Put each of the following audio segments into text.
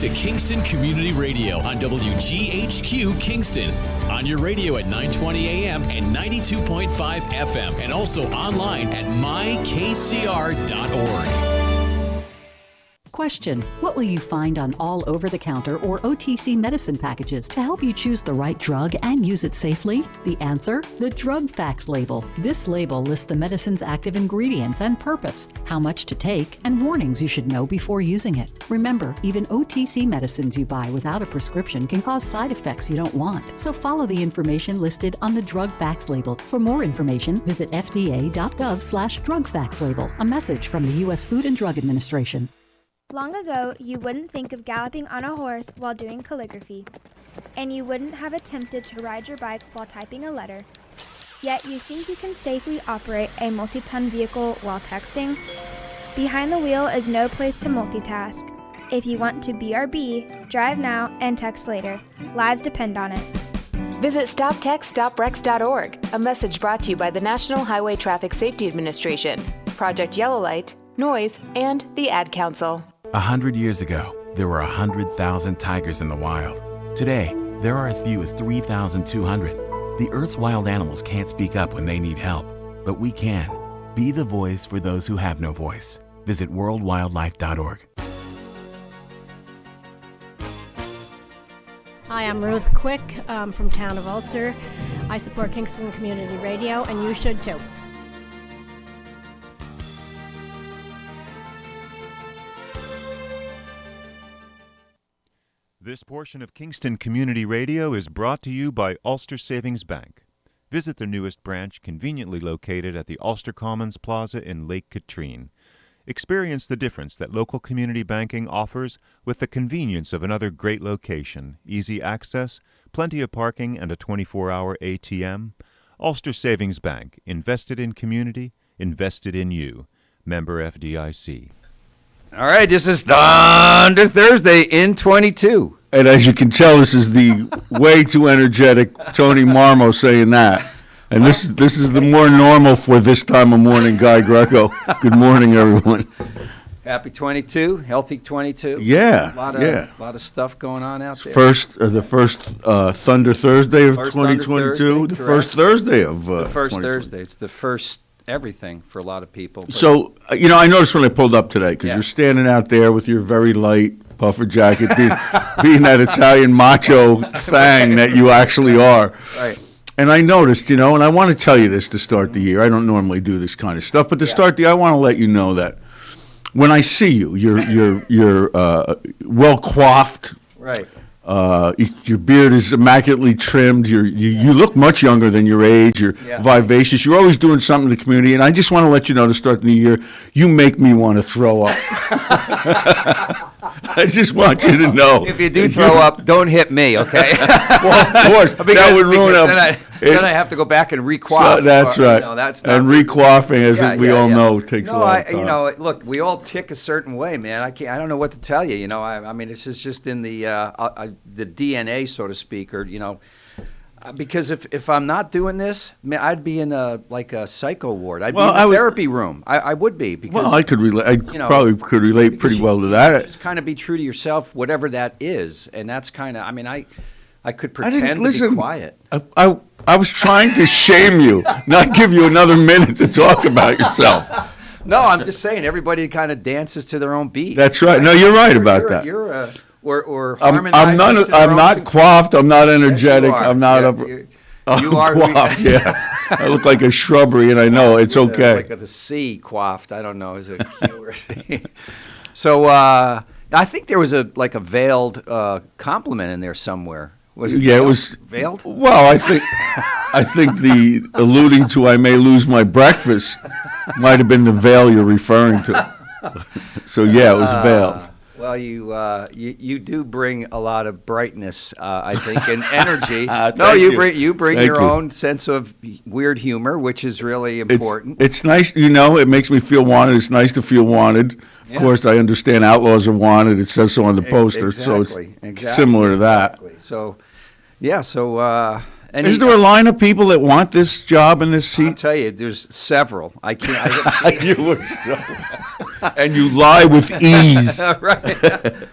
to Kingston Community Radio on WGHQ Kingston. On your radio at 920 AM and 92.5 FM, and also online at mykcr.org. Question: what will you find on all over-the-counter or OTC medicine packages to help you choose the right drug and use it safely? The answer: the drug facts label. This label lists the medicine's active ingredients and purpose, how much to take, and warnings you should know before using it. Remember, even OTC medicines you buy without a prescription can cause side effects you don't want. So follow the information listed on the drug facts label. For more information, visit fda.gov/drug facts label. A message from the U.S. Food and Drug Administration. Long ago, you wouldn't think of galloping on a horse while doing calligraphy, and you wouldn't have attempted to ride your bike while typing a letter. Yet you think you can safely operate a multi-ton vehicle while texting? Behind the wheel is no place to multitask. If you want to BRB, drive now and text later. Lives depend on it. Visit StopTextStopWrecks.org, a message brought to you by the National Highway Traffic Safety Administration, Project Yellow Light, Noise, and the Ad Council. 100 years ago, there were 100,000 tigers in the wild. Today, there are as few as 3,200. The Earth's wild animals can't speak up when they need help, but we can. Be the voice for those who have no voice. Visit worldwildlife.org. Hi, I'm Ruth Quick from town of Ulster. I support Kingston Community Radio, and you should too. This portion of Kingston Community Radio is brought to you by Ulster Savings Bank. Visit their newest branch, conveniently located at the Ulster Commons Plaza in Lake Katrine. Experience the difference that local community banking offers with the convenience of another great location, easy access, plenty of parking, and a 24-hour ATM. Ulster Savings Bank, invested in community, invested in you. Member FDIC. All right, this is Thunder Thursday in 22. And as you can tell, this is the way too energetic Tony Marmo saying that. And this is the more normal for this time of morning guy, Greco. Good morning, everyone. Happy 22, healthy 22. Yeah, a lot of stuff going on out there. The first Thunder Thursday of 2022. The first Thursday of the first Thursday. It's the first everything for a lot of people. So, I noticed when I pulled up today, because you're standing out there with your very light puffer jacket, being that Italian macho thing that you actually are. Right. And I noticed, and I want to tell you this to start the year. I don't normally do this kind of stuff, but to start the year, I want to let you know that when I see you, you're well coiffed. Right. Your beard is immaculately trimmed. You look much younger than your age. You're vivacious. You're always doing something in the community. And I just want to let you know to start the new year, you make me want to throw up. I just want you to know. If you do throw up, don't hit me, okay? Well, of course. That would ruin up. Then I have to go back and re-coif. So that's right. That's not and re-coiffing, as we all know, takes a lot of time. Look, we all tick a certain way, man. I don't know what to tell you. I mean, this is just in the DNA, so to speak, or because if I'm not doing this, man, I'd be in a psycho ward. I'd be in a therapy room. I would be because I could relate. I probably could relate pretty well to that. Just kind of be true to yourself, whatever that is, and that's kind of. I mean, I could pretend to be quiet. I was trying to shame you, not give you another minute to talk about yourself. No, I'm just saying everybody kind of dances to their own beat. That's right. No, you're right about that. Or I'm not coiffed. I'm not energetic. Yes, I'm not you are coiffed. Yeah, I look like a shrubbery, and I know it's okay. Like the sea coiffed. I don't know. Is it cute? So I think there was a veiled compliment in there somewhere. Was it veiled? It was veiled. Well, I think the alluding to I may lose my breakfast might have been the veil you're referring to. So it was veiled. Well, you do bring a lot of brightness, I think, and energy. You bring your own sense of weird humor, which is really important. It's nice, it makes me feel wanted. It's nice to feel wanted. Of course, I understand outlaws are wanted. It says so on the poster, so it's similar to that. Exactly. So, is there a line of people that want this job in this seat? I'll tell you, there's several. I can't. You would and you lie with ease. Right.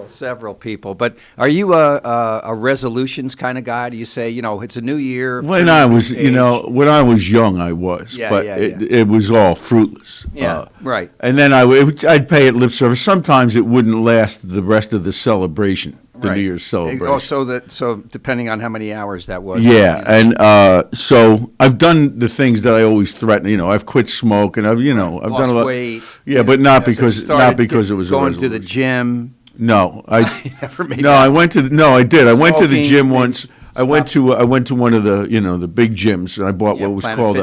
Several people. But are you a resolutions kind of guy? Do you say, it's a new year? When I was young, I was. But it was all fruitless. Yeah, right. And then I'd pay it lip service. Sometimes it wouldn't last the rest of the celebration, the New Year's celebration. Oh, so depending on how many hours that was. Yeah, and so I've done the things that I always threaten. I've quit smoking. I've lost done a lot. Weight. Yeah, but not because it was going to the gym. No, I I went to I did. I went to the gym once. I went to one of the the big gyms, and I bought what was called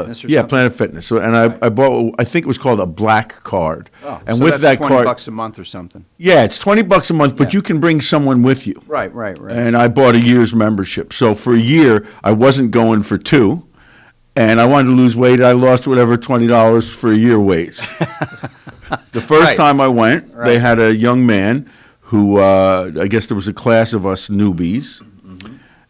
Planet Fitness. So, and I bought, I think it was called a black card. Oh, and so with that's that $20 a month or something. Yeah, it's $20 a month, but you can bring someone with you. Right. And I bought a year's membership. So for a year, I wasn't going for 2, and I wanted to lose weight. I lost whatever $20 for a year weighs. The first time I went, they had a young man who, I guess there was a class of us newbies,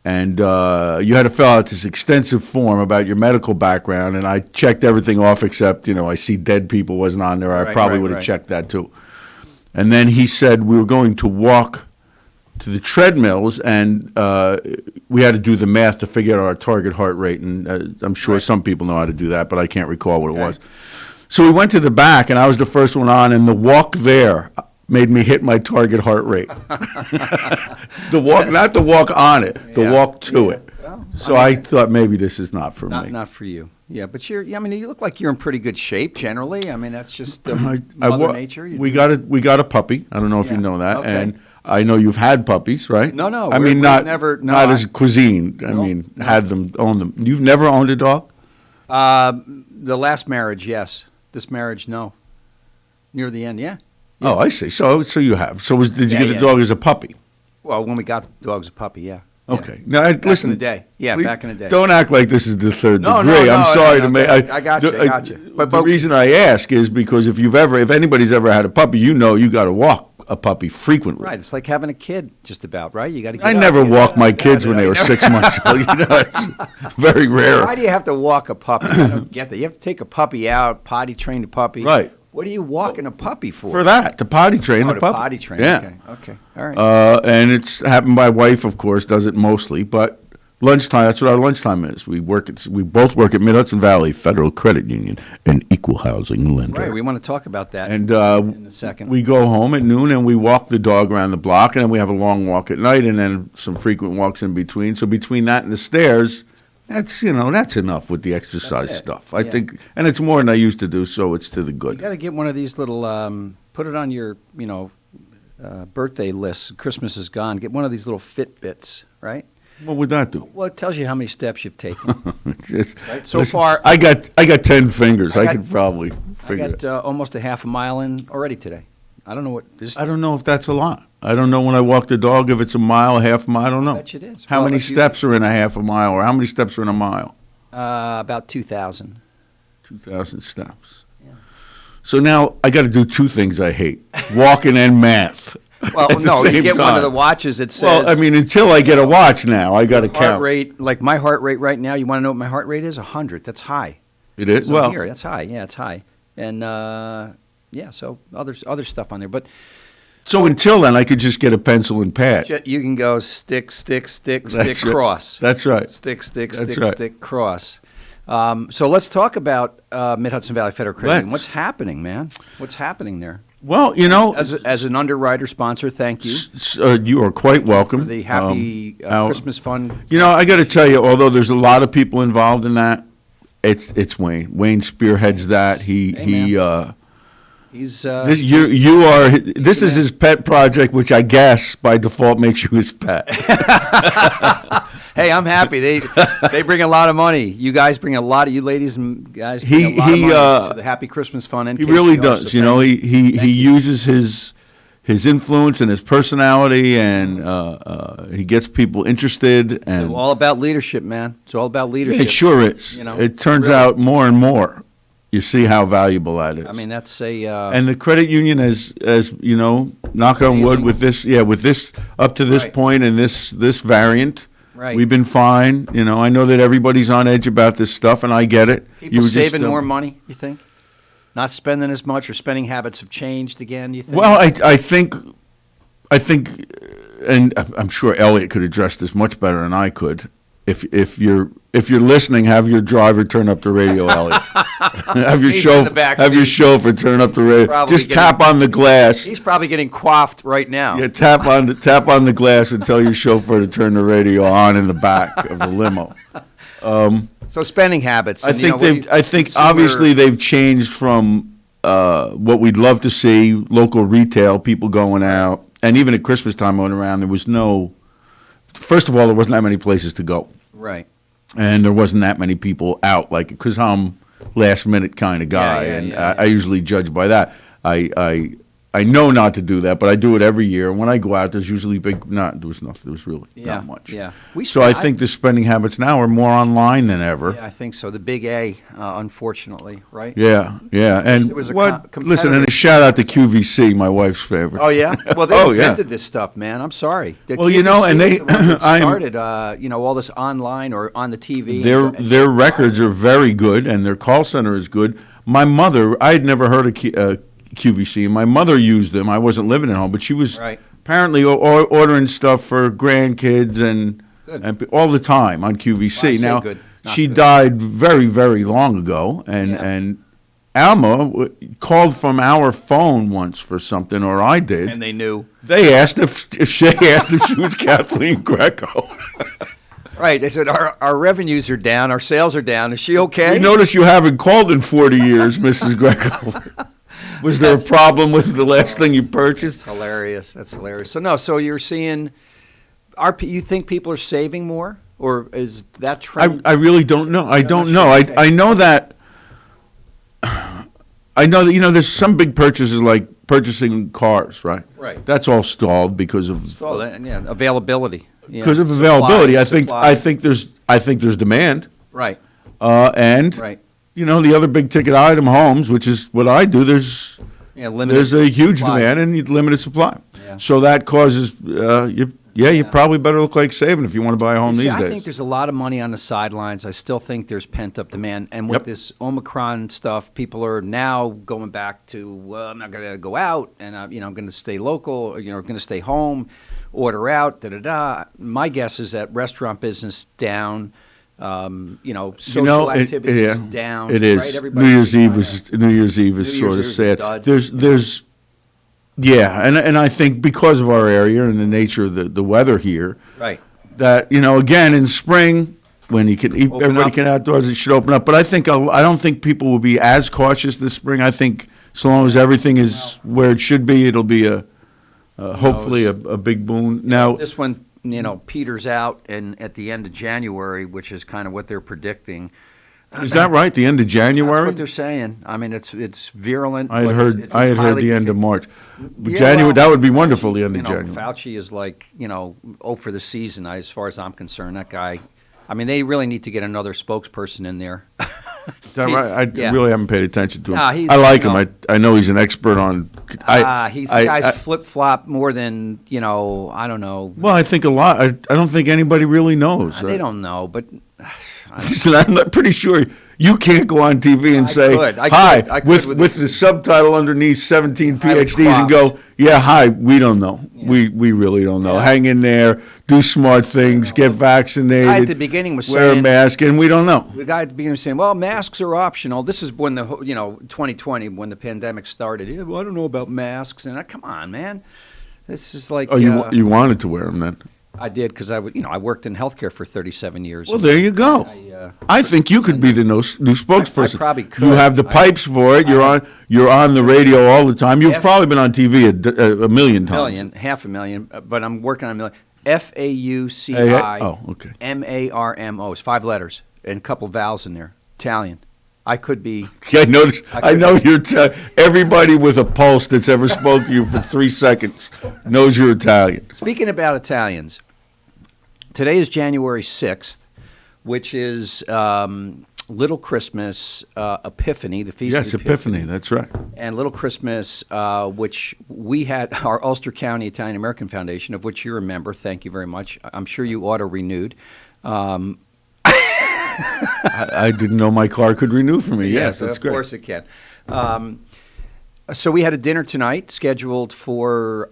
and you had to fill out this extensive form about your medical background, and I checked everything off except, I see dead people wasn't on there. I probably would have checked that too. And then he said we were going to walk to the treadmills, and we had to do the math to figure out our target heart rate, and I'm sure some people know how to do that, but I can't recall what it was. So we went to the back, and I was the first one on, and the walk there made me hit my target heart rate. The walk, not the walk on it, the walk to it. Well, so I thought maybe this is not for me. Not for you. Yeah, but you look like you're in pretty good shape generally. I mean, that's just Mother Nature. We got a puppy. I don't know if you know that. Okay. And I know you've had puppies, right? No. I mean, not as cuisine. I mean, had them, owned them. You've never owned a dog? The last marriage, yes. This marriage, no. Near the end, yeah. Oh, I see. So you have. So did you get the dog as a puppy? Well, when we got the dog as a puppy, yeah. Okay. Yeah. Now, listen. In the day. Yeah, back in the day. Don't act like this is the third degree. I'm sorry to make. I got you. But the reason I ask is because if anybody's ever had a puppy, you got to walk a puppy frequently. Right. It's like having a kid, just about, right? You got to. I never walked my kids when they were 6 months old. It's very rare. Why do you have to walk a puppy? I don't get that. You have to take a puppy out, potty train a puppy. Right. What are you walking a puppy for? For that, to potty train the puppy. Potty train. Yeah. Okay. All right. And it's happened. My wife, of course, does it mostly, but lunchtime. That's what our lunchtime is. We both work at Mid-Hudson Valley Federal Credit Union, an equal housing lender. Right. We want to talk about that and in a second. We go home at noon and we walk the dog around the block, and then we have a long walk at night, and then some frequent walks in between. So between that and the stairs. That's enough with the exercise stuff. I think, and it's more than I used to do, so it's to the good. You got to get one of these little, put it on your, birthday list. Christmas is gone. Get one of these little Fitbits, right? What would that do? Well, it tells you how many steps you've taken. Right? So far, I got 10 fingers. I could probably figure it. I got almost a half a mile in already today. I don't know I don't know if that's a lot. I don't know when I walk the dog if it's a mile, half a mile. I don't know. I bet it is. How many steps are in a half a mile, or how many steps are in a mile? About 2,000. 2,000 steps. Yeah. So now I got to do 2 things I hate: walking and math. Well, no, you get one of the watches that says. Well, I mean, until I get a watch now, I got to count. Heart rate, like my heart rate right now. You want to know what my heart rate is? 100. That's high. It is. Well, here, that's high. Yeah, it's high, and so other stuff on there, but. So until then, I could just get a pencil and pad. You can go stick, cross. That's right. Stick, cross. So let's talk about Mid-Hudson Valley Federal Credit Union. What's happening, man? What's happening there? Well, as an underwriter sponsor, thank you. You are quite welcome. For the happy Christmas fund. I got to tell you, although there's a lot of people involved in that, it's Wayne. Wayne spearheads that. He's this is his pet project, which I guess by default makes you his pet. Hey, I'm happy. They bring a lot of money. You guys bring a lot of, you ladies and guys bring a lot of money to the Happy Christmas Fund. And he really does. He uses his influence and his personality, and he gets people interested. And it's all about leadership, man. It's all about leadership. It sure is. It turns out more and more. You see how valuable that is. I mean, that's and the credit union has knock on wood, with this up to this point and this variant, right. We've been fine. I know that everybody's on edge about this stuff, and I get it. People saving more money, you think? Not spending as much, or spending habits have changed again, you think? Well, I think I think, and I'm sure Elliott could address this much better than I could. If you're listening, have your driver turn up the radio, Elliott. have your chauffeur turn up the radio. Just tap on the glass. He's probably getting quaffed right now. Yeah, tap on the glass and tell your chauffeur to turn the radio on in the back of the limo. So spending habits. I think obviously they've changed from what we'd love to see, local retail, people going out, and even at Christmas time going around, there was no. First of all, there wasn't that many places to go. Right. And there wasn't that many people out, because I'm last minute kind of guy, I usually judge by that. I know not to do that, but I do it every year. And when I go out, there's usually there was nothing. There was really not much. Yeah. So I think the spending habits now are more online than ever. Yeah, I think so. The big A, unfortunately, right? Yeah. And listen, and a shout out to QVC, my wife's favorite. Oh yeah. Well, they invented this stuff, man. I'm sorry. Well, and they started, all this online or on the TV. Their records are very good, and their call center is good. My mother, I had never heard of QVC. My mother used them. I wasn't living at home, but she was apparently ordering stuff for grandkids and all the time on QVC. Well, she died very, very long ago, and Alma called from our phone once for something, or I did. And they knew. They asked if she was Kathleen Greco. Right. They said, our revenues are down, our sales are down. Is she okay? We notice you haven't called in 40 years, Mrs. Greco. Was there a problem with the last thing you purchased? That's hilarious. So you're seeing, you think people are saving more, or is that trend? I really don't know. I don't know. I know that. There's some big purchases like purchasing cars, right? Right. That's all stalled because of availability. Because of availability, I think there's demand. Right. And right. The other big ticket item, homes, which is what I do, there's a huge demand and limited supply. Yeah. So that causes, you probably better look like saving if you want to buy a home these days. I think there's a lot of money on the sidelines. I still think there's pent-up demand. And with this Omicron stuff, people are now going back to, I'm not going to go out, and I'm going to stay local, or, going to stay home, order out, da-da-da. My guess is that restaurant business down. Social activities down. It is. Right? New Year's Eve is sort of sad. There's and I think because of our area and the nature of the weather here, right? That again in spring when everybody can outdoors, it should open up. But I don't think people will be as cautious this spring. I think so long as everything is where it should be, it'll be hopefully a big boon. Now this one. Peters out and at the end of January, which is kind of what they're predicting. Is that right? The end of January? That's what they're saying. I mean, it's virulent. I had heard the end of March. January, that would be wonderful. The end of January. Fauci is like for the season. As far as I'm concerned, that guy. I mean, they really need to get another spokesperson in there. Is that right? I really haven't paid attention to him. I like him. I know he's an expert on. He's the guy's flip-flop more than I don't know. Well, I think a lot. I don't think anybody really knows. They don't know, but listen, I'm not pretty sure you can't go on TV and say hi with the subtitle underneath 17 PhDs and go, hi. We don't know. Yeah. We really don't know. Hang in there. Do smart things. Get vaccinated. The guy at the beginning was wear saying, a mask, and we don't know. The guy at the beginning was saying, "Well, masks are optional." This is when 2020 when the pandemic started. I don't know about masks, and come on, man. This is like. Oh, you wanted to wear them then? I did because I worked in healthcare for 37 years. Well, there you go. I think you could be the new spokesperson. I probably could. You have the pipes for it. You're on the radio all the time. You've probably been on TV a million times. Half a million, but I'm working on a million. FAUCI MARMO. It's 5 letters and a couple vowels in there. Italian. I could be. Yeah, I know you're. Everybody with a pulse that's ever spoke to you for 3 seconds knows you're Italian. Speaking about Italians, today is January 6th, which is Little Christmas, Epiphany, the Feast of Epiphany, that's right. And Little Christmas, which we had, our Ulster County Italian American Foundation, of which you're a member. Thank you very much. I'm sure you auto-renewed. I didn't know my car could renew for me. Yes, that's great. Of course it can. So we had a dinner tonight scheduled for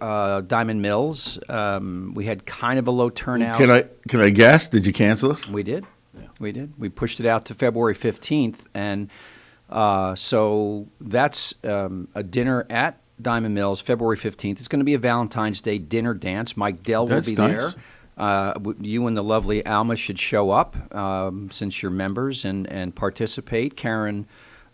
Diamond Mills. We had kind of a low turnout. Can I guess? Did you cancel it? We did. Yeah. We did. We pushed it out to February 15th, and so that's a dinner at Diamond Mills, February 15th. It's going to be a Valentine's Day dinner dance. Mike Dell will be nice. there. You and the lovely Alma should show up since you're members and participate. Karen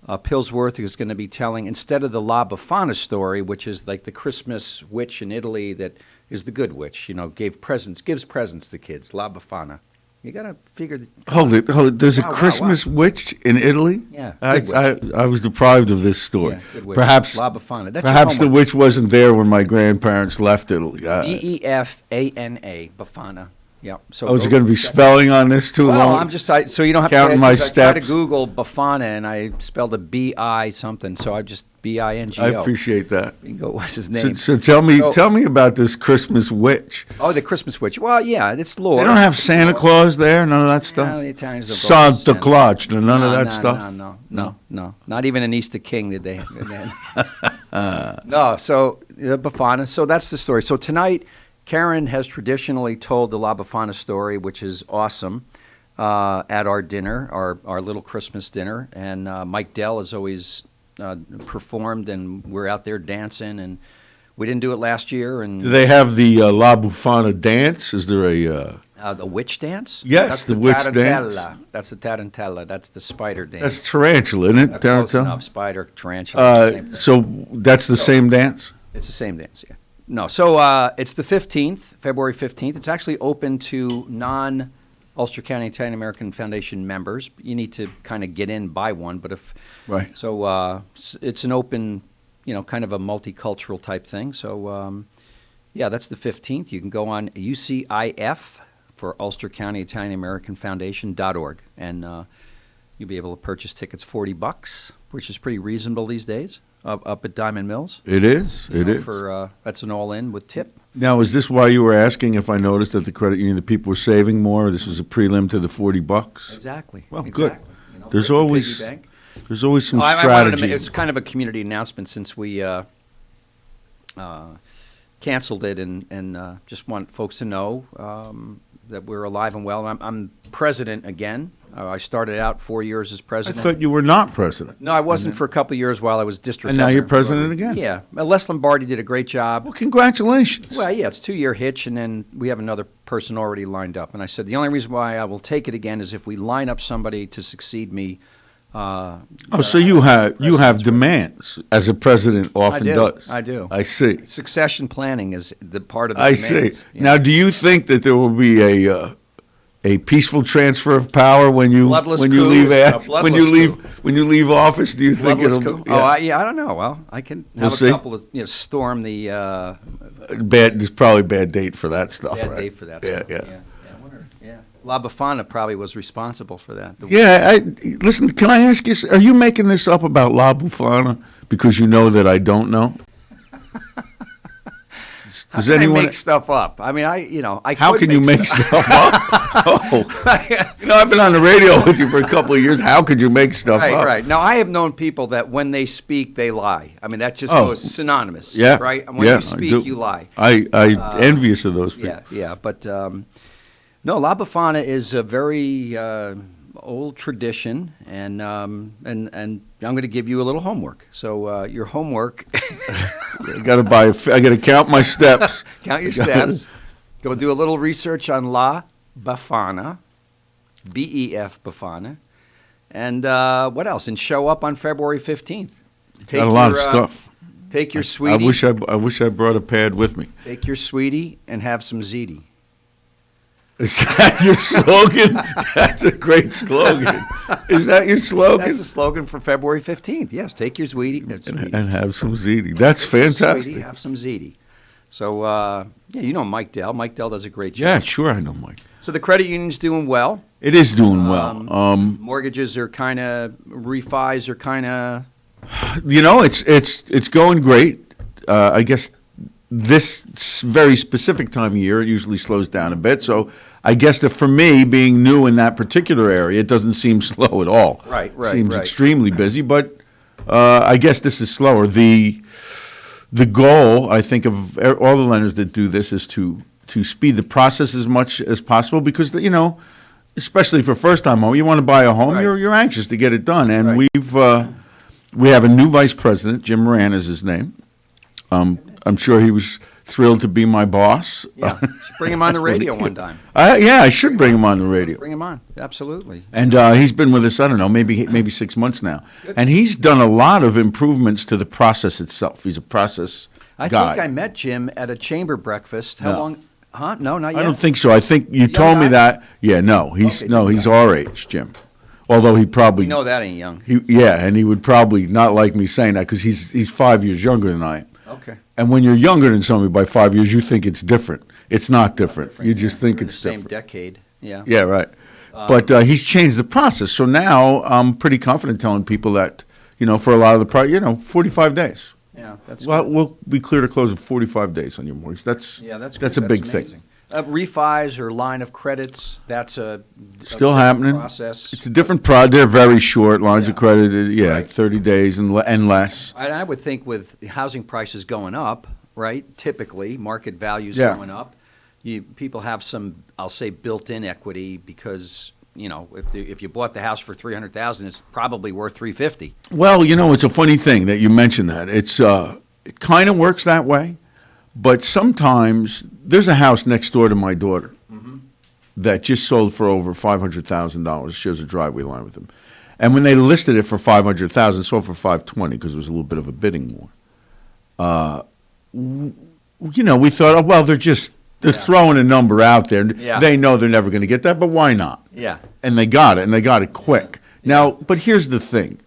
Pillsworth is going to be telling, instead of the La Befana story, which is like the Christmas witch in Italy that is the good witch, gives presents to kids, La Befana. You got to figure. Hold it. There's a Christmas witch in Italy? Yeah. I was deprived of this story. Yeah, good witch. Perhaps La Befana. That's perhaps the witch wasn't there when my grandparents left Italy. Befana, Befana. Yeah. So is it going to be spelling on this too long? Well, I'm just so you don't have counting to my I steps. tried to Google Befana and I spelled a B-I something, so I just B-I-N-G-O. I appreciate that. Bingo, what's his name? So tell me about this Christmas witch. Oh, the Christmas witch. Well, yeah, it's lore. They don't have Santa Claus there. None of that stuff. No, the Italians don't go for Santa Claus. None of that stuff. No. Not even an Easter King did they. No. So Befana. So that's the story. So tonight, Karen has traditionally told the La Befana story, which is awesome, at our dinner, our little Christmas dinner. And Mike Dell has always performed, and we're out there dancing. And we didn't do it last year. And do they have the La Befana dance? Is there a the witch dance? Yes, that's the witch dance. That's the tarantella. That's the spider dance. That's tarantula, isn't it? Close enough. Spider, tarantula. So that's the same dance? It's the same dance, yeah. No, so it's the 15th, February 15th. It's actually open to non-Ulster County Italian American Foundation members. You need to kind of get in, buy one, but if right. So it's an open, kind of a multicultural type thing. So yeah, that's the 15th. You can go on UCIF for Ulster County Italian American Foundation.org, and you'll be able to purchase tickets $40, which is pretty reasonable these days. Up at Diamond Mills. It is. It is. That's an all-in with tip. Now, is this why you were asking if I noticed that the credit union, the people were saving more? This is a prelim to the $40. Exactly. Well, exactly. good. There's always some strategy. It's kind of a community announcement since we canceled it, and just want folks to know that we're alive and well. I'm president again. I started out 4 years as I president. thought you were not president. No, I wasn't for a couple of years while I was district And now governor. you're president again. Yeah. Les Lombardi did a great job. Well, congratulations. Well, yeah, it's a 2-year hitch, and then we have another person already lined up. And I said the only reason why I will take it again is if we line up somebody to succeed me. So you have demands, as a president often does. I do. I see. Succession planning is the part of the I demands. see. Yeah. Now, do you think that there will be a peaceful transfer of power when you Bloodless when you coup. leave A bloodless when you leave office? Do you think Bloodless it'll? coup? Yeah. I don't know. Well, I can have see. a couple of storm the Bad. There's probably a bad date for that stuff. bad right? date for that. Yeah, stuff. yeah. I wonder. Yeah. La Befana probably was responsible for that. Yeah, listen, can I ask you, are you making this up about La Befana because you know that I don't know? How can I make stuff up? I mean, How can you make stuff up? Oh. I've been on the radio with you for a couple of years. How could you make stuff up? Right. Now, I have known people that when they speak, they lie. I mean, that just goes synonymous. Yeah. Right? And when you speak, you lie. I envious of those people. Yeah. But, no, La Befana is a very old tradition, and I'm going to give you a little homework. So your homework. I got to count my steps. Count your steps. Go do a little research on La Befana, B-E-F Befana, and what else? And show up on February 15th. Got a lot of stuff. Take your sweetie. I wish I brought a pad with me. Take your sweetie and have some ziti. Is that your slogan? That's a great slogan. Is that your slogan? That's the slogan for February 15th. Yes, take your sweetie and have some ziti. That's fantastic. Sweetie, have some ziti. So, yeah, you know Mike Dell. Mike Dell does a great job. Yeah, sure, I know Mike. So the credit union's doing well. It is doing well. Mortgages are kind of, refis are kind of. It's going great. I guess this very specific time of year, it usually slows down a bit. So I guess that for me, being new in that particular area, it doesn't seem slow at all. Right. Seems extremely busy, but I guess this is slower. The goal, I think, of all the lenders that do this is to speed the process as much as possible because, especially for first-time home, you want to buy a home, Right. you're anxious to get it done. And Right. we have a new vice president, Jim Moran is his name. I'm sure he was thrilled to be my boss. Yeah, should bring him on the radio one time. I should bring him on the radio. Bring him on, absolutely. And he's been with us, I don't know, maybe 6 months now. And he's done a lot of improvements to the process itself. He's a process I guy. think I met Jim at a chamber breakfast. How No. long? Huh? No, not yet. I don't think so. I think you Young told me guy? that. Yeah, no, he's Okay, different he's guy. our age, Jim. Although he probably We know that ain't young. and he would probably not like me saying that because he's 5 years younger than I am. Okay. And when you're younger than somebody by 5 years, you think it's different. It's not different. You just Yeah, think we're in it's the same different. decade. Yeah. Yeah, right. But he's changed the process. So now I'm pretty confident telling people that, for a lot of the 45 days. Yeah, that's Well, good. we'll be clear to close in 45 days on your mortgage. That's good. a big amazing. thing. Refis or line of credits, that's a Still different happening. process. It's a different They're very short lines of Yeah. credit. Right. 30 days and less. I would think with housing prices going up, right? Typically, market values Yeah. going up, people have some, I'll say, built-in equity because if you bought the house for $300,000, it's probably worth $350,000. Well, it's a funny thing that you mentioned that. It kind of works that way, but sometimes there's a house next door to my daughter that just sold for over $500,000. She has a driveway line with them. And when they listed it for $500,000, sold for $520,000 because it was a little bit of a bidding war. We thought, oh, well, they're throwing a number out there. Yeah. They know they're never going to get that, but why not? Yeah. And they got it quick. Now, but here's the thing.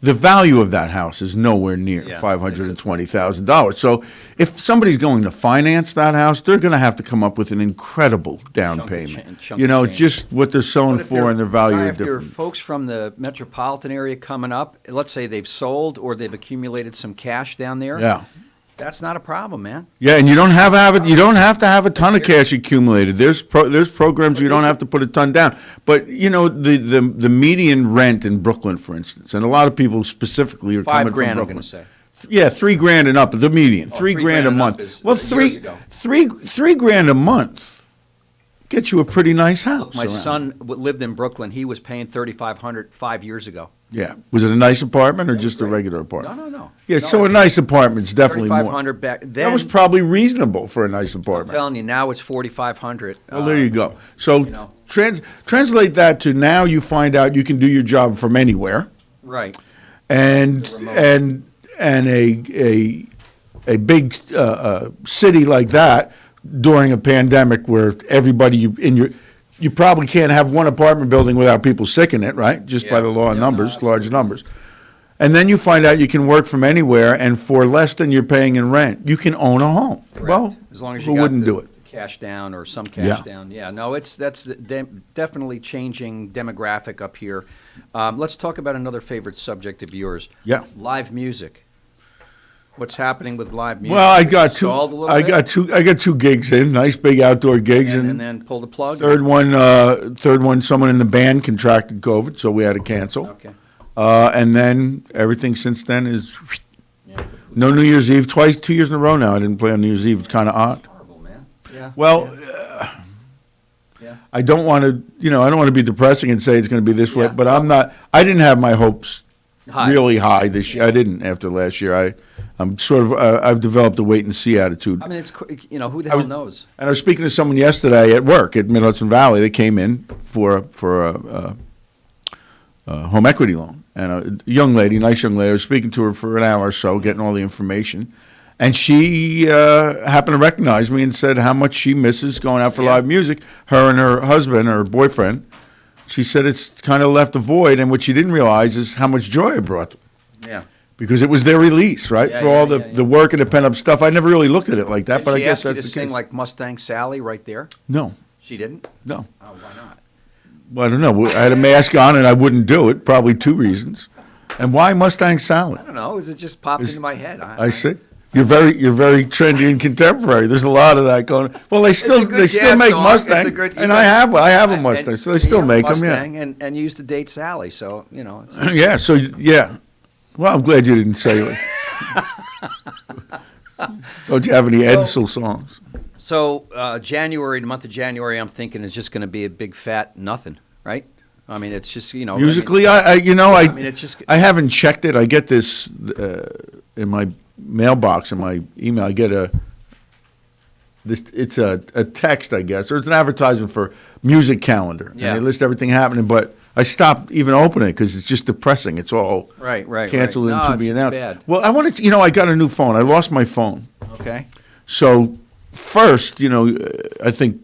The value of that house is nowhere near Yeah, $520,000. So if somebody's going to finance that house, they're going to have to come up with an incredible down Chunk of payment. cha- chunk of change. Just what they're selling But if for there- and their value are if there are different. folks from the metropolitan area coming up, let's say they've sold or they've accumulated some cash down there. Yeah. That's not a problem, man. Yeah, and you don't have to have a ton of cash accumulated. There's programs you don't have to put a ton down. But the median rent in Brooklyn, for instance, and a lot of people specifically are coming $5,000, from I'm Brooklyn. going to say. Yeah, $3,000 and up. The median, Oh, $3,000 a $3,000 and month. up is Well, years ago. $3,000 a month gets you a pretty nice house. My around. son lived in Brooklyn. He was paying $3,500 5 years ago. Yeah, was it a nice apartment or just a regular apartment? No. Yeah, No, so a nice apartment's definitely more. $3,500 back then. That was probably reasonable for a nice I'm apartment. telling you, now it's $4,500. Well, there you go. So you know. translate that to now you find out you can do your job from anywhere, Right. and The remote. and a big city like that during a pandemic where everybody you probably can't have one apartment building without people sick in it, right? Just by Yeah. the law of Yeah, no, numbers, large absolutely. numbers. And then you find out you can work from anywhere, and for less than you're paying in rent, you can own a home. Correct. Well, As long as who you got wouldn't the do it? cash down or some cash Yeah. down. Yeah, no, that's definitely changing demographic up here. Let's talk about another favorite subject of yours. Yeah. Live music. What's happening with live music? Well, I Is it got two. stalled a little I bit? got two gigs in, nice big outdoor gigs, and then pull the plug. third one, someone in the band contracted COVID, so we had to cancel. Okay. And then everything since then is no New Year's Eve. 2 years in a row now. I didn't play on New Year's Eve. It's kind of odd. Horrible, man. Yeah. Well, Yeah. I don't want to, I don't want to be depressing and say it's going to be this way, Yeah. but I'm not. I didn't have my hopes High. really high this year. I didn't after last year. I'm sort of. I've developed a wait and see attitude. I mean, who the hell knows? And I was speaking to someone yesterday at work at Mid-Hudson Valley. They came in for a home equity loan. And a young lady, nice young lady, I was speaking to her for an hour or so, getting all the information. And she happened to recognize me and said how much she misses going out for Yeah. live music. Her and her husband, her boyfriend, she said it's kind of left a void. And what she didn't realize is how much joy it brought them. Yeah. Because it was their release, right? Yeah, for all yeah, the work and the pent-up stuff. I never really looked at it like that, Did but I she guess ask you that's to the sing case. like Mustang Sally right there? No, She didn't? no. Oh, why not? Well, I don't know. I had a mask on and I wouldn't do it. Probably two reasons. And why Mustang Salad? I don't know. It just popped into my head. I see. You're very trendy and contemporary. There's a lot of that going. Well, they still It's a good jazz make song. Mustang, It's a good- and I have a Mustang, so they still make them. Yeah. Mustang and used to date Sally, so it's Yeah. So yeah. Well, I'm glad you didn't say it. Don't you have any Edsel songs? So January, the month of January, I'm thinking is just going to be a big fat nothing, right? I mean, it's just, you know. Musically, I mean, it's just. I haven't checked it. I get this in my mailbox, in my email. I get it's a text, I guess, or it's an advertisement for music calendar. Yeah. And they list everything happening, but I stopped even opening it because it's just depressing. It's all canceled No, and to be announced. bad. Well, I wanted to, I got a new phone. I lost my phone. Okay. So first, I think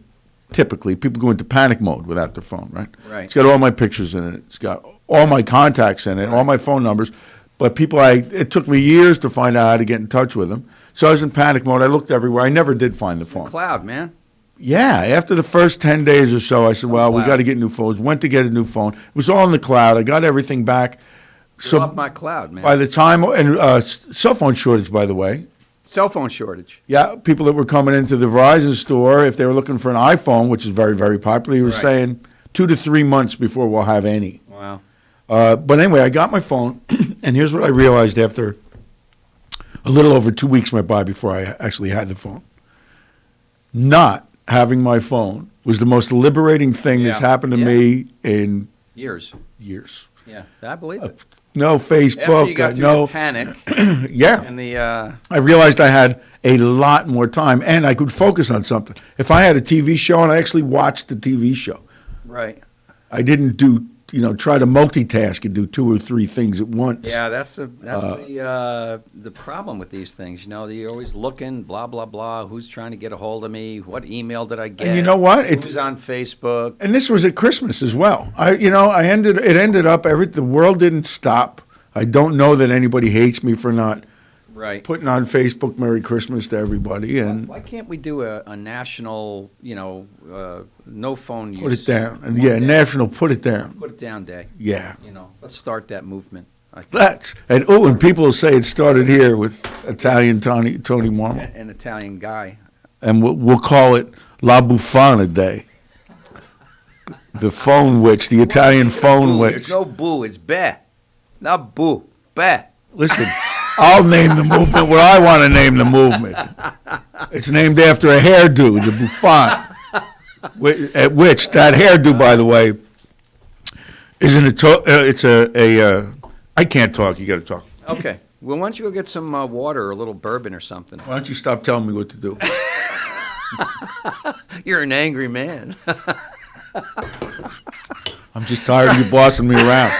typically people go into panic mode without their phone, right? Right. It's got all my pictures in it. It's got all my contacts in it, all my phone numbers. But it took me years to find out how to get in touch with them. So I was in panic mode. I looked everywhere. I never did find the phone. Cloud, man. Yeah. After the first 10 days or so, I said, well, we cloud. got to get new phones. Went to get a new phone. It was all in the cloud. I got everything back. You're off my cloud, man. By the time, and cell phone shortage, by the way. Cell phone shortage. Yeah, people that were coming into the Verizon store, if they were looking for an iPhone, which is very, very popular, he was saying 2 to 3 months before we'll have any. Wow. But anyway, I got my phone, and here's what I realized after a little over 2 weeks went by before I actually had the phone. Not having my phone was the most liberating thing that's happened to me in years. Yeah, I believe it. No Facebook. After you got through the panic. Yeah. And I realized I had a lot more time, and I could focus on something. If I had a TV show, and I actually watched the TV show. Right. I didn't try to multitask and do 2 or 3 things at once. Yeah, that's the problem with these things. You're always looking, blah blah blah. Who's trying to get a hold of me? What email did I get? And you know what? Who's on Facebook? And this was at Christmas as well. It ended up the world didn't stop. I don't know that anybody hates me for not putting on Facebook Merry Christmas to everybody. And why can't we do a national, no phone use? Put it down. And national Put It Down. Put it down day. Yeah. Let's start that movement. And people will say it started here with Italian Tony Marmo. An Italian guy. And we'll call it La Bufana Day. The phone witch, the Italian phone witch. There's no boo, it's be. Not boo, be. Listen, I'll name the movement what I want to name the movement. It's named after a hairdo, the Buffon. At which, that hairdo, by the way, I can't talk, you got to talk. Okay. Well, why don't you go get some water or a little bourbon or something? Why don't you stop telling me what to do? You're an angry man. I'm just tired of you bossing me around.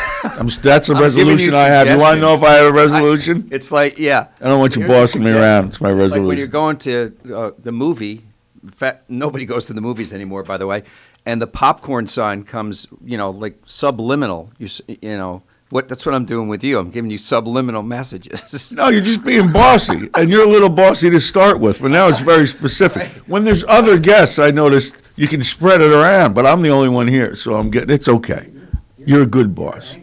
That's a resolution I have. You want to know if I have a resolution? It's like, I don't want you bossing me around. It's my resolution. Like when you're going to the movie, in fact, nobody goes to the movies anymore, by the way, and the popcorn sign comes, like subliminal. That's what I'm doing with you. I'm giving you subliminal messages. No, you're just being bossy, and you're a little bossy to start with, but now it's very specific. When there's other guests, I noticed you can spread it around, but I'm the only one here, so it's okay. You're a good boss.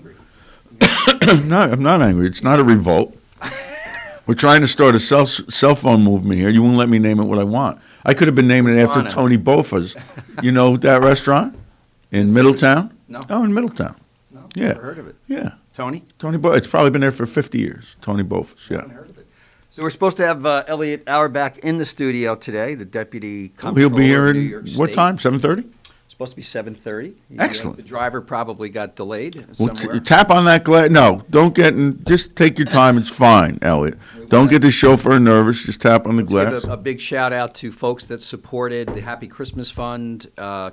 No, I'm not angry. It's not a revolt. We're trying to start a cell phone movement here. You won't let me name it what I want. I could have been naming it after Tony Bofa's. You know that restaurant in Middletown? No. Oh, in Middletown. No, Yeah. never heard of it. Yeah. Tony It's probably been there for 50 years. Tony Bofa's, yeah. I haven't heard of it. So we're supposed to have Elliott Auerbach in the studio today, the Deputy Comptroller He'll be here of New in, York what State. time, 7:30? Supposed to be 7:30. Excellent. The driver probably got delayed Well, somewhere. tap on that glass. No, don't get in. Just take your time. It's fine, Elliott. Don't get the chauffeur nervous. Just tap on the glass. Let's give a big shout out to folks that supported the Happy Christmas Fund,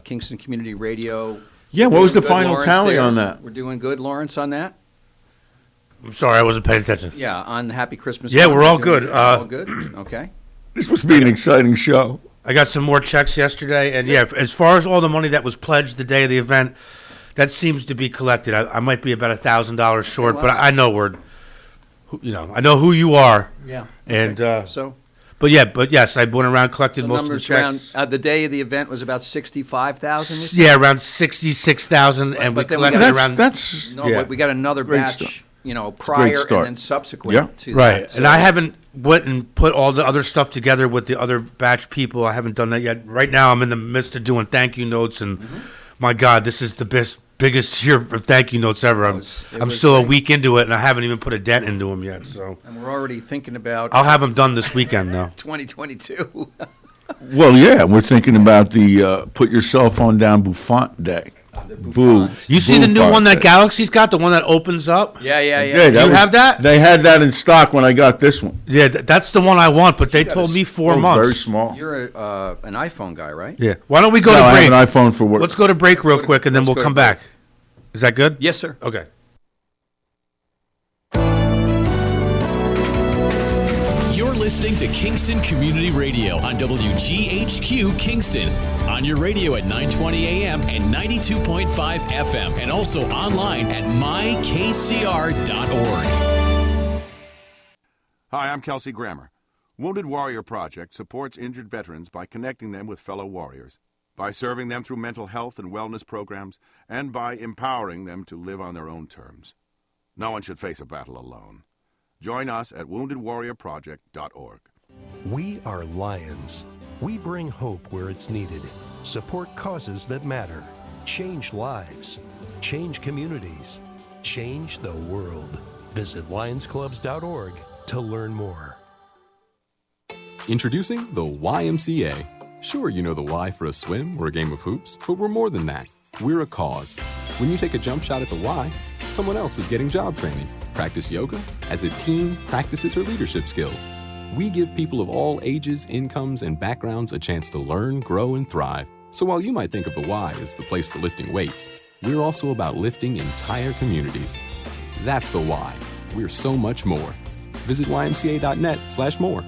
Kingston Community Radio. Yeah, what We're was the doing good, final Lawrence, tally there. on that? We're doing good, Lawrence, on that? I'm sorry, I wasn't paying attention. Yeah, on Happy Christmas Yeah, Fund. we're all doing good. All good? Okay. This must be an exciting show. I got some more checks yesterday, and as far as all the money that was pledged the day of the event, that seems to be collected. I might be about $1,000 short, but I know I know who you are. Yeah. And So but yes, I went around collected most of the numbers checks. around, the day of the event was about 65,000. Yeah, around 66,000, and we but then we collected got- around. But we got another Great batch, start. prior start. and then subsequent Yeah. to Right, that. and I haven't went and put all the other stuff together with the other batch people. I haven't done that yet. Right now, I'm in the midst of doing thank you notes, and my God, this is the best biggest year of thank you notes ever. I'm still a week into it, and I haven't even put a dent into them yet. So, and we're already thinking about. I'll have them done this weekend, though. 2022. Well, yeah, we're thinking about the put your cell phone down Buffon Day. You see the new one that Galaxy's got, the one that opens up? Yeah. You have that? They had that in stock when I got this one. Yeah, that's the one I want, but they told me 4 months. Very small. You're an iPhone guy, right? Yeah. Why don't we go No, to I break? have an iPhone for work. Let's go to break real quick, and then we'll come back. Is that good? Yes, sir. Okay. You're listening to Kingston Community Radio on WGHQ Kingston. On your radio at 920 AM and 92.5 FM, and also online at mykcr.org. Hi, I'm Kelsey Grammer. Wounded Warrior Project supports injured veterans by connecting them with fellow warriors, by serving them through mental health and wellness programs, and by empowering them to live on their own terms. No one should face a battle alone. Join us at woundedwarriorproject.org. We are Lions. We bring hope where it's needed, support causes that matter, change lives, change communities, change the world. Visit lionsclubs.org to learn more. Introducing the YMCA. Sure, you know the Y for a swim or a game of hoops, but we're more than that. We're a cause. When you take a jump shot at the Y, someone else is getting job training. Practice yoga as a team practices her leadership skills. We give people of all ages, incomes, and backgrounds a chance to learn, grow, and thrive. So while you might think of the Y as the place for lifting weights, we're also about lifting entire communities. That's the Y. We're so much more. Visit ymca.net/more.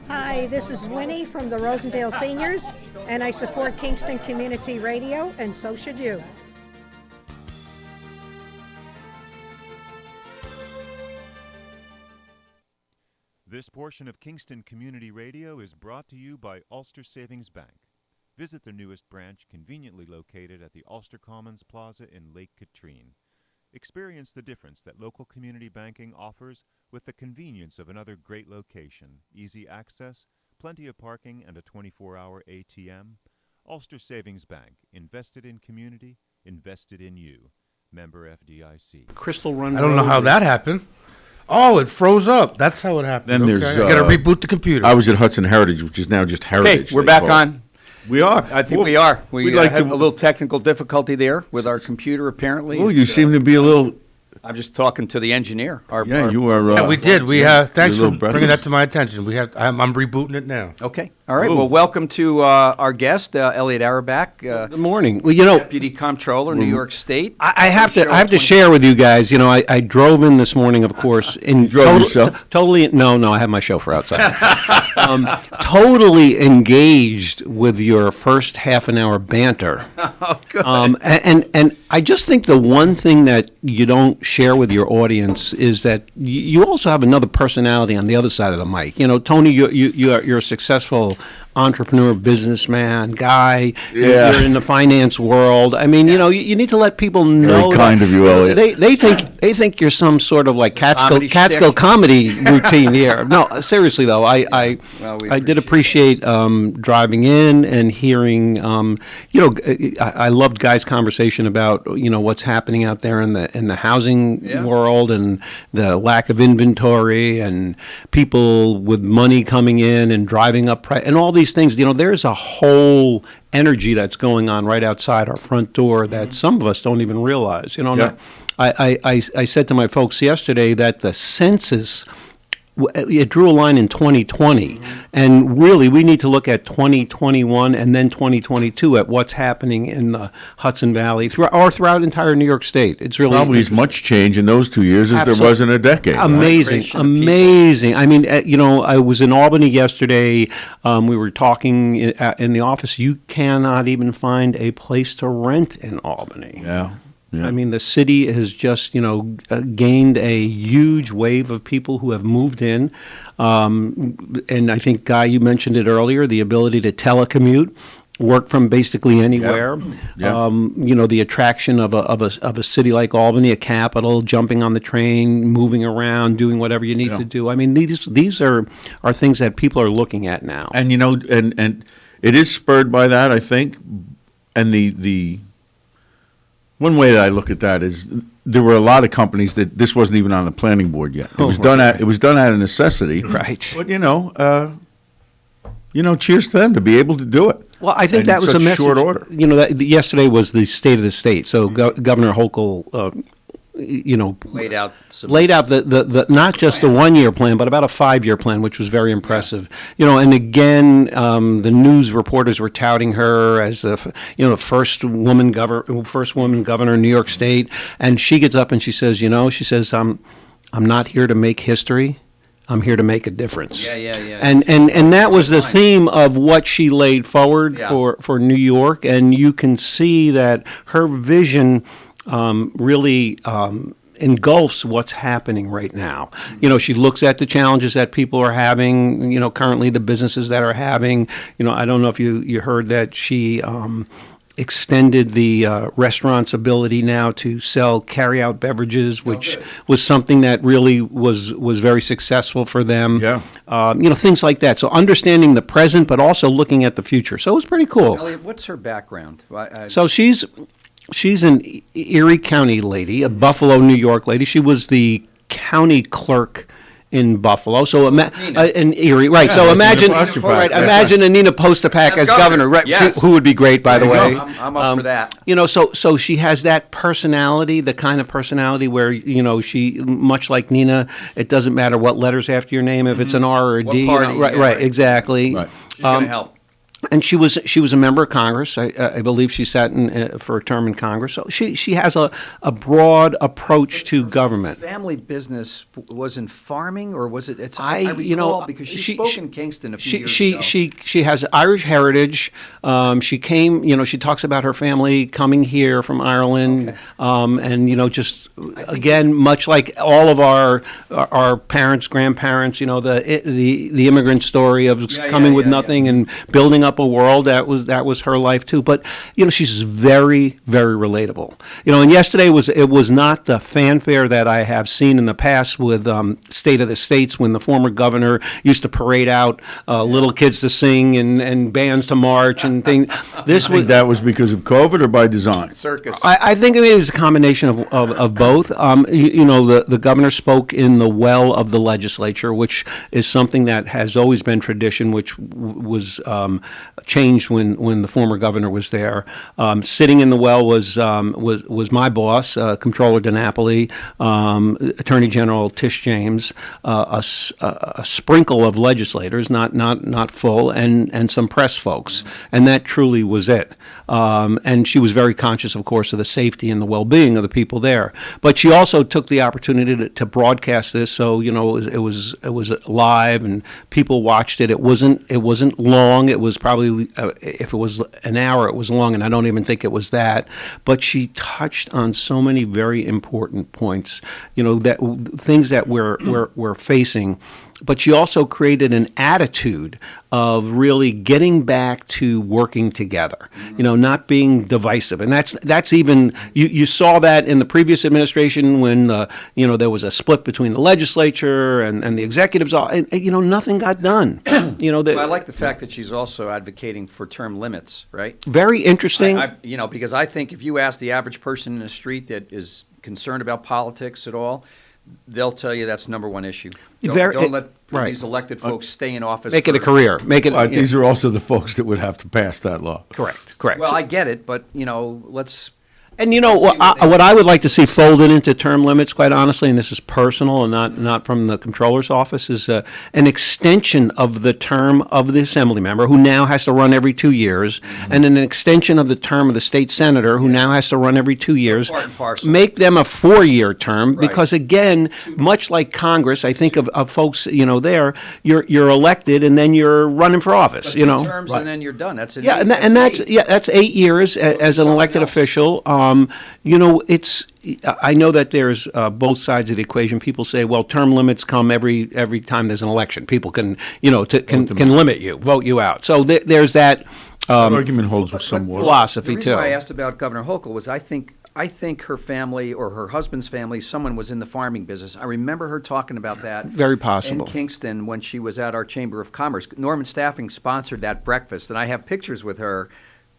Hi, this is Winnie from the Rosendale Seniors, and I support Kingston Community Radio, and so should you. This portion of Kingston Community Radio is brought to you by Ulster Savings Bank. Visit their newest branch, conveniently located at the Ulster Commons Plaza in Lake Katrine. Experience the difference that local community banking offers with the convenience of another great location, easy access, plenty of parking, and a 24-hour ATM. Ulster Savings Bank, invested in community, invested in you. Member FDIC. Crystal Run. I don't know how that happened. Oh, it froze up. That's how it happened. Then there's I got to reboot the computer. I was at Hudson Heritage, which is now just Heritage. Okay, we're back on. We are. I think we are. We we'd like had to- a little technical difficulty there with our computer, apparently. Oh, you It's, seem to be a little. I'm just talking to the engineer. Yeah, you are. Yeah, we did. We thanks You're a for little bringing that breathless. to my attention. I'm rebooting it now. Okay. All right. Ooh. Well, welcome to our guest, Elliott Auerbach, Good morning. Well, you know, Deputy Comptroller, New York State. I have to share with you guys. You know, I drove in this morning, of course, in drove yourself? totally. No, I have my chauffeur outside. Totally engaged with your first half an hour banter. Oh, good. And I just think the one thing that you don't share with your audience is that you also have another personality on the other side of the mic. You know, Tony, you're a successful entrepreneur, businessman, guy. Yeah. You're in the finance world. I mean, you know, you need to let people know. Very kind of you, Elliott. They think you're some sort of like Comedy Catskill shtick. comedy routine here. No, seriously though, I did appreciate driving in and hearing. I loved Guy's conversation about what's happening out there in the housing world and the lack of inventory and people with money coming in and driving up price and all these things. There's a whole energy that's going on right outside our front door that some of us don't even realize. And I said to my folks yesterday that the census, it drew a line in 2020, and really we need to look at 2021 and then 2022 at what's happening in the Hudson Valley throughout entire New York State. It's really Probably as much change in those 2 years as there was in a decade. Amazing. I mean, I was in Albany yesterday. We were talking in the office. You cannot even find a place to rent in Albany. Yeah. I mean, the city has just, gained a huge wave of people who have moved in. And I think, Guy, you mentioned it earlier, the ability to telecommute. work from basically anywhere. Yeah. The attraction of a city like Albany, a capital, jumping on the train, moving around, doing whatever you need to do. I mean, these are things that people are looking at now. And and it is spurred by that, I think. And the one way that I look at that is there were a lot of companies that this wasn't even on the planning board yet. It was done out of necessity. Right. But cheers to them to be able to do it. Well, I think and that was a message. Short order. Yesterday was the State of the State. So Governor Hochul, laid out the not just a 1-year plan, but about a 5-year plan, which was very impressive. And again, the news reporters were touting her as the first woman governor in New York State, and she gets up and she says, I'm not here to make history. I'm here to make a difference. Yeah. And that was the theme of what she laid forward for New York, and you can see that her vision really engulfs what's happening right now. She looks at the challenges that people are having, currently the businesses that are having. I don't know if you heard that she extended the restaurant's ability now to sell carry-out beverages, which was something that really was very successful for them. Yeah. Things like that. So understanding the present, but also looking at the future. So it was pretty cool. Elliott, what's her background? So she's an Erie County lady, a Buffalo, New York lady. She was the county clerk in Buffalo, so in Erie, right? Yeah, so imagine a Nina Postapak as governor, right? Yes. Who would be great, by the way. I'm up for that. So she has that personality, the kind of personality where she, much like Nina, it doesn't matter what letters after your name, if it's an R or a D, right, exactly. Right. She's going to help. And she was a member of Congress. I believe she sat for a term in Congress. So she has a broad approach to government. Family business was in farming, or was it? I recall because she spoke in Kingston a few years ago. She has Irish heritage. She came. She talks about her family coming here from Ireland, and just again, much like all of our parents, grandparents. The immigrant story of coming with nothing and building up a world. That was her life too. But she's very, very relatable. And yesterday was not the fanfare that I have seen in the past with State of the States, when the former governor used to parade out little kids to sing and bands to march and things. That was because of COVID or by design? Circus. I think it was a combination of both. The governor spoke in the well of the legislature, which is something that has always been tradition, which was changed when the former governor was there. Sitting in the well was my boss, Comptroller DiNapoli, Attorney General Tish James, a sprinkle of legislators, not full, and some press folks, and that truly was it. And she was very conscious, of course, of the safety and the well-being of the people there. But she also took the opportunity to broadcast this, so it was live and people watched it. It wasn't long. It was probably if it was an hour, it was long, and I don't even think it was that. But she touched on so many very important points, that things that we're facing. But she also created an attitude of really getting back to working together, not being divisive. And that's even, you saw that in the previous administration when, there was a split between the legislature and the executives, and nothing got done. Well, I like the fact that she's also advocating for term limits, right? Very interesting. Because I think if you ask the average person in the street that is concerned about politics at all, they'll tell you that's number one issue. Don't let these elected folks stay in office. Make it a career. These are also the folks that would have to pass that law. Correct. Well, I get it, but let's. And what I would like to see folded into term limits, quite honestly, and this is personal and not from the Comptroller's office, is an extension of the term of the Assembly member, who now has to run every 2 years, and an extension of the term of the state senator, who now has to run every 2 years. Make them a 4-year term, because again, much like Congress, I think of folks, there, you're elected and then you're running for office. 2 terms and then you're done. That's it. That's 8 years as an elected official. I know that there's both sides of the equation. People say, well, term limits come every time there's an election. People can limit you, vote you out. So there's that That argument holds with some water. Philosophy, the reason too. why I asked about Governor Hochul was I think her family or her husband's family, someone was in the farming business. I remember her talking about that. Very possible. In Kingston when she was at our Chamber of Commerce. Norman Staffing sponsored that breakfast, and I have pictures with her.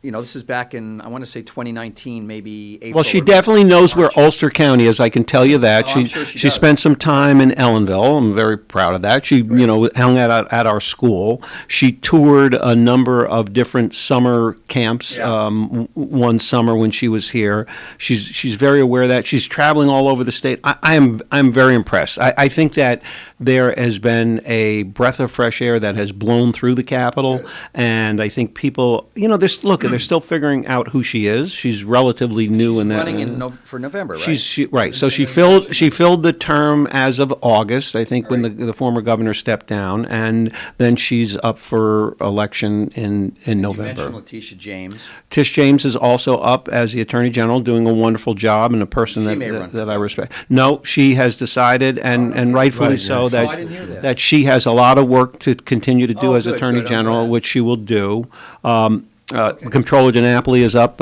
You know, this is back in, I want to say 2019, maybe April. Well, she or definitely knows March. where Ulster County is. I can tell you that. Oh, I'm sure she she does. spent some time in Ellenville. I'm very proud of that. She, hung out at our school. She toured a number of different summer camps. One summer when she was here, she's very aware of that. She's traveling all over the state. I'm very impressed. I think that there has been a breath of fresh air that has blown through the Capitol, and I think people, they're still figuring out who she is. She's relatively new in that. Running for November, right? Right. So she filled the term as of August, I think, when the former governor stepped down, and then she's up for election in November. You mentioned Letitia James. Tish James is also up as the Attorney General, doing a wonderful job, and a person She may run that I respect. No, she has decided, and rightfully so, I didn't hear that. that she has a lot of work to continue to do as good, Attorney good, I'm General, glad. which she will do. Comptroller DiNapoli is up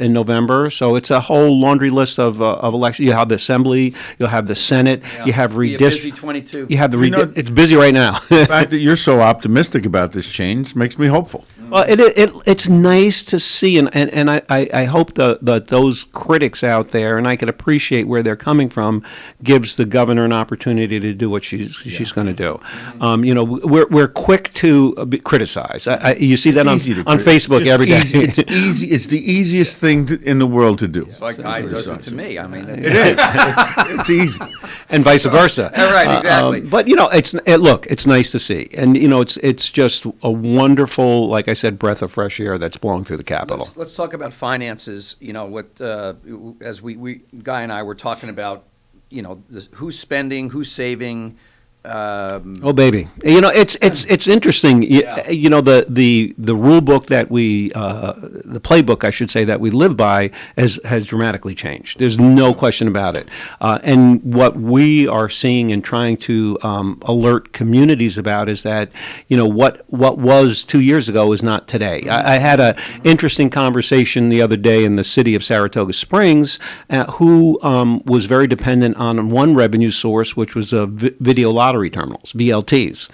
in November, so it's a whole laundry list of elections. You have the Assembly, you'll have the Senate, you have Be a busy 22. You have it's busy right now. The fact that you're so optimistic about this change makes me hopeful. Well, it's nice to see, and I hope that those critics out there, and I can appreciate where they're coming from, gives the governor an opportunity to do what she's going to do. We're quick to criticize. You see that on Facebook every day. It's easy. It's the easiest thing in the world to do. Like guy does it to me. I mean, It is. It's easy. And vice versa. Right, exactly. But it's nice to see, and it's just a wonderful, like I said, breath of fresh air that's blowing through the Capitol. Let's talk about finances. As we Guy and I were talking about, who's spending, who's saving. Oh baby, it's interesting. The rule book that the playbook, I should say, that we live by has dramatically changed. There's no question about it. And what we are seeing and trying to alert communities about is that what was 2 years ago is not today. I had an interesting conversation the other day in the city of Saratoga Springs, who was very dependent on one revenue source, which was a video lottery terminals, VLTs.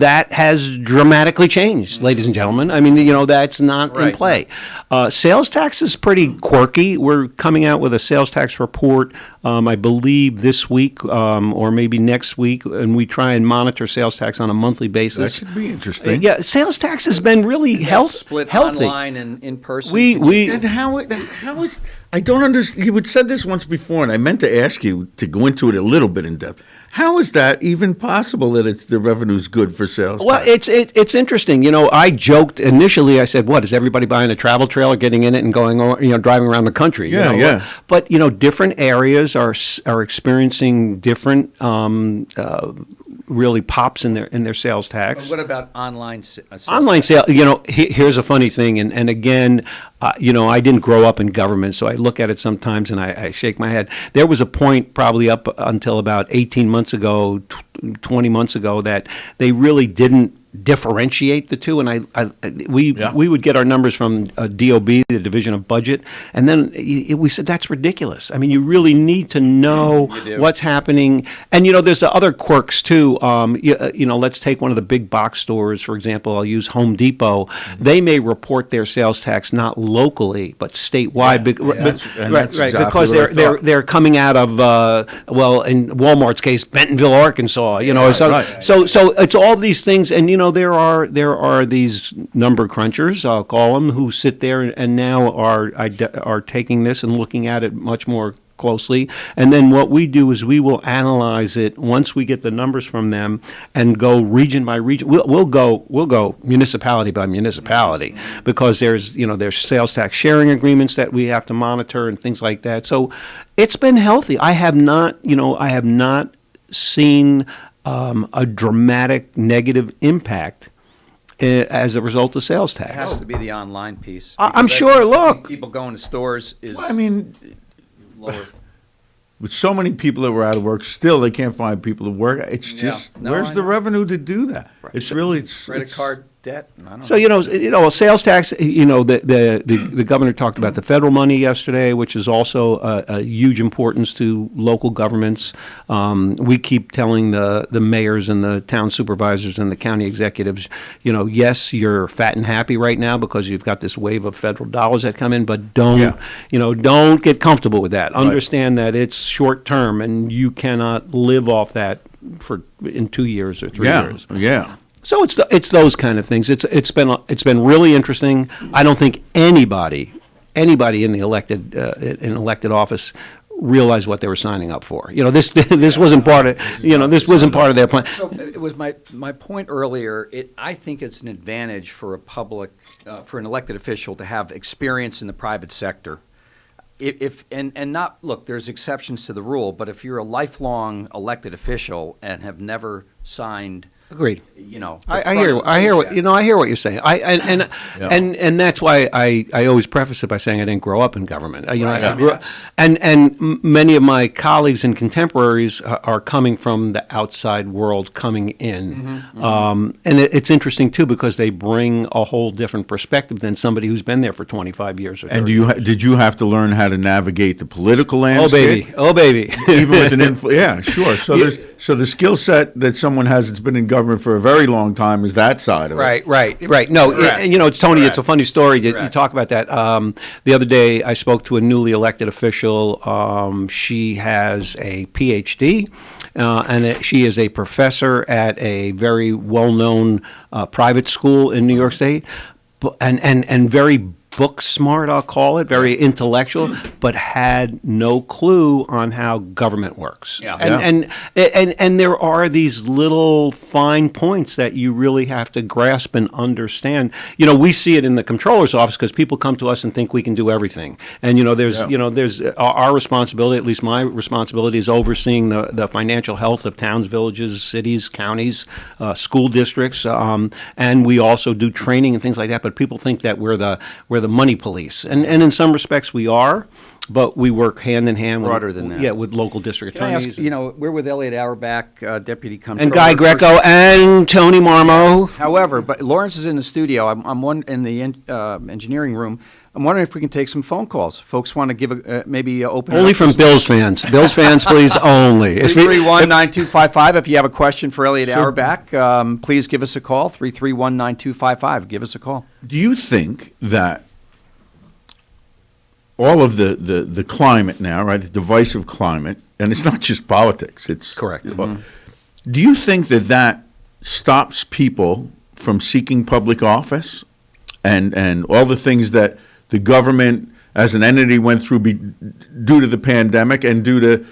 That has dramatically changed, ladies and gentlemen. I mean, that's not in play. Sales tax is pretty quirky. We're coming out with a sales tax report, I believe this week or maybe next week, and we try and monitor sales tax on a monthly basis. That should be interesting. Yeah, sales tax has been really Split healthy. online and in person. And how is I don't understand. You had said this once before, and I meant to ask you to go into it a little bit in depth. How is that even possible that the revenue's good for sales? Well, it's interesting. I joked initially. I said, "What is everybody buying a travel trailer, getting in it, and going, driving around the country?" Yeah. But different areas are experiencing different really pops in their sales tax. But what about online sales? Online sale, here's a funny thing, and again, I didn't grow up in government, so I look at it sometimes and I shake my head. There was a point probably up until about 18 months ago, 20 months ago, that they really didn't differentiate the two, and we would get our numbers from DOB, the Division of Budget, and then we said that's ridiculous. I mean, you really need to know what's happening, and there's the other quirks too. Let's take one of the big box stores, for example. I'll use Home Depot. They may report their sales tax not locally but statewide, because they're coming out of in Walmart's case, Bentonville, Arkansas. So it's all these things, and there are these number crunchers, I'll call them, who sit there and now are taking this and looking at it much more closely. And then what we do is we will analyze it once we get the numbers from them and go region by region. We'll go municipality by municipality, because there's sales tax sharing agreements that we have to monitor and things like that. So it's been healthy. I have not seen a dramatic negative impact as a result of sales tax. It has to be the online piece. I'm sure. Look, people going to stores is. Well, I mean, lower. With so many people that were out of work, still they can't find people to work. It's just where's the revenue to do that? Right. It's credit card debt. I don't So a sales tax. The governor talked about the federal money yesterday, which is also a huge importance to local governments. We keep telling the mayors and the town supervisors and the county executives, yes, you're fat and happy right now because you've got this wave of federal dollars that come in, but don't get comfortable with that. Understand that it's short term, and you cannot live off that in 2 years or 3 years. Yeah. So it's those kind of things. It's been really interesting. I don't think anybody in the elected office realized what they were signing up for. This wasn't part of this wasn't part of their plan. So it was my point earlier. I think it's an advantage for for an elected official to have experience in the private sector. There's exceptions to the rule, but if you're a lifelong elected official and have never signed. Agreed. I hear what you're saying. And that's why I always preface it by saying I didn't grow up in government. I grew up, and many of my colleagues and contemporaries are coming from the outside world, coming in, and it's interesting too because they bring a whole different perspective than somebody who's been there for 25 years. And did you have to learn how to navigate the political landscape? Oh baby, even with an yeah, sure. So the skill set that someone has that's been in government for a very long time is that side of it. Right. No, it's Tony. It's a funny story. You talk about that. The other day, I spoke to a newly elected official. She has a PhD, and she is a professor at a very well-known private school in New York State, and very book smart, I'll call it, very intellectual, but had no clue on how government works. And there are these little fine points that you really have to grasp and understand. We see it in the Comptroller's office because people come to us and think we can do everything. And there's our responsibility, at least my responsibility, is overseeing the financial health of towns, villages, cities, counties, school districts, and we also do training and things like that. But people think that we're the money police, and in some respects we are, but we work hand in hand with local district attorneys. We're with Elliott Auerbach, Deputy Comptroller. And Guy Greco and Tony Marmo. Yes. However, but Lawrence is in the studio. I'm in the engineering room. I'm wondering if we can take some phone calls. Folks want to give maybe open. Only from Bills fans. Bills fans, please, only. 331-9255. If you have a question for Elliott Auerbach, please give us a call. 331-9255. Give us a call. Do you think that all of the climate now, right, the divisive climate, and it's not just politics, it's correct. Do you think that stops people from seeking public office and all the things that the government as an entity went through due to the pandemic and due to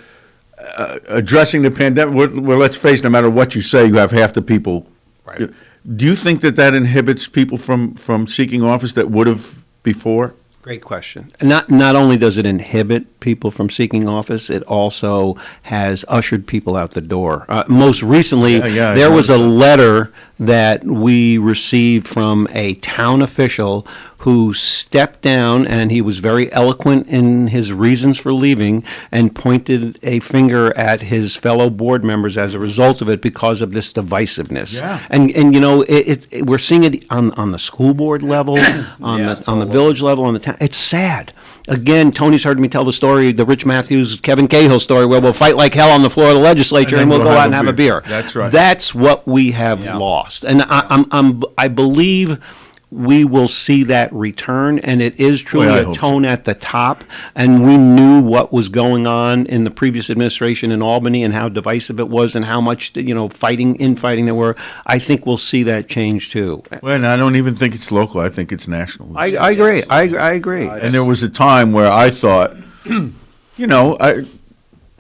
addressing the pandemic? Well, let's face it, no matter what you say, you have half the people. Right. Do you think that inhibits people from seeking office that would have before? Great question. Not only does it inhibit people from seeking office, it also has ushered people out the door. Most recently, there was a letter that we received from a town official who stepped down, and he was very eloquent in his reasons for leaving and pointed a finger at his fellow board members as a result of it because of this divisiveness. Yeah. And we're seeing it on the school board level, on the village level, on the town. It's sad. Again, Tony's heard me tell the story, the Rich Matthews, Kevin Cahill story, where we'll fight like hell on the floor of the legislature and we'll go out and have a beer. That's right. That's what we have lost. And I believe we will see that return, and it is truly a tone at the top. And we knew what was going on in the previous administration in Albany and how divisive it was and how much infighting there were. I think we'll see that change too. Well, and I don't even think it's local. I think it's national. I agree. I agree. And there was a time where I thought,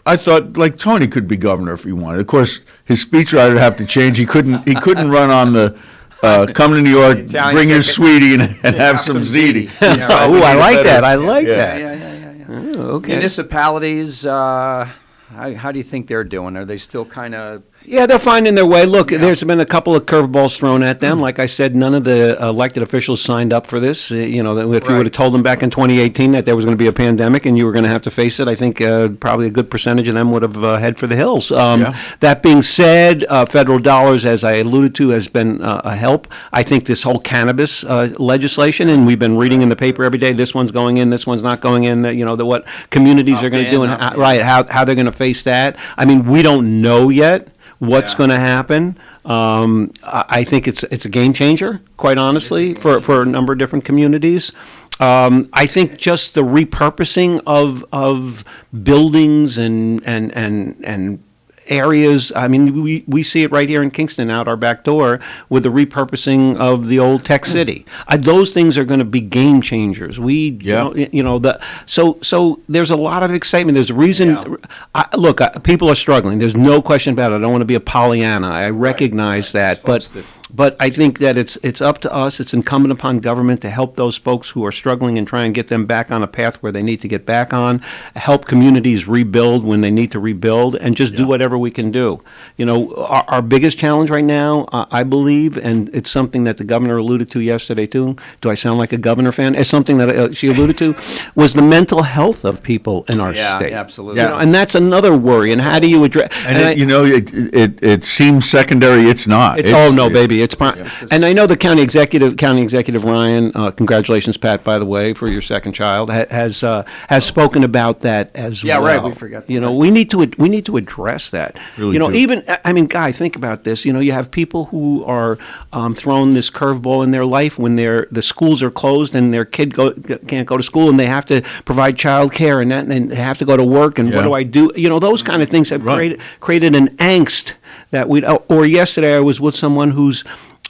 I thought like Tony could be governor if he wanted. Of course, his speechwriter would have to change. He couldn't run on the. Come to New York, Italian bring your sweetie, and have some ziti. Oh, I like that. I like that. Yeah. Oh, okay. Municipalities, how do you think they're doing? Are they still kind of, Yeah, they're finding their way. Look, there's been a couple of curveballs thrown at them. Like I said, none of the elected officials signed up for this. If you would have told them back in 2018 that there was going to be a pandemic and you were going to have to face it, I think probably a good percentage of them would have head for the hills. That being said, federal dollars, as I alluded to, has been a help. I think this whole cannabis legislation, and we've been reading in the paper every day, this one's going in, this one's not going in, what communities are going to do and how they're going to face that. I mean, we don't know yet what's going to happen. I think it's a game changer, quite honestly, for a number of different communities. I think just the repurposing of buildings and areas. I mean, we see it right here in Kingston, out our back door, with the repurposing of the old Tech City. Those things are going to be game changers. So there's a lot of excitement. There's a reason. People are struggling. There's no question about it. I don't want to be a Pollyanna. I recognize that, but I think that it's up to us. It's incumbent upon government to help those folks who are struggling and try and get them back on a path where they need to get back on, help communities rebuild when they need to rebuild, and just do whatever we can do. Our biggest challenge right now, I believe, and it's something that the governor alluded to yesterday too. Do I sound like a governor fan? It's something that she alluded to, was the mental health of people in our state. Yeah, absolutely. And that's another worry. And how do you address? It seems secondary. It's not. Baby. It's and I know the county executive Ryan, congratulations, Pat, by the way, for your second child, has spoken about that as well. Yeah, right. We forgot. We need to address that. Really Guy, think about this. You have people who are thrown this curveball in their life when the schools are closed and their kid can't go to school and they have to provide child care and they have to go to work and what do I do? Those kind of things have created an angst that or yesterday I was with someone who's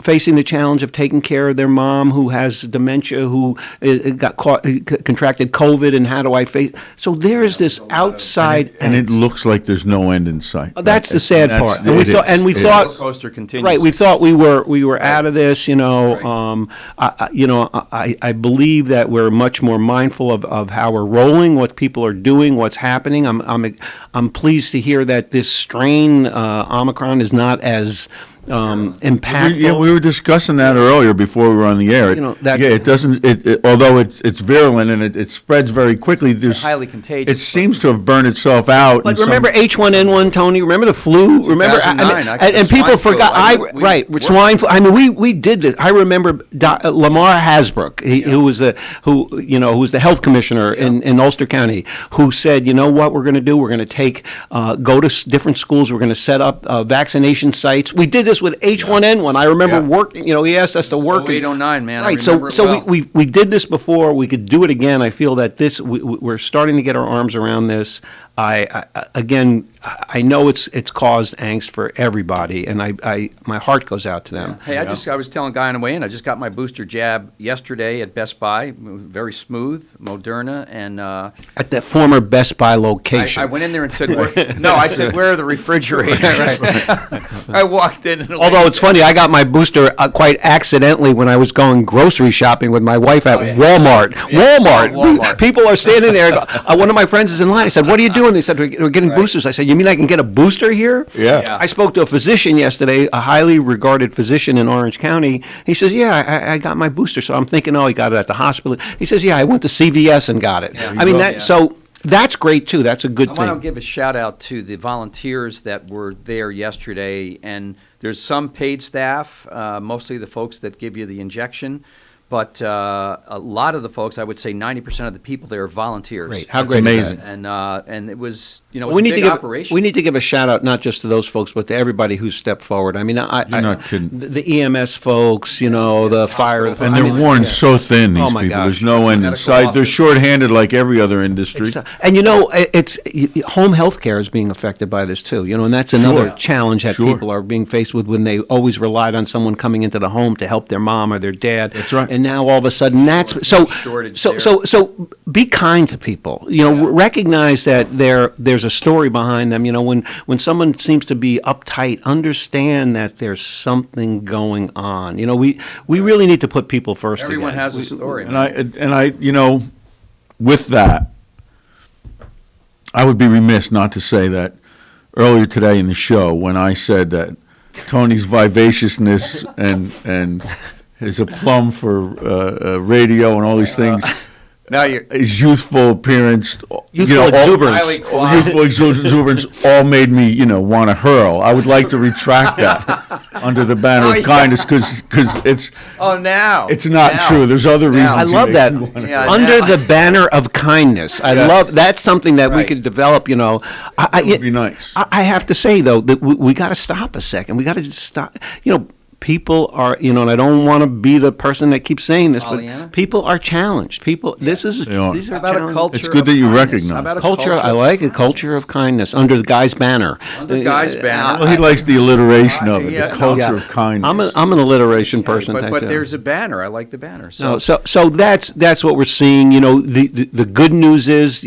facing the challenge of taking care of their mom who has dementia, who contracted COVID, and how do I face? So there's this outside, and it looks like there's no end in sight. That's the sad part. And we thought, coaster continues. Right, we thought we were out of this. I believe that we're much more mindful of how we're rolling, what people are doing, what's happening. I'm pleased to hear that this strain Omicron is not as impactful. We were discussing that earlier before we were on the air. It doesn't. Although it's virulent and it spreads very quickly. It's highly contagious. It seems to have burned itself out. But remember H1N1, Tony. Remember the flu. Remember, and people forgot. Swine flu. I mean, we did this. I remember Lamar Hasbrook, who was the health commissioner in Ulster County, who said, you know what we're going to do? We're going to go to different schools. We're going to set up vaccination sites. We did this with H1N1. I remember working. He asked us to work. 0809, man. Right. So we did this before. We could do it again. I feel that we're starting to get our arms around this. I know it's caused angst for everybody, and my heart goes out to them. Hey, I was telling Guy on the way in, I just got my booster jab yesterday at Best Buy. Very smooth, Moderna, and at the former Best Buy location. I went in there and said, I said, where are the refrigerators? I walked in. And although it's funny, I got my booster quite accidentally when I was going grocery shopping with my wife at Walmart. Walmart. People are standing there. One of my friends is in line. I said, "What are you doing?" They said, "We're getting boosters." I said, "You mean I can get a booster here?" Yeah. I spoke to a physician yesterday, a highly regarded physician in Orange County. He says, "Yeah, I got my booster." So I'm thinking, "Oh, he got it at the hospital." He says, "Yeah, I went to CVS and got it." Yeah, so that's great too. That's a good thing. I want to give a shout out to the volunteers that were there yesterday, and there's some paid staff, mostly the folks that give you the injection. But a lot of the folks, I would say 90% of the people there are volunteers. Great. How great is that? And it was, it's a big operation. We need to give a shout out not just to those folks, but to everybody who stepped forward. I mean, You're not kidding. The EMS folks, the fire. And they're worn so thin, these people. Gosh. There's no end in sight. They're shorthanded like every other industry. And it's home health care is being affected by this too. And that's another challenge that people are being faced with when they always relied on someone coming into the home to help their mom or their dad. That's right. And now all of a sudden that's so be kind to people. Recognize that there's a story behind them. When someone seems to be uptight, understand that there's something going on. We really need to put people first. Everyone has a story. And I with that, I would be remiss not to say that earlier today in the show when I said that Tony's vivaciousness and his aplomb for radio and all these things. Now his youthful appearance, youthful exuberance, all made me, want to hurl. I would like to retract that under the banner of kindness, because it's. Oh, now it's not true. There's other reasons. I love that. Under the banner of kindness. I love that's something that we could develop. That would be nice. I have to say though that we got to stop a second. We got to just stop. People are, and I don't want to be the person that keeps saying this, but people are challenged. These are about a culture. It's good that you recognize culture. I like a culture of kindness under the guy's banner. Under Guy's banner. Well, he likes the alliteration of it, the culture of kindness. I'm an alliteration person. But there's a banner. I like the banner. So that's what we're seeing. The good news is,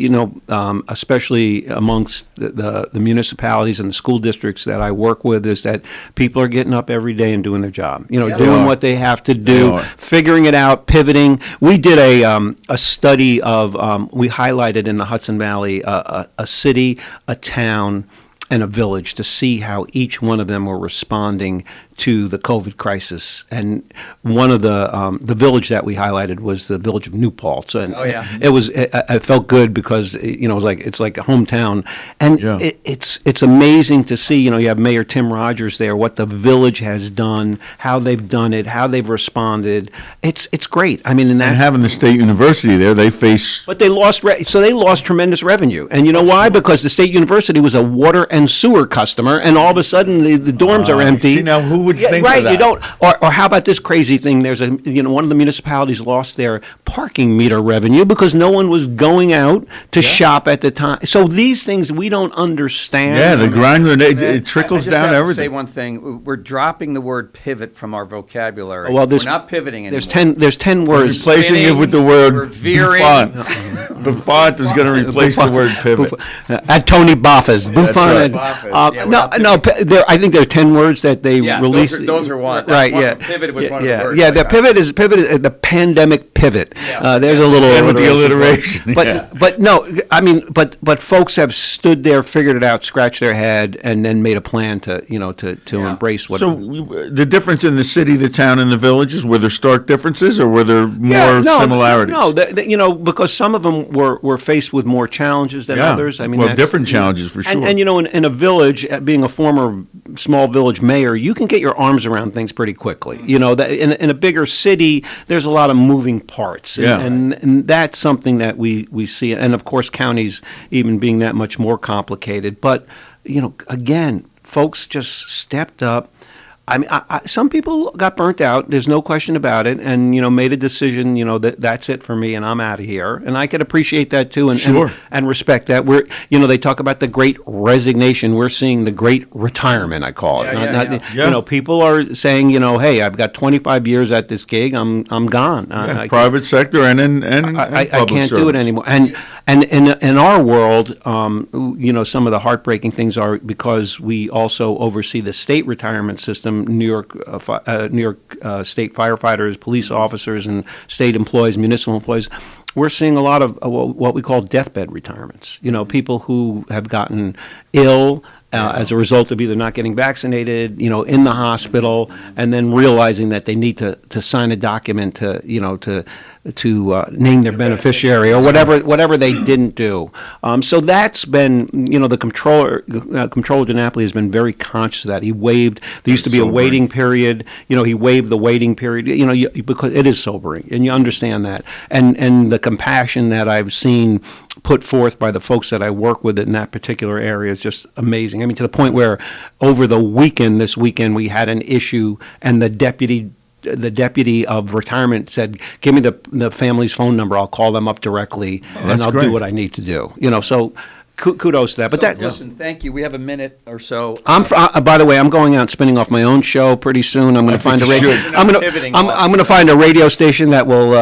especially amongst the municipalities and the school districts that I work with, is that people are getting up every day and doing their job, doing what they have to do, figuring it out, pivoting. We did a study of, we highlighted in the Hudson Valley a city, a town, and a village to see how each one of them were responding to the COVID crisis. And one of the village that we highlighted was the village of New Paltz. And it felt good because it's like a hometown, and it's amazing to see. You have Mayor Tim Rogers there, what the village has done, how they've done it, how they've responded. It's great. I mean, and having the state university there, they face. But they lost they lost tremendous revenue, and you know why? Because the state university was a water and sewer customer, and all of a sudden the dorms are empty. See, now who would think right, of that? You don't. Or how about this crazy thing? There's one of the municipalities lost their parking meter revenue because no one was going out to shop at the time. So these things we don't understand. Yeah, the grinder, it trickles down everything. I just have to say one thing. We're dropping the word pivot from our vocabulary. Well, we're not pivoting anymore. There's 10 words. Replacing it with the word veering. Buffon. Buffon is going to replace the word pivot. At Tony Boffa's. Buffon. I think there are 10 words that they released. Those are one. Right, Pivot was one of the words. Yeah, the pivot is the pandemic pivot. There's a little with the alliteration. But no, I mean, but folks have stood there, figured it out, scratched their head, and then made a plan to embrace what. So the difference in the city, the town, and the villages, were there stark differences, or were there more similarities? No, because some of them were faced with more challenges than others. I mean, different challenges for sure. And in a village, being a former small village mayor, you can get your arms around things pretty quickly. That in a bigger city, there's a lot of moving parts, and that's something that we see. And of course, counties even being that much more complicated. But again, folks just stepped up. I mean, some people got burnt out. There's no question about it, and made a decision. That's it for me, and I'm out of here. And I could appreciate that too, and respect that. They talk about the Great Resignation. We're seeing the Great Retirement. I call it. People are saying, hey, I've got 25 years at this gig. I'm gone. Private sector and I can't do it anymore. And in our world, some of the heartbreaking things are because we also oversee the state retirement system. New York state firefighters, police officers, and state employees, municipal employees. We're seeing a lot of what we call deathbed retirements. People who have gotten ill as a result of either not getting vaccinated, in the hospital, and then realizing that they need to sign a document to name their beneficiary or whatever they didn't do. So that's been, the Comptroller DiNapoli has been very conscious of that. He waived. There used to be a waiting period. He waived the waiting period. Because it is sobering, and you understand that. And the compassion that I've seen put forth by the folks that I work with in that particular area is just amazing. I mean, to the point where over this weekend, we had an issue, and the deputy of retirement said, "Give me the family's phone number. I'll call them up directly, and I'll do what I need to do." So kudos to that. But listen, thank you. We have a minute or so. By the way, I'm going out and spinning off my own show pretty soon. I'm going to find a radio. I'm going to find a radio station that will.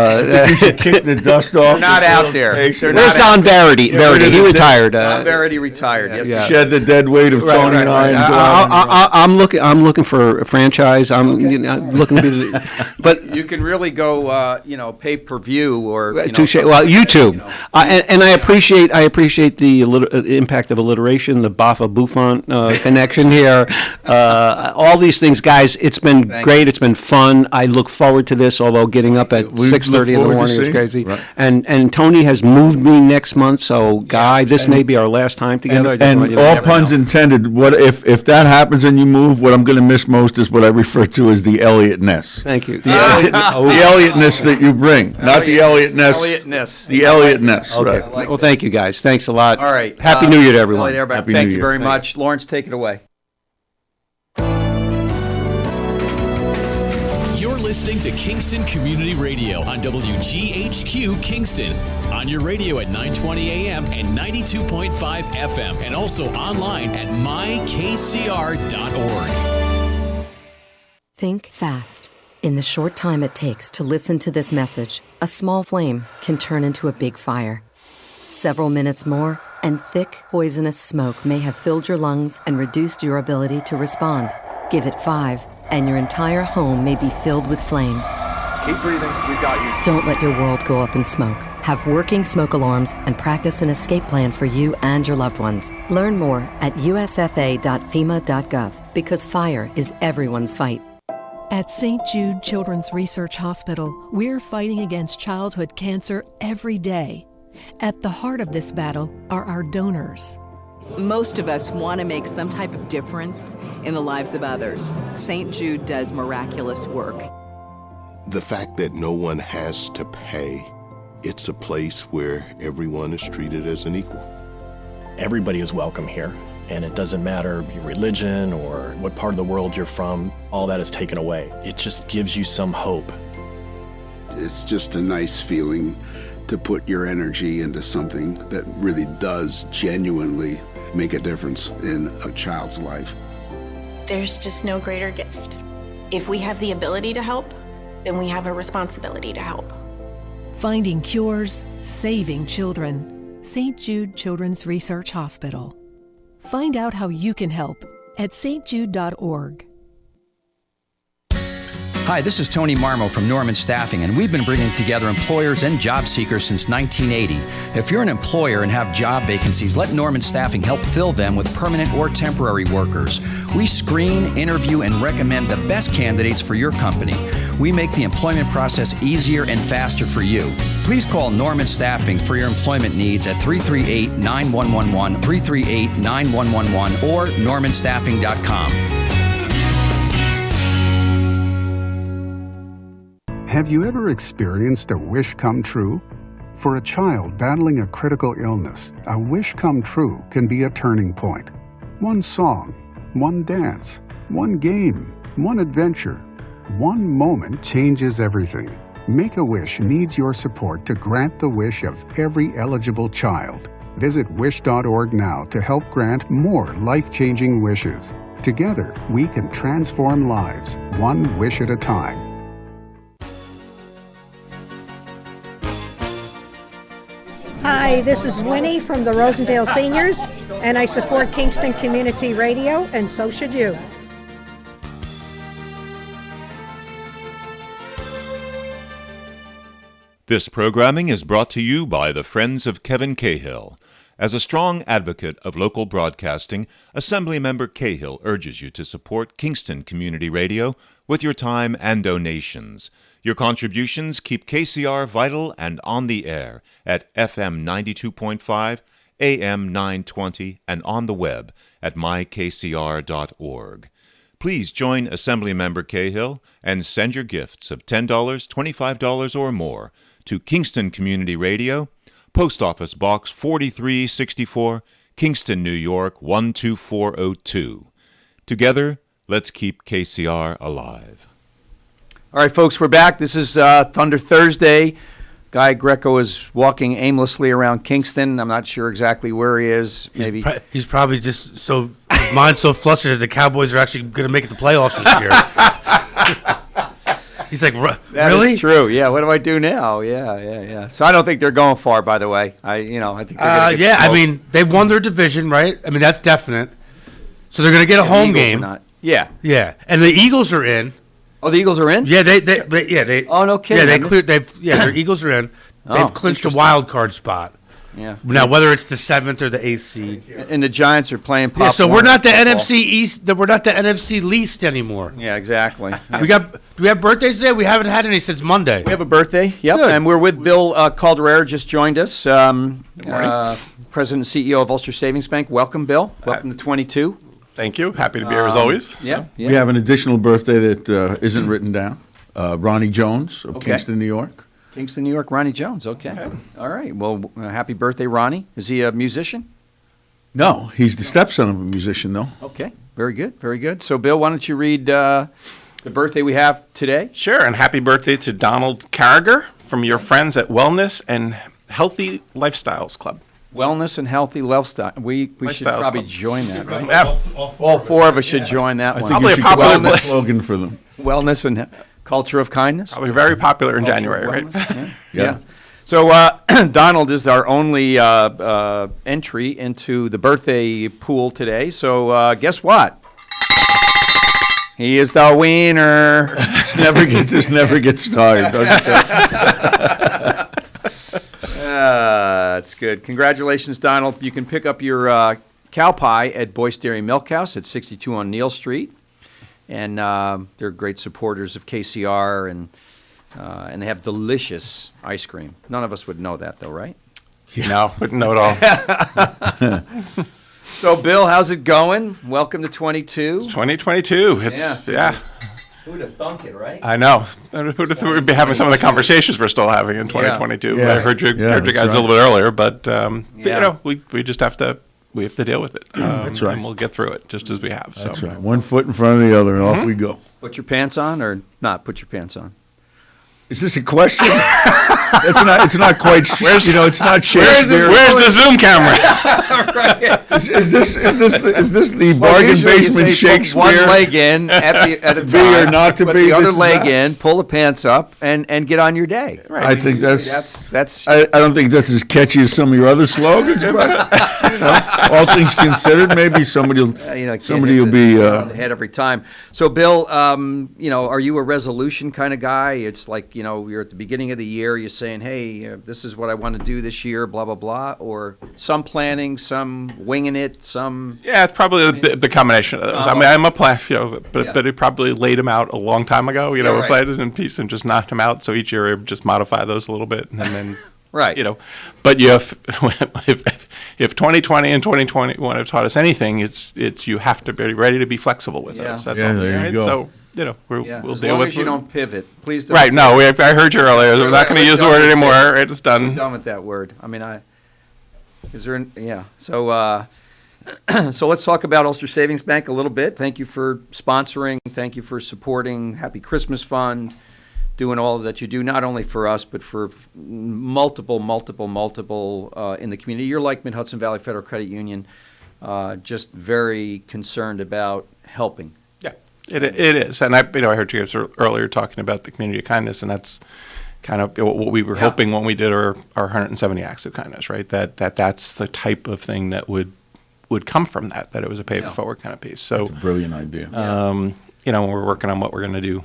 You should kick the dust off. They're not out there. Where's Don Verity? He retired. Don Verity retired. Yes. Shed the dead weight of Tony and I. I'm looking for a franchise. I'm looking to be. But you can really go, pay per view or YouTube. And I appreciate the impact of alliteration, the Baffa Buffon connection here. All these things, guys, it's been great. It's been fun. I look forward to this, although getting up at 6:30 in the morning is crazy. Right. And Tony has moved me next month, so Guy, this may be our last time together. And all puns intended, what if that happens and you move, what I'm going to miss most is what I refer to as the Elliott-ness. Thank you. The Elliott-ness that you bring, not the Elliott-ness. Elliott-ness. The Elliott-ness. Okay. Right. Well, thank you, guys. Thanks a lot. All right. Happy New Year to everyone. Elliott, Happy thank New you Year. very much. Lawrence, take it away. You're listening to Kingston Community Radio on WGHQ Kingston. On your radio at 920 AM and 92.5 FM, and also online at mykcr.org. Think fast. In the short time it takes to listen to this message, a small flame can turn into a big fire. Several minutes more, and thick, poisonous smoke may have filled your lungs and reduced your ability to respond. Give it 5, and your entire home may be filled with flames. Keep breathing. We've got you. Don't let your world go up in smoke. Have working smoke alarms and practice an escape plan for you and your loved ones. Learn more at usfa.fema.gov, because fire is everyone's fight. At St. Jude Children's Research Hospital, we're fighting against childhood cancer every day. At the heart of this battle are our donors. Most of us want to make some type of difference in the lives of others. St. Jude does miraculous work. The fact that no one has to pay, it's a place where everyone is treated as an equal. Everybody is welcome here, and it doesn't matter your religion or what part of the world you're from, all that is taken away. It just gives you some hope. It's just a nice feeling to put your energy into something that really does genuinely make a difference in a child's life. There's just no greater gift. If we have the ability to help, then we have a responsibility to help. Finding cures, saving children. St. Jude Children's Research Hospital. Find out how you can help at stjude.org. Hi, this is Tony Marmo from Norman Staffing, and we've been bringing together employers and job seekers since 1980. If you're an employer and have job vacancies, let Norman Staffing help fill them with permanent or temporary workers. We screen, interview, and recommend the best candidates for your company. We make the employment process easier and faster for you. Please call Norman Staffing for your employment needs at 338-9111, 338-9111, or normanstaffing.com. Have you ever experienced a wish come true? For a child battling a critical illness, a wish come true can be a turning point. One song, one dance, one game, one adventure, one moment changes everything. Make-A-Wish needs your support to grant the wish of every eligible child. Visit wish.org now to help grant more life-changing wishes. Together, we can transform lives, one wish at a time. Hi, this is Winnie from the Rosendale Seniors, and I support Kingston Community Radio, and so should you. This programming is brought to you by the Friends of Kevin Cahill. As a strong advocate of local broadcasting, Assemblymember Cahill urges you to support Kingston Community Radio with your time and donations. Your contributions keep KCR vital and on the air at FM 92.5, AM 920, and on the web at mykcr.org. Please join Assemblymember Cahill and send your gifts of $10, $25, or more to Kingston Community Radio, Post Office Box 4364, Kingston, New York 12402. Together, let's keep KCR alive. All right, folks, we're back. This is Thunder Thursday. Guy Greco is walking aimlessly around Kingston. I'm not sure exactly where he is. Maybe he's probably just so mind's so flustered that the Cowboys are actually going to make it to playoffs this year. He's like, really? That is true. Yeah. What do I do now? Yeah. So I don't think they're going far. By the way, I think they're going to get smoked. I mean, they won their division, right? I mean, that's definite. So they're going to get a home game. Yeah. And the Eagles are in. Oh, the Eagles are in? Yeah, they. Oh, no kidding. Yeah, they cleared. Their Eagles are in. They've clinched a wild card spot. Yeah. Now, whether it's the 7th or the 8th seed. And the Giants are playing Pop. Yeah, so we're not the football. NFC East. We're not the NFC least anymore. Yeah, exactly. Do we have birthdays today? We haven't had any since Monday. We have a birthday. Yep. Good. And we're with Bill Calderara. Just joined us. President and CEO of Ulster Savings Bank. Welcome, Bill. Welcome to 22. Thank you. Happy to be here as always. Yeah. We have an additional birthday that isn't written down. Ronnie Jones of Kingston, New York. Kingston, New York, Ronnie Jones. Okay. All right. Well, happy birthday, Ronnie. Is he a musician? No, he's the stepson of a musician, though. Okay. Very good. Very good. So, Bill, why don't you read the birthday we have today? Sure, and happy birthday to Donald Carragher from your friends at Wellness and Healthy Lifestyles Club. Wellness and Healthy Lifestyle. We should Lifestyles probably Club. join that, right? Yeah. All four of us should join that I one. think you should come up with a slogan for them. Wellness and Culture of Kindness. Probably very popular in Culture January, of right? wellness, Yeah. So Donald is our only entry into the birthday pool today. So guess what? He is the winner. This never gets started, does it? That's good. Congratulations, Donald. You can pick up your cow pie at Boyce Dairy Milk House at 62 on Neal Street. And they're great supporters of KCR, and they have delicious ice cream. None of us would know that, though, right? Yeah. No, wouldn't know at all. So, Bill, how's it going? Welcome to 22. 2022. Yeah. Who'd have thunk it, right? I know. Who'd have thought we'd be having some of the conversations we're still having in 2022. Yeah. I heard you Yeah, guys that's a little bit earlier, but Yeah. we just have to deal with it. That's right. And we'll get through it just as we have. That's right. One foot in front of the other, and off we go. Put your pants on or not put your pants on? Is this a question? It's not quite. It's not Shakespeare. Where's the Zoom camera? Is this the bargain Usually you basement say put Shakespeare? one leg in at a To time. be or not to put be, the other this is leg not- in, pull the pants up, and get on your day. Right. I think that's. That's I don't think that's as catchy as some of your other slogans, but all things considered, maybe somebody will. can't Somebody hit will the be. nail on the head every time. So, Bill, are you a resolution kind of guy? It's like you're at the beginning of the year, you're saying, "Hey, this is what I want to do this year," blah blah blah, or some planning, some winging it, some. Yeah, it's probably the combination of those. I mean, I'm a plan, but it probably laid them out a long time ago. We played it in piece and just knocked them out. So each year, we just modify those a little bit, and then Right. But if 2020 and 2021 have taught us anything, it's you have to be ready to be flexible with those. That's all. there you go. So we'll As deal long with as you it. don't pivot, please don't. Right? No, I heard you earlier. We're not going to use the word anymore. It's done. I'm done with that word. I mean, is there? Yeah. So, so let's talk about Ulster Savings Bank a little bit. Thank you for sponsoring. Thank you for supporting Happy Christmas Fund, doing all that you do, not only for us, but for multiple in the community. You're like Mid-Hudson Valley Federal Credit Union, just very concerned about helping. Yeah, it is. And I heard you guys earlier talking about the community of kindness, and that's kind of what we were hoping when we did our 170 acts of kindness, right? That's the type of thing that would come from that it was a pay it forward kind of piece. So That's a brilliant idea. We're working on what we're going to do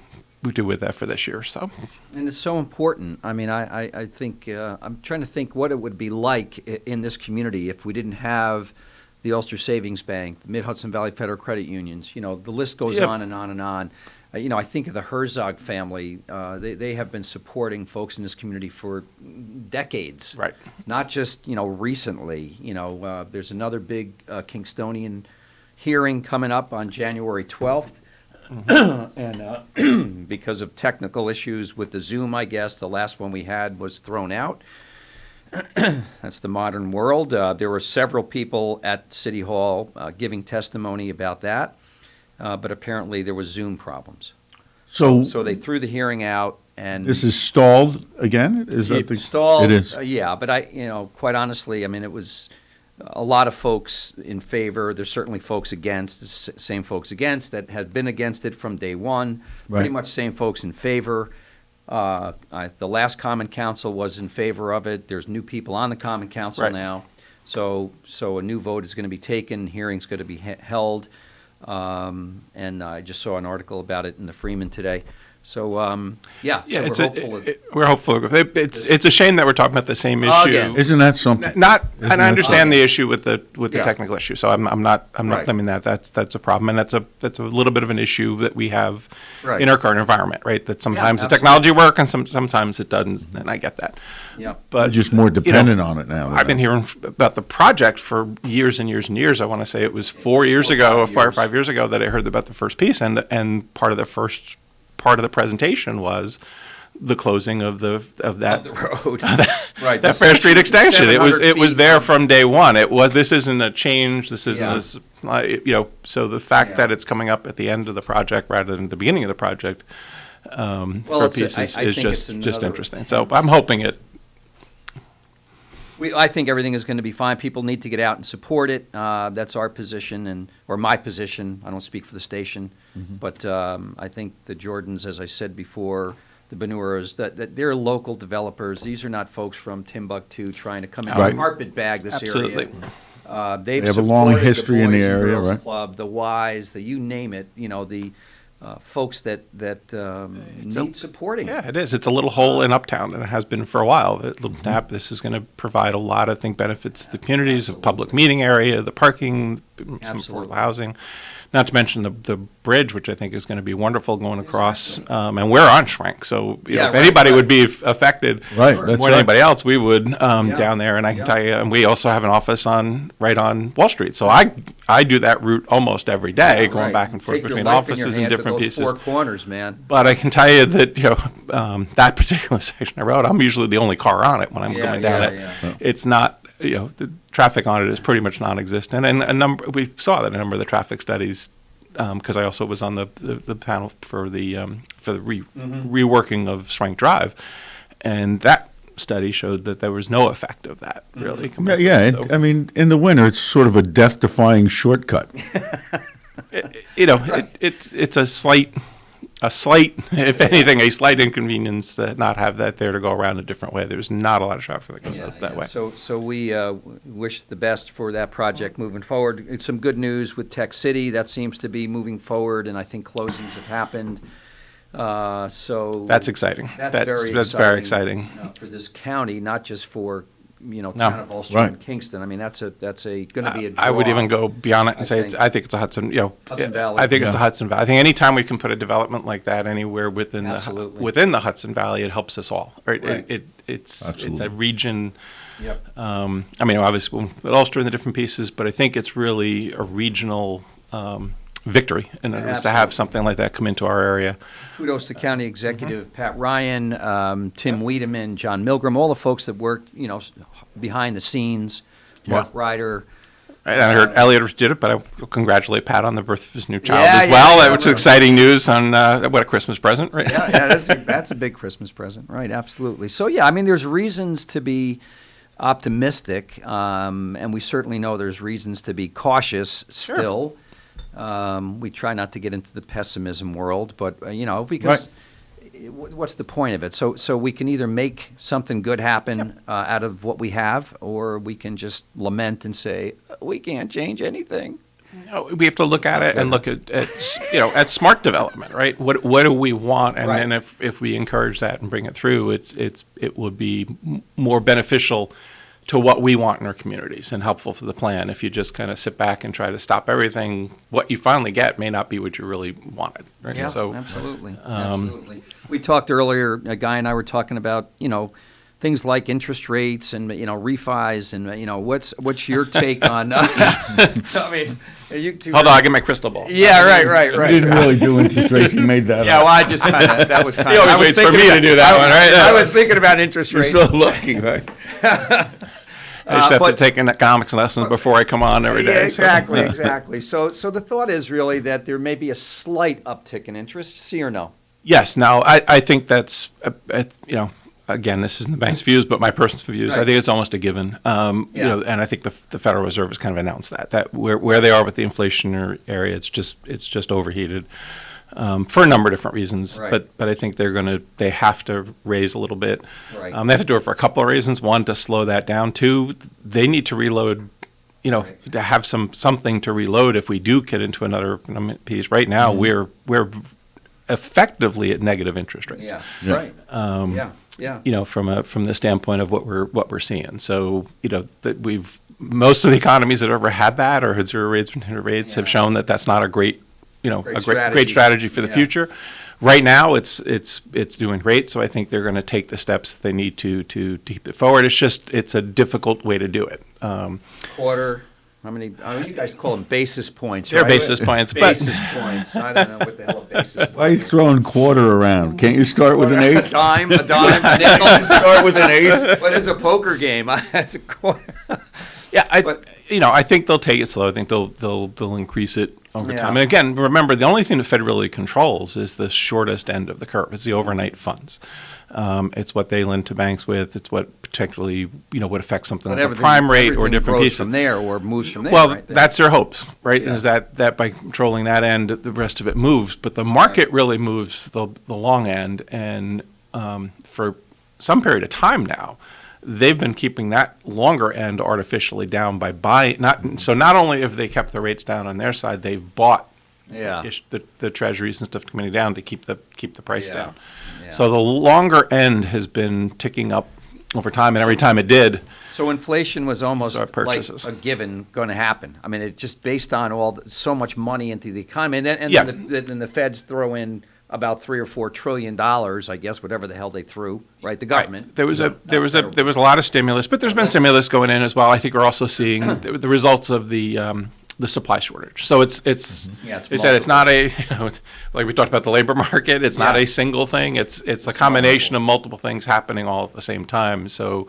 with that for this year. So, and it's so important. I mean, I think I'm trying to think what it would be like in this community if we didn't have the Ulster Savings Bank, the Mid-Hudson Valley Federal Credit Unions. The list goes on and on and on. I think of the Herzog family. They have been supporting folks in this community for decades. Right. Not just recently. There's another big Kingstonian hearing coming up on January 12th. And because of technical issues with the Zoom, I guess, the last one we had was thrown out. That's the modern world. There were several people at City Hall giving testimony about that, but apparently there was Zoom problems. So they threw the hearing out, and This is stalled again? Is that the stalled. It is. Yeah, but quite honestly, I mean, it was a lot of folks in favor. There's certainly folks against, the same folks against that had been against it from day one. Pretty Right. much same folks in favor. The last Common Council was in favor of it. There's new people on the Common Council Right. now. So a new vote is going to be taken, hearing's going to be held. And I just saw an article about it in the Freeman today. So yeah, it's we're hopeful. we're hopeful. It's a shame that we're talking about the same issue. Again. Isn't that something? And I understand the issue with the technical issue. So I'm not Right. claiming that that's a problem, and that's a little bit of an issue that we have Right. in our current environment, right? That sometimes the absolutely. technology works and sometimes it doesn't, and I get that. Yeah. But Just more dependent on it now. I've been hearing about the project for years and years and years. I want to say it was 4 years ago, or 5 years ago, that I heard about the first piece, and part of the presentation was the closing of that the road. Right. that Fair Street extension. It was 700 there from day one. This isn't a change. This isn't so the fact that it's coming up at the end of the project rather than the beginning of the project for a piece is just interesting. So I'm hoping it. I think everything is going to be fine. People need to get out and support it. That's our position, or my position. I don't speak for the station, but I think the Jordans, as I said before, the Benuras, that they're local developers. These are not folks from Timbuktu trying to come in and carpetbag this Absolutely. area. They have a long history in the Boys and area, Girls right? Club, the Ys, you name it. The folks that need supporting. Yeah, it is. It's a little hole in Uptown, and it has been for a while. This is going to provide a lot of benefits to the communities, a public meeting area, the parking, some affordable housing. Not to mention the bridge, which I think is going to be wonderful going across. And we're on Schwenk, so if anybody would be affected more than anybody else, we would down there. And I can tell you, and we also have an office right on Wall Street. So I do that route almost every day, going back and forth between offices and different pieces. Four corners, man. But I can tell you that that particular section I rode, I'm usually the only car on it when I'm going down it. Yeah. It's not. The traffic on it is pretty much non-existent, and we saw that in a number of the traffic studies, because I also was on the panel for the reworking of Schwenk Drive, and that study showed that there was no effect of that really. I mean, in the winter, it's sort of a death-defying shortcut. It's a slight, if anything, a slight inconvenience to not have that there to go around a different way. There's not a lot of traffic that goes out that way. So we wish the best for that project moving forward. It's some good news with Tech City. That seems to be moving forward, and I think closings have happened. So that's exciting. That's very exciting for this county, not just for town of Ulster and Kingston. I mean, that's going to be a draw. I would even go beyond it and say I think it's a Hudson. Hudson Valley. I think it's a Hudson Valley. I think anytime we can put a development like that anywhere within the Hudson Valley, it helps us all. Right? It's a region. Yep. I mean, obviously with Ulster and the different pieces, but I think it's really a regional victory in other words to have something like that come into our area. Kudos to County Executive Pat Ryan, Tim Wiedemann, John Milgram, all the folks that worked, behind the scenes. Mark Ryder. Right, I heard Elliott did it, but I congratulate Pat on the birth of his new child as well. Which is exciting news on what a Christmas present, right? That's a big Christmas present, right? Absolutely. So I mean, there's reasons to be optimistic, and we certainly know there's reasons to be cautious still. Sure. We try not to get into the pessimism world, but because what's the point of it? So we can either make something good happen out of what we have, or we can just lament and say we can't change anything. No, we have to look at it and look at smart development, right? What do we want, and then if we encourage that and bring it through, it would be more beneficial to what we want in our communities and helpful for the plan. If you just kind of sit back and try to stop everything, what you finally get may not be what you really wanted. Right? Yeah, so, absolutely. We talked earlier, a guy and I were talking about, things like interest rates and, refis and, what's your take on, I mean, you two. Hold on, I'll get my crystal ball. Yeah, right. You didn't really do interest rates, you made that up. Yeah, well, I just that was kind of. He always waits for me to do that one, right? I was thinking about interest rates. You're so lucky, right? I just have to take an economics lesson before I come on every day. Yeah, exactly. So the thought is really that there may be a slight uptick in interest, see or no? Yes. Now, I think that's, again, this isn't the bank's views, but my personal views. Right. I think it's almost a given. And I think the Federal Reserve has kind of announced that where they are with the inflation area, it's just overheated. For a number of different reasons, but I think they have to raise a little bit. Right. They have to do it for a couple of reasons. One, to slow that down. Two, they need to reload, to have something to reload if we do get into another piece. Right now, we're effectively at negative interest rates. Yeah. Right. You know, from the standpoint of what we're seeing. So, you know, that most of the economies that ever had that or had zero rates have shown that that's not a great, you know, great strategy for the future. Right now, it's doing great. So I think they're going to take the steps they need to keep it forward. It's a difficult way to do it. Quarter. How many? I mean, you guys call them basis points, They're right? basis points. Basis points. I don't know what the hell a basis point is. Why are you throwing quarter around? Can't you start with an 8? A dime, a nickel. Start with an 8. What is a poker game? That's a quarter. Yeah, I think they'll take it slow. I think they'll increase it over time. And again, remember, the only thing the Fed really controls is the shortest end of the curve. It's the overnight funds. It's what they lend to banks with. It's what particularly, you know, what affects something like the prime rate or different pieces. From there or moves from there. Well, right? That's their hopes, right? Yeah. Is that by controlling that end, the rest of it moves. But the market really moves the long end, and for some period of time now, they've been keeping that longer end artificially down by buying. Not only have they kept the rates down on their side, they've bought the treasuries and stuff coming down to keep the price down. Yeah. So the longer end has been ticking up over time, and every time it did. So inflation was almost like a given going to happen. I mean, it just based on so much money into the economy, and then the Feds throw in about $3 or $4 trillion, I guess, whatever the hell they threw, right? The government. Right. There was a lot of stimulus, but there's been stimulus going in as well. I think we're also seeing the results of the supply shortage. So it's they said it's not a, you know, like we talked about the labor market. It's not a single thing. It's a combination of multiple things happening all at the same time. So,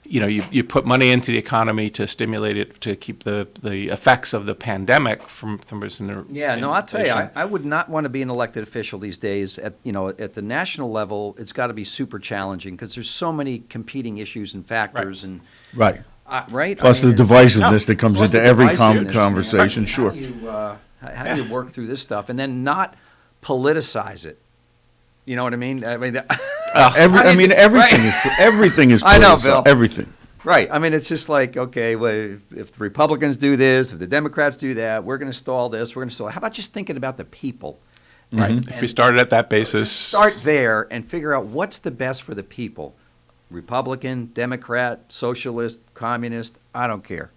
you know, you put money into the economy to stimulate it, to keep the effects of the pandemic from I'll tell you, I would not want to be an elected official these days. At the national level, it's got to be super challenging because there's so many competing issues and factors Right. Right. Plus the divisiveness that comes into every conversation. Sure. How do you work through this stuff and then not politicize it? You know what I mean? I mean, everything is. I know, Bill. Everything. Right. I mean, it's just like, okay, well, if the Republicans do this, if the Democrats do that, we're going to stall this. We're going to stall. How about just thinking about the people? Right. Mm-hmm. If we started at that basis, start there and figure out what's the best for the people. Republican, Democrat, Socialist, Communist, I don't care.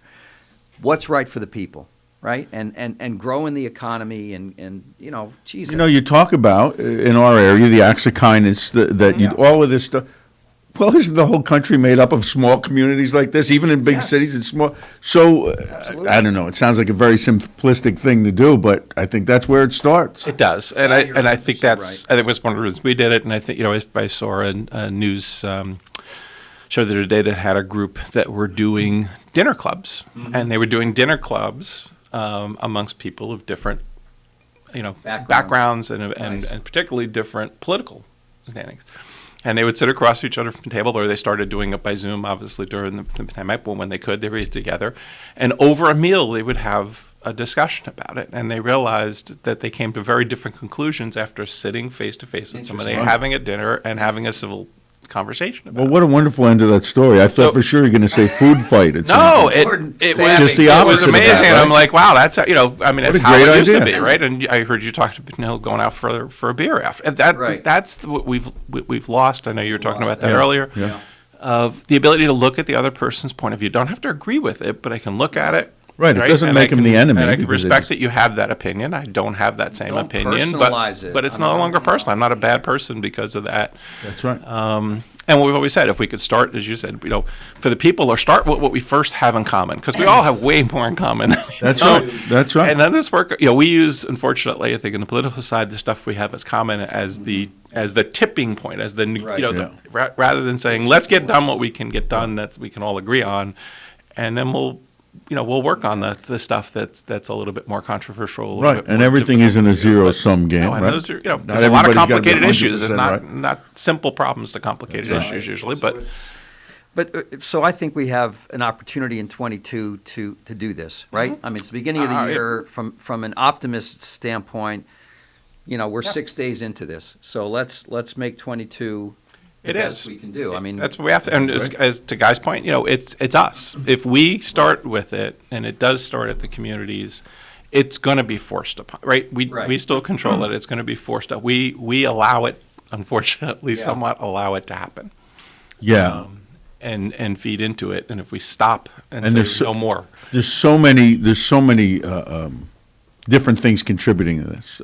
What's right for the people, right? And growing the economy and you know, geez. You know, you talk about, in our area, the acts of kindness, all of this stuff. Well, isn't the whole country made up of small communities like this, even in big cities and small? So, I don't know. It sounds like a very simplistic thing to do, but I think that's where it starts. It does, and I think that's I think it was one of the reasons we did it, and I think, you know, I saw a news show the other day that had a group that were doing dinner clubs, and they were doing dinner clubs amongst people of different, you know, backgrounds and particularly different political standings. And they would sit across each other from the table, or they started doing it by Zoom, obviously, during the pandemic. But when they could, they would get together. And over a meal, they would have a discussion about it. And they realized that they came to very different conclusions after sitting face-to-face with somebody, having a dinner, and having a civil conversation about it. Well, what a wonderful end to that story. I thought for sure you were going to say food fight. It was just the opposite. It was amazing. That, right? And I'm like, wow, that's, you know, I mean, that's how it used to be, right? And I heard you talk to, you know, going out for a beer after. That's what we've lost. I know you were talking about that earlier. Yeah. Of the ability to look at the other person's point of view. Don't have to agree with it, but I can look at it. Right. It doesn't make him the enemy. And I can respect that you have that opinion. I don't have that same opinion. But it's no longer personal. I'm not a bad person because of that. That's right. And what we've always said, if we could start, as you said, you know, for the people, or start with what we first have in common, because we all have way more in common. That's right. That's right. And then this work, you know, we use, unfortunately, I think in the political side, the stuff we have as common as the tipping point, as the, you know, rather than saying, let's get done what we can get done that we can all agree on, and then we'll work on the stuff that's a little bit more controversial. Right, and everything isn't a zero-sum game, right? Right? Those are, you know, there's a lot of complicated issues. There's not simple problems to complicated issues usually, But so I think we have an opportunity in 22 to do this, right? I mean, it's the beginning of the year. From an optimist standpoint, you know, we're 6 days into this, so let's make 22. It is. We can do. I mean, that's what we have to. And as to Guy's point, you know, it's us. If we start with it, and it does start at the communities, it's going to be forced upon, right? We still control it. It's going to be forced up. We allow it, unfortunately, somewhat allow it to happen. Yeah. And feed into it. And if we stop and say there's no more. There's so many different things contributing to this.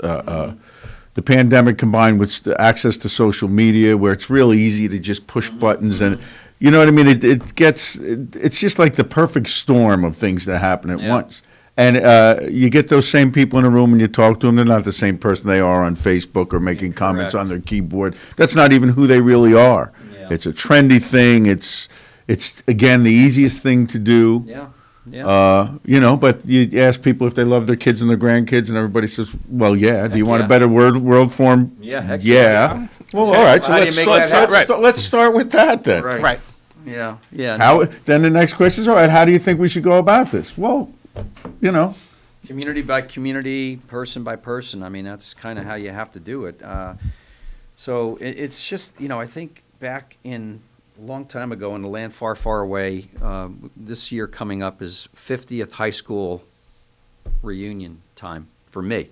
The pandemic combined with the access to social media, where it's really easy to just push buttons, and you know what I mean. It's just like the perfect storm of things that happen at once. And you get those same people in a room and you talk to them. They're not the same person they are on Facebook or making comments on their keyboard. That's not even who they really are. Yeah. It's a trendy thing. It's again the easiest thing to do. Yeah. You know, but you ask people if they love their kids and their grandkids, and everybody says, "Well, yeah." Do you want a better world form? Yeah. Heck yeah. Well, all right. So let's start with that then. Right. Yeah. Then the next question is, all right, how do you think we should go about this? Well, you know, community by community, person by person. I mean, that's kind of how you have to do it. So it's just, I think back in a long time ago in a land far, far away, this year coming up is 50th high school reunion time for me.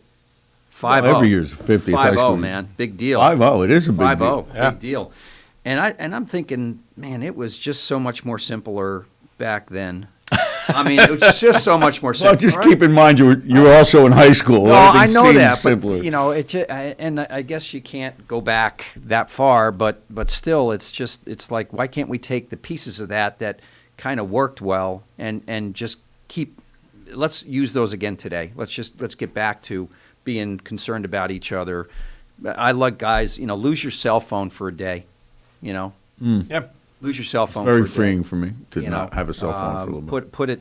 5-0. Every year's 50th high school. 5-0, man. Big deal. 5-0. It is a big deal. 5-0. Big deal. And I'm thinking, man, it was just so much more simpler back then. I mean, it was just so much more simple. Well, just keep in mind you're also in high school. No, I know that, simpler. But and I guess you can't go back that far, but still, it's like, why can't we take the pieces of that kind of worked well and just let's use those again today. Let's get back to being concerned about each other. I like guys, lose your cell phone for a day, Yep. Lose your cell phone. It's very for a freeing day. for me to not have a cell phone for a little bit. Put it,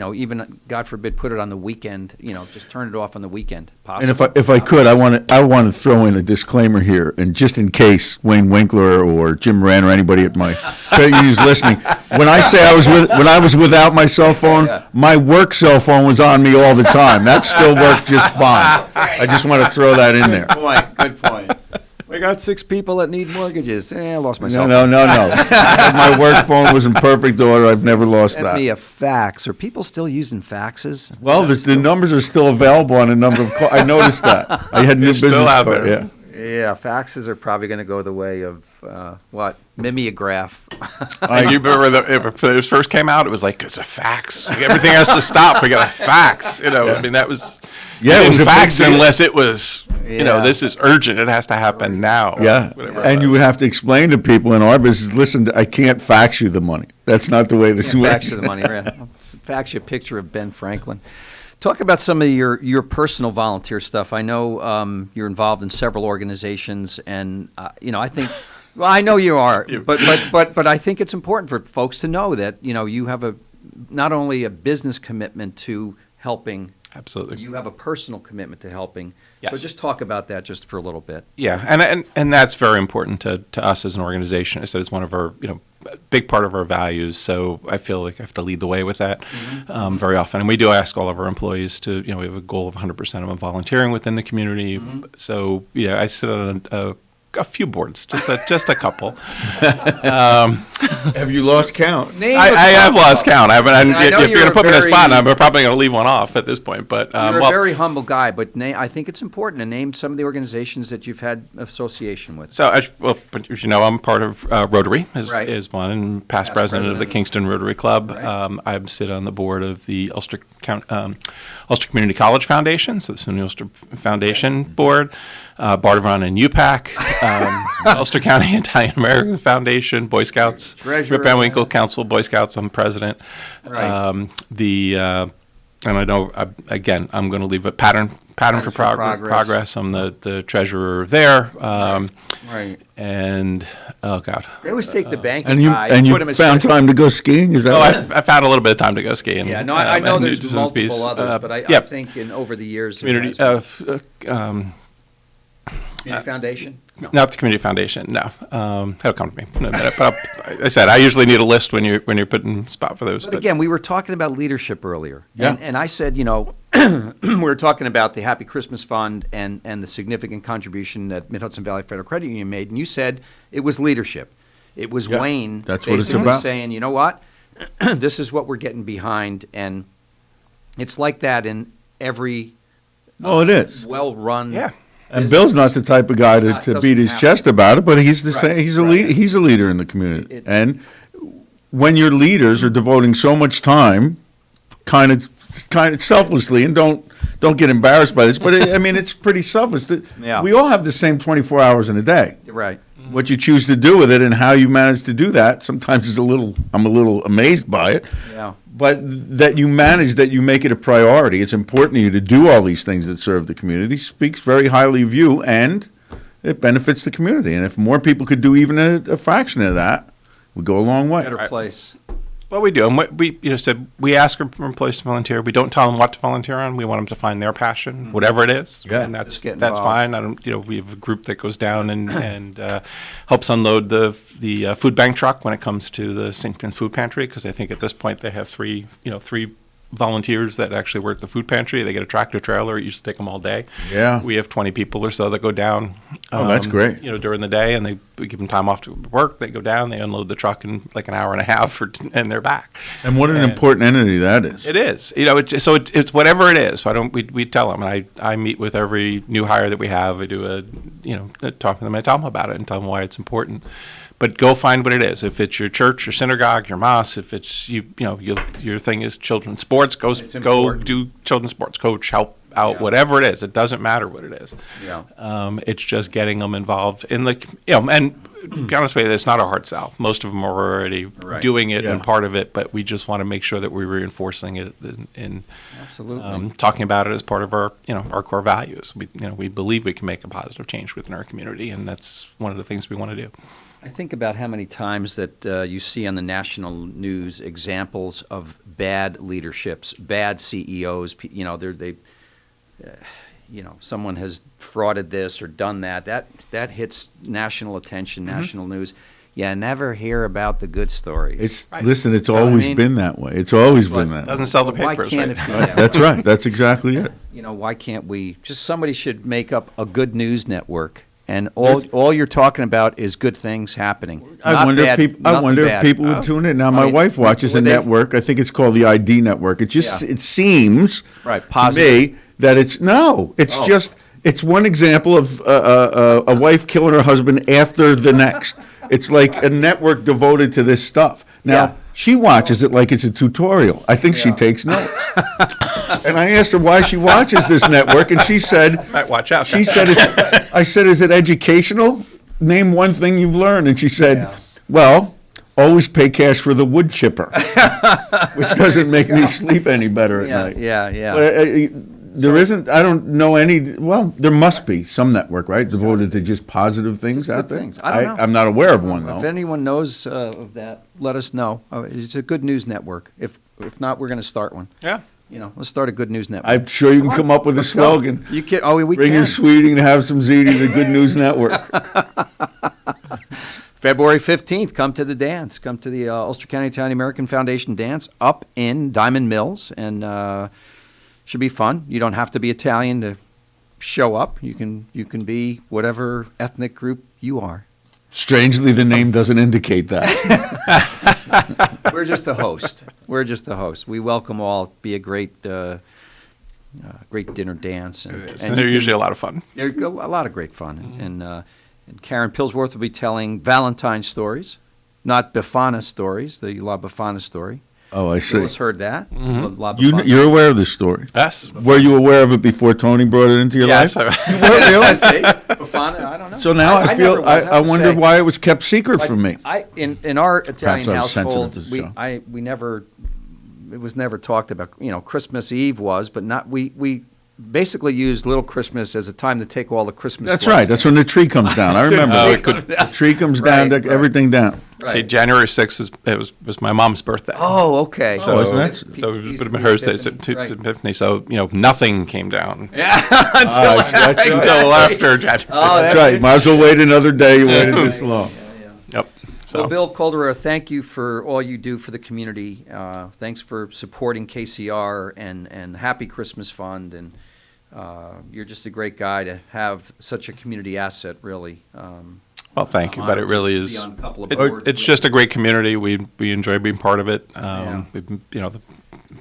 even God forbid, put it on the weekend. Just turn it off on the weekend. Possibly. And if I could, I want to throw in a disclaimer here, and just in case Wayne Winkler or Jim Moran or anybody at my credit union is listening, when I say when I was without my cell phone, my work cell phone was on me all the time. That still worked just fine. I just want to throw that in there. Good point. We got 6 people that need mortgages. I lost my cell phone. No. phone. My work phone was in perfect order. I've never lost that. Send me a fax. Are people still using faxes? Well, the numbers are still available on a number of calls. I noticed that. I had new business card. Yeah, faxes are probably going to go the way of mimeograph. You remember when it first came out? It was like, it's a fax. Everything has to stop. We got a fax. I mean, that was. Yeah, it was a fax unless it was. This is urgent. It has to happen now. Yeah, and you would have to explain to people in our business, listen, I can't fax you the money. That's not the way this works. Fax you the money. I'll fax you a picture of Ben Franklin. Talk about some of your personal volunteer stuff. I know you're involved in several organizations, and I think. Well, I know you are, but I think it's important for folks to know that you have not only a business commitment to helping. Absolutely. You have a personal commitment to helping. Yes. So just talk about that just for a little bit. Yeah, and that's very important to us as an organization. I said it's one of our, a big part of our values. So I feel like I have to lead the way with that very often. And we do ask all of our employees to, we have a goal of 100% of them volunteering within the community. So, I sit on a few boards, just a couple. Have you lost count? I have lost count. If you're going to put me in a spot, I'm probably going to leave one off at this point. But you're a very humble guy. But I think it's important to name some of the organizations that you've had association with. So, I'm part of Rotary is one, and past president of the Kingston Rotary Club. Right. I sit on the board of the Ulster Community College Foundation, so the SUNY Ulster Foundation Board. Bardavan and UPAC, Ulster County Italian American Foundation, Boy Scouts, Rip Van Winkle Council, Boy Scouts. I'm president. Right. And I know I'm going to leave a pattern for progress. I'm the treasurer there. Right. And oh God, they always take the banking and you guy. And you found time to go skiing? Is that right? I found a little bit of time to go skiing. Yeah. No, I know there's multiple others, but I think over the years, community. Community Foundation? No. Not the Community Foundation, no. That'll come to me in a minute. But I said I usually need a list when you're putting spot for those. But again, we were talking about leadership earlier. Yeah. And I said, we were talking about the Happy Christmas Fund and the significant contribution that Mid-Hudson Valley Federal Credit Union made. And you said it was leadership. It was Wayne that's what basically it's about. Saying, you know what? This is what we're getting behind. And it's like that in every It is. well-run. Yeah. And Bill's not the type of guy to doesn't beat his happen. chest about it, but he's the same. He's a right. he's a leader in the community. And when your leaders are devoting so much time, kind of selflessly, and don't get embarrassed by this, but it's pretty selfish. Yeah. We all have the same 24 hours in a day. Right. What you choose to do with it and how you manage to do that sometimes is I'm a little amazed by it. Yeah. But that you manage, that you make it a priority, it's important to you to do all these things that serve the community, speaks very highly of you, and it benefits the community. And if more people could do even a fraction of that, we'd go a long way. Better place. Well, we do, and we said we ask them from employees to volunteer. We don't tell them what to volunteer on. We want them to find their passion, whatever it is. Yeah. And that's get involved. fine. I don't, we have a group that goes down and helps unload the food bank truck when it comes to the St. John's Food Pantry, because I think at this point they have three volunteers that actually work the food pantry. They get a tractor trailer. It used to take them all day. Yeah. We have 20 people or so that go down. Oh, that's great. During the day, and we give them time off to work. They go down, they unload the truck in like an hour and a half, and they're back. And what an important entity that is. It is. It's whatever it is. We tell them, and I meet with every new hire that we have. I do talk to them. I tell them about it and tell them why it's important. But go find what it is. If it's your church, your synagogue, your mosque, if it's your thing is children's sports, go do children's sports, coach, help out, whatever it is. It doesn't matter what it is. Yeah. It's just getting them involved in and to be honest with you, it's not a hard sell. Most of them are already doing it and part of it, but we just want to make sure that we're reinforcing it in absolutely talking about it as part of our our core values. We believe we can make a positive change within our community, and that's one of the things we want to do. I think about how many times that you see on the national news examples of bad leaderships, bad CEOs. Someone has frauded this or done that. That hits national attention, national news. You never hear about the good stories. Listen, it's always been that way. It's always been that way. Doesn't sell the Why papers, can't right? it be that That's way? right. That's exactly it. Why can't we? Just somebody should make up a good news network. And all you're talking about is good things happening. I wonder if people would tune in. Now, my wife watches a network. I think it's called the ID Network. It seems to me that it's one example of a wife killing her husband after the next. It's like a network devoted to this stuff. Now, she watches it like it's a tutorial. I think she takes notes. And I asked her why she watches this network, and she said, Might watch out. She said, I said, is it educational? Name one thing you've learned. And she said, well, always pay cash for the wood chipper, which doesn't make me sleep any better at night. Yeah. But there isn't, I don't know any, there must be some network, right, devoted to just positive things out there? I don't know. I'm not aware of one, though. If anyone knows of that, let us know. It's a good news network. If not, we're going to start one. Yeah. Let's start a good news network. I'm sure you can come up with a slogan. You can. Oh, we Bring can. your sweetie and have some ziti, the Good News Network. February 15th, come to the dance. Come to the Ulster County Italian American Foundation dance up in Diamond Mills, and should be fun. You don't have to be Italian to show up. You can be whatever ethnic group you are. Strangely, the name doesn't indicate that. We're just a host. We welcome all. Be a great dinner dance. And they're usually a lot of fun. They're a lot of great fun. And Karen Pillsworth will be telling Valentine's stories, not Befana stories, the La Befana story. Oh, I see. Phyllis heard that. Mm-hmm. La Befana. You're aware of this story? Yes. Were you aware of it before Tony brought it into your life? Yes. You were, really? See? Befana, I don't know. So now I feel, I wonder why it was kept secret from me. In our Italian Perhaps I was household, sensitive to the we never, it was never talked about. Christmas Eve was, but not, we basically used Little Christmas as a time to take all the Christmas That's lights right. That's when the tree comes down. I remember. The tree comes down, Right. everything down. See, January 6th was my mom's birthday. Oh, okay. So isn't that? So it would have been her day, Epiphany. So nothing came down. Yeah, until after January. Oh, That's right. Might as well wait another day. You waited this long. Yep. Well, Bill Calderara, thank you for all you do for the community. Thanks for supporting KCR and Happy Christmas Fund. And you're just a great guy to have such a community asset, really. Well, thank you, but it really is. Be on a couple of boards It's just a great community. We enjoy being part of it. We've been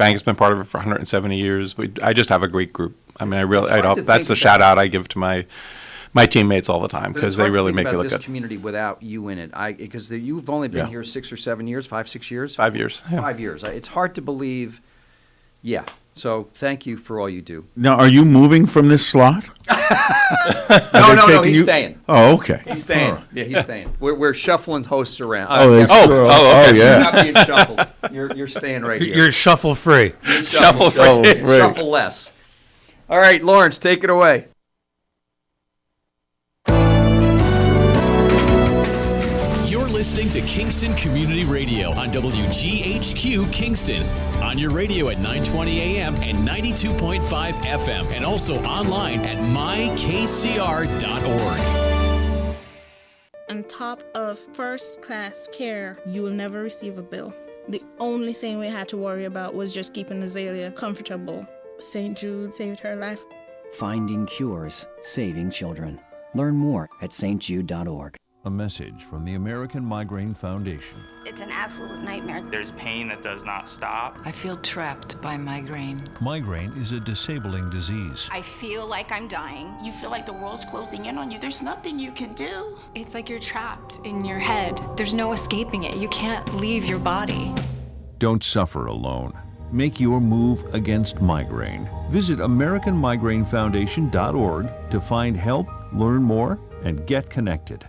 bank has been part of it for 170 years. I just have a great group. I mean, that's the think shout about- out I give to my teammates all the time, because they really make it look this good. community without you in it. Because you've only been Yeah. here 6 or 7 years, 5, 6 years? 5 years. Yeah. 5 years. It's hard to believe. Yeah. So thank you for all you do. Now, are you moving from this slot? No, he's staying. Oh, okay. He's staying. All right. Yeah, he's staying. We're shuffling hosts around. That's true. okay. Yeah. You're not being shuffled. You're staying right here. You're shuffle free. Shuffle free. Oh, right. Shuffle less. All right, Lawrence, take it away. You're listening to Kingston Community Radio on WGHQ Kingston. On your radio at 920 AM and 92.5 FM, and also online at mykcr.org. On top of first-class care, you will never receive a bill. The only thing we had to worry about was just keeping Azalea comfortable. St. Jude saved her life. Finding cures, saving children. Learn more at stjude.org. A message from the American Migraine Foundation. It's an absolute nightmare. There's pain that does not stop. I feel trapped by migraine. Migraine is a disabling disease. I feel like I'm dying. You feel like the world's closing in on you. There's nothing you can do. It's like you're trapped in your head. There's no escaping it. You can't leave your body. Don't suffer alone. Make your move against migraine. Visit AmericanMigraineFoundation.org to find help, learn more, and get connected.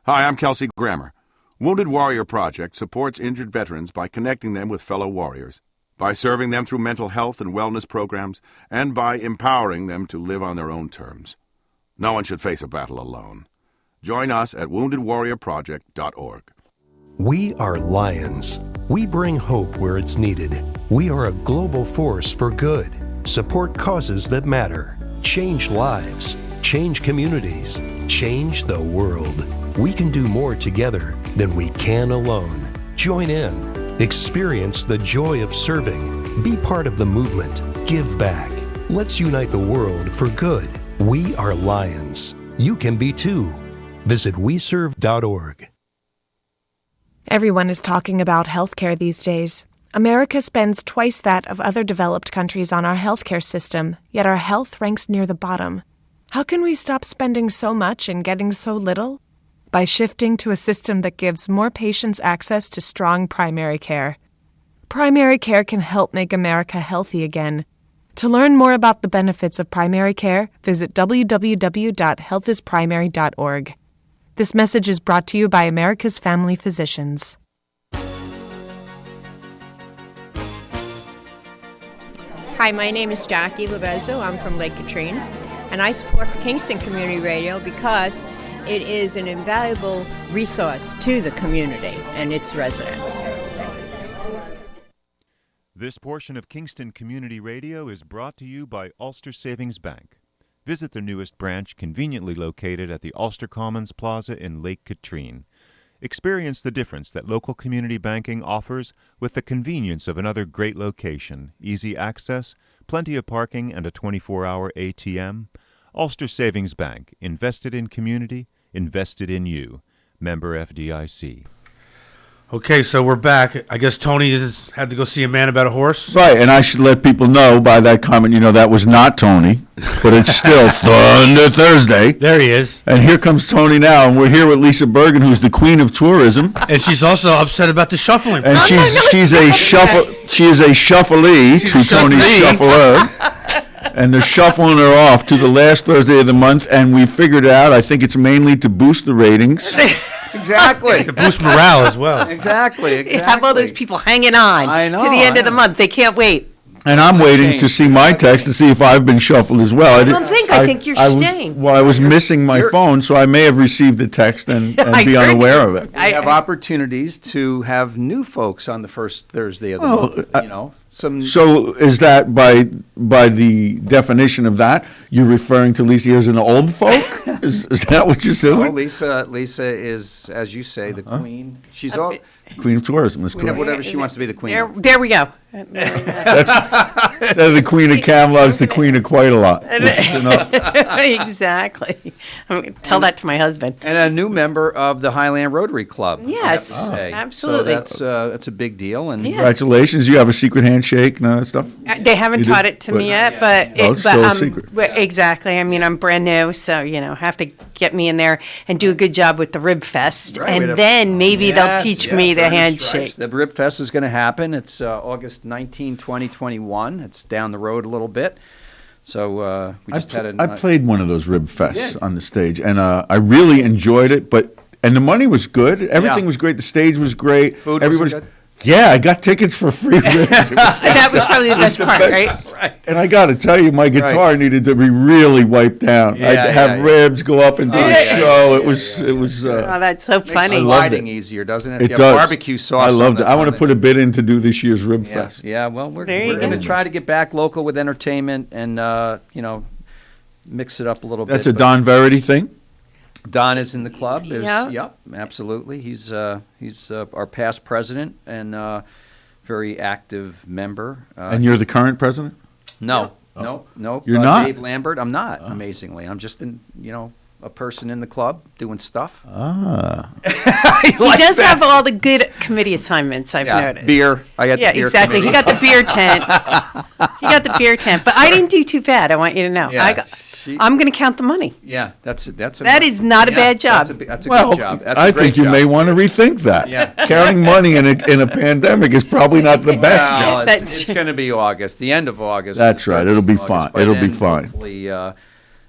Hi, I'm Kelsey Grammer. Wounded Warrior Project supports injured veterans by connecting them with fellow warriors, by serving them through mental health and wellness programs, and by empowering them to live on their own terms. No one should face a battle alone. Join us at woundedwarriorproject.org. We are Lions. We bring hope where it's needed. We are a global force for good. Support causes that matter. Change lives. Change communities. Change the world. We can do more together than we can alone. Join in. Experience the joy of serving. Be part of the movement. Give back. Let's unite the world for good. We are Lions. You can be too. Visit weserve.org. Everyone is talking about healthcare these days. America spends twice that of other developed countries on our healthcare system, yet our health ranks near the bottom. How can we stop spending so much and getting so little? By shifting to a system that gives more patients access to strong primary care. Primary care can help make America healthy again. To learn more about the benefits of primary care, visit www.healthisprimary.org. This message is brought to you by America's Family Physicians. Hi, my name is Jackie Levezzo. I'm from Lake Katrine, and I support Kingston Community Radio because it is an invaluable resource to the community and its residents. This portion of Kingston Community Radio is brought to you by Ulster Savings Bank. Visit their newest branch, conveniently located at the Ulster Commons Plaza in Lake Katrine. Experience the difference that local community banking offers with the convenience of another great location, easy access, plenty of parking, and a 24-hour ATM. Ulster Savings Bank, invested in community, invested in you. Member FDIC. Okay, so we're back. I guess Tony had to go see a man about a horse. Right, and I should let people know by that comment, that was not Tony, but it's still Thunder Thursday. There he is. And here comes Tony now, and we're here with Lisa Bergen, who's the queen of tourism. And she's also upset about the shuffling. And she is a shufflee to Tony's shuffler. And they're shuffling her off to the last Thursday of the month, and we figured out, I think it's mainly to boost the ratings. Exactly. To boost morale as well. Exactly. You have all those people hanging on to the end of the month. They can't wait. And I'm waiting to see my text to see if I've been shuffled as well. I think you're staying. I was missing my phone, so I may have received the text and be unaware of it. We have opportunities to have new folks on the first Thursday of the month, So is that by the definition of that, you're referring to Lisa as an old folk? Is that what you're doing? No, Lisa is, as you say, the queen. She's all queen of tourism. Queen of whatever she wants to be the queen of. There we go. That's the queen of Camelot is the queen of quite a lot. Exactly. I'm going to tell that to my husband. And a new member of the Highland Rotary Club. Yes, I have to say. absolutely. So that's a big deal. And Congratulations. You have a secret handshake and all that stuff? They haven't You taught do? it to me yet, but Oh, it's still a secret. Exactly. I mean, I'm brand new, so have to get me in there and do a good job with the Rib Fest, Right, and then maybe they'll teach me the Early handshake. Stripes. The Rib Fest is going to happen. It's August 19, 2021. It's down the road a little bit. So we just had I played one of those Rib did? Fests on the stage, and I really enjoyed it. And the money was good. Everything was great. The stage was great. Food was good? Yeah, I got tickets for free ribs. That was probably the best part, right? And I got to tell you, my guitar needed to be really wiped down. I'd have ribs go up and do the show. It was. Oh, that's so funny. Makes sliding easier, doesn't it? It If you does. have barbecue sauce. I loved on it. I want to put a bid in to do this year's Rib Fest. Yeah, well, we're There you going to go. try to get back local with entertainment and mix it up a little That's bit. a Don Verity thing? Don is in the club. Yeah. Yep, absolutely. He's our past president and very active member. And you're the current president? No. You're not? Dave Lambert. I'm not. Amazingly, I'm just a person in the club doing stuff. He does have all the good committee assignments, I've noticed. Beer. I got the beer exactly. committee. He got the beer tent. But I didn't do too bad. I want you to know. Yeah, I'm going to count the money. Yeah, that is not a bad job. That's a Well, good job. That's I a great think you job. may want to rethink that. Yeah. Counting money in a pandemic is probably not the best Well, job. it's going to be August, the end of August. That's right. It'll be fine. By It'll be then, fine. Hopefully,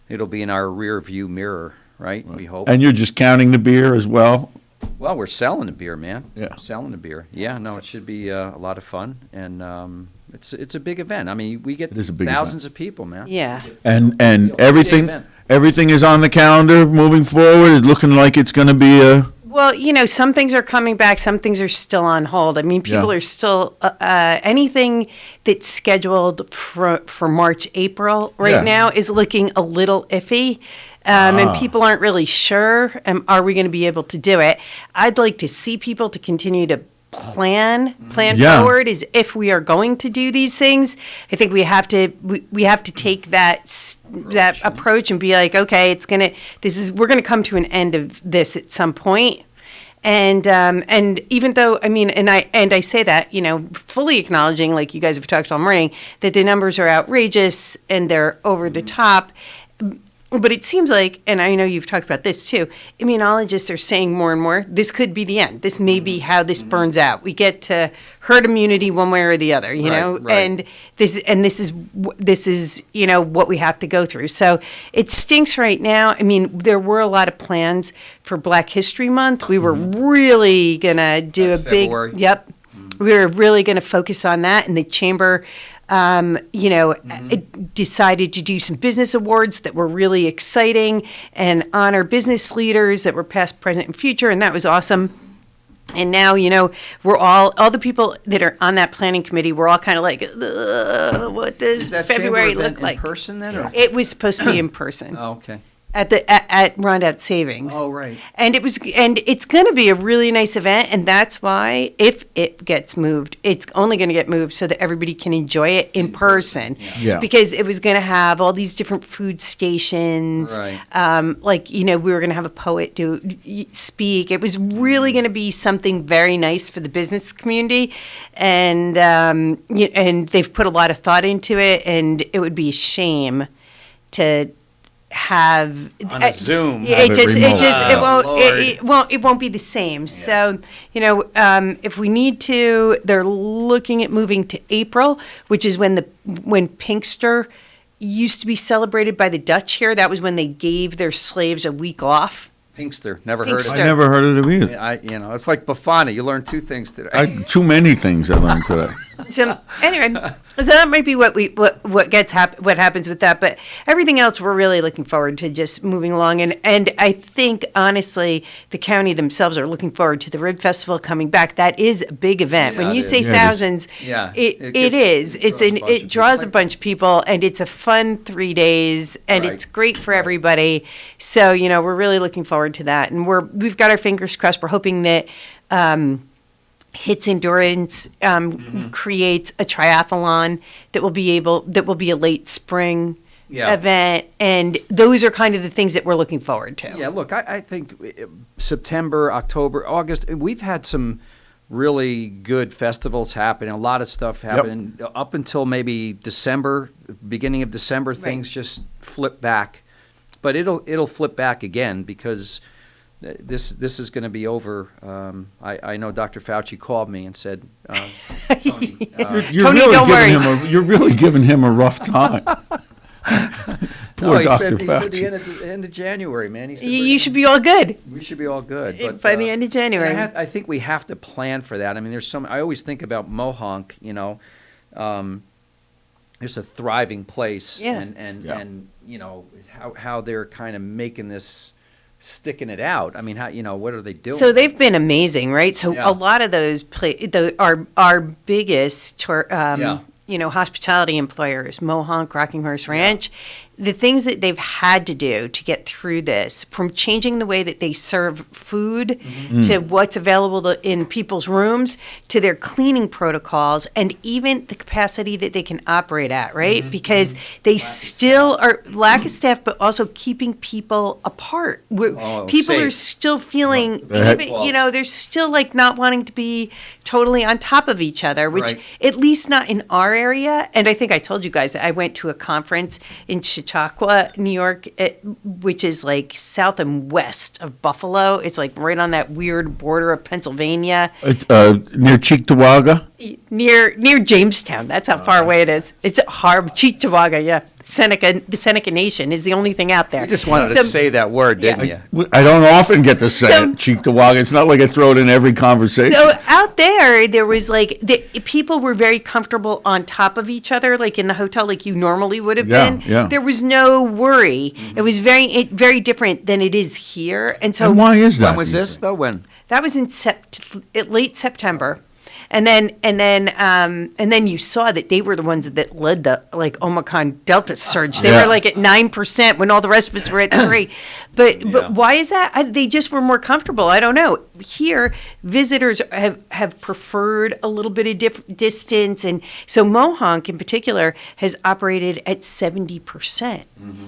it'll be in our rear view mirror, right? We hope. And you're just counting the beer as well? Well, we're selling the beer, man. Yeah. We're selling the beer. Yeah, no, it should be a lot of fun, and it's a big event. I mean, we get It is a big thousands of people, man. Yeah. And event. everything is on the calendar moving forward. It's looking like it's going to be a... Well, some things are coming back, some things are still on hold. I mean, people Yeah. are still, anything that's scheduled for March, April right now is looking a little iffy. And people aren't really sure, are we going to be able to do it? I'd like to see people to continue to plan Yeah. forward as if we are going to do these things. I think we have to take that approach and be like, okay, we're gonna come to an end of this at some point. And even though, I mean, and I say that, fully acknowledging, like you guys have talked all morning, that the numbers are outrageous and they're over the top. But it seems like, and I know you've talked about this too, immunologists are saying more and more, this could be the end. This may be how this burns out. We get to herd immunity one way or the other, Right. and this is what we have to go through. So it stinks right now. I mean, there were a lot of plans for Black History Month. We were really gonna do That's a big, February. we were really gonna focus on that, and the chamber it decided to do some business awards that were really exciting and honor business leaders that were past, present, and future, and that was awesome. And now, we're all the people that are on that planning committee, we're all kind of like, what does Is that February chamber look event like? in person then? Or? It was supposed to be in person. Oh, okay. At Rondout Savings. Oh, right. And it's going to be a really nice event, and that's why if it gets moved, it's only going to get moved so that everybody can enjoy it in person. Yeah. Because it was going to have all these different food stations. Right. We were going to have a poet speak. It was really going to be something very nice for the business community, and they've put a lot of thought into it, and it would be a shame to have On a Zoom. Yeah, Have it won't be the same. So if we need to, they're looking at moving to April, which is when Pinkster used to be celebrated by the Dutch here. That was when they gave their slaves a week off. Pinkster. Never heard of Pinkster. I never heard of it either. It's like Bafana. You learn two things today. Too many things I learned today. So anyway, so that might be what happens with that. But everything else, we're really looking forward to just moving along. And I think honestly, the county themselves are looking forward to the Rib Festival coming back. That is a big event. Yeah, When you it say is. thousands, it draws a bunch of people, and it's a fun 3 days, and Right. it's great for everybody. So we're really looking forward to that, and we've got our fingers crossed. We're hoping that Hits Endurance creates a triathlon that will be a late spring event, and those are kind of the things that we're looking forward to. Yeah, look, I think September, October, August, we've had some really good festivals happening, a lot of stuff happening. Up until maybe December, beginning of December, things just flip back. But it'll flip back again because this is going to be over. I know Dr. Fauci called me and said, Tony, you're really giving him a rough time. Poor he Dr. said Fauci. the end of January, man. He said, You should be all good. We should be all good. But, by the end of January. I think we have to plan for that. I mean, I always think about Mohonk, it's a thriving place. And you know, how they're kind of making this, sticking it out. I mean, what are they doing? So they've been amazing, right? So a lot of those our biggest hospitality employers, Mohonk, Rockinghurst Ranch, the things that they've had to do to get through this, from changing the way that they serve food to what's available in people's rooms, to their cleaning protocols, and even the capacity that they can operate at, right? Because they still are lack of staff, but also keeping people apart. People are still feeling, they're still like not wanting to be totally on top of each other, which at least not in our area. And I think I told you guys that I went to a conference in Chautauqua, New York, which is like south and west of Buffalo. It's like right on that weird border of Pennsylvania. Near Cheektowaga? Near Jamestown. That's how far away it is. It's Cheektowaga, yeah. The Seneca Nation is the only thing out there. You just wanted to say that word, didn't you? I don't often get to say it, Cheektowaga. It's not like I throw it in every conversation. So out there was like, people were very comfortable on top of each other, like in the hotel, like you normally would have been. Yeah. There was no worry. It was very different than it is here. And so, why is that? When was this, though? When? That was in late September. And then you saw that they were the ones that led the Omicron Delta surge. They were like at 9% when all the rest of us were at 3%. But why is that? They just were more comfortable. I don't know. Here, visitors have preferred a little bit of distance, and so Mohonk in particular has operated at 70%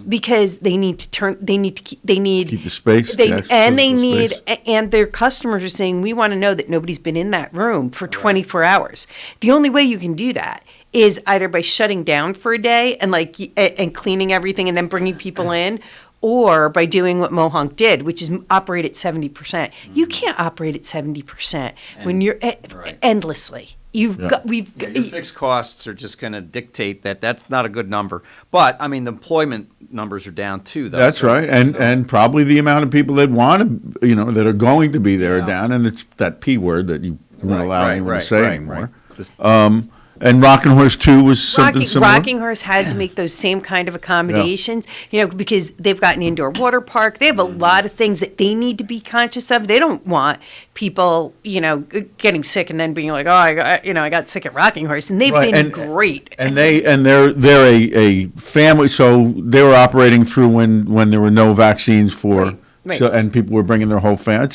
because they need to keep the space. And their customers are saying, we want to know that nobody's been in that room for 24 hours. The only way you can do that is either by shutting down for a day and cleaning everything and then bringing people in, or by doing what Mohonk did, which is operate at 70%. You can't operate at 70% when you're endlessly. Your fixed costs are just going to dictate that that's not a good number. But I mean, the employment numbers are down too, though. That's right, and probably the amount of people that want to, that are going to be there are down, and it's that P word that you won't allow anyone to say anymore. And Rockinghurst too was something similar. Rockinghurst had to make those same kind of accommodations, because they've got an indoor water park. They have a lot of things that they need to be conscious of. They don't want people, getting sick and then being like, I got sick at Rockinghurst, and they've been great. And they're a family, so they were operating through when there were no vaccines for, so, and people were bringing their whole family.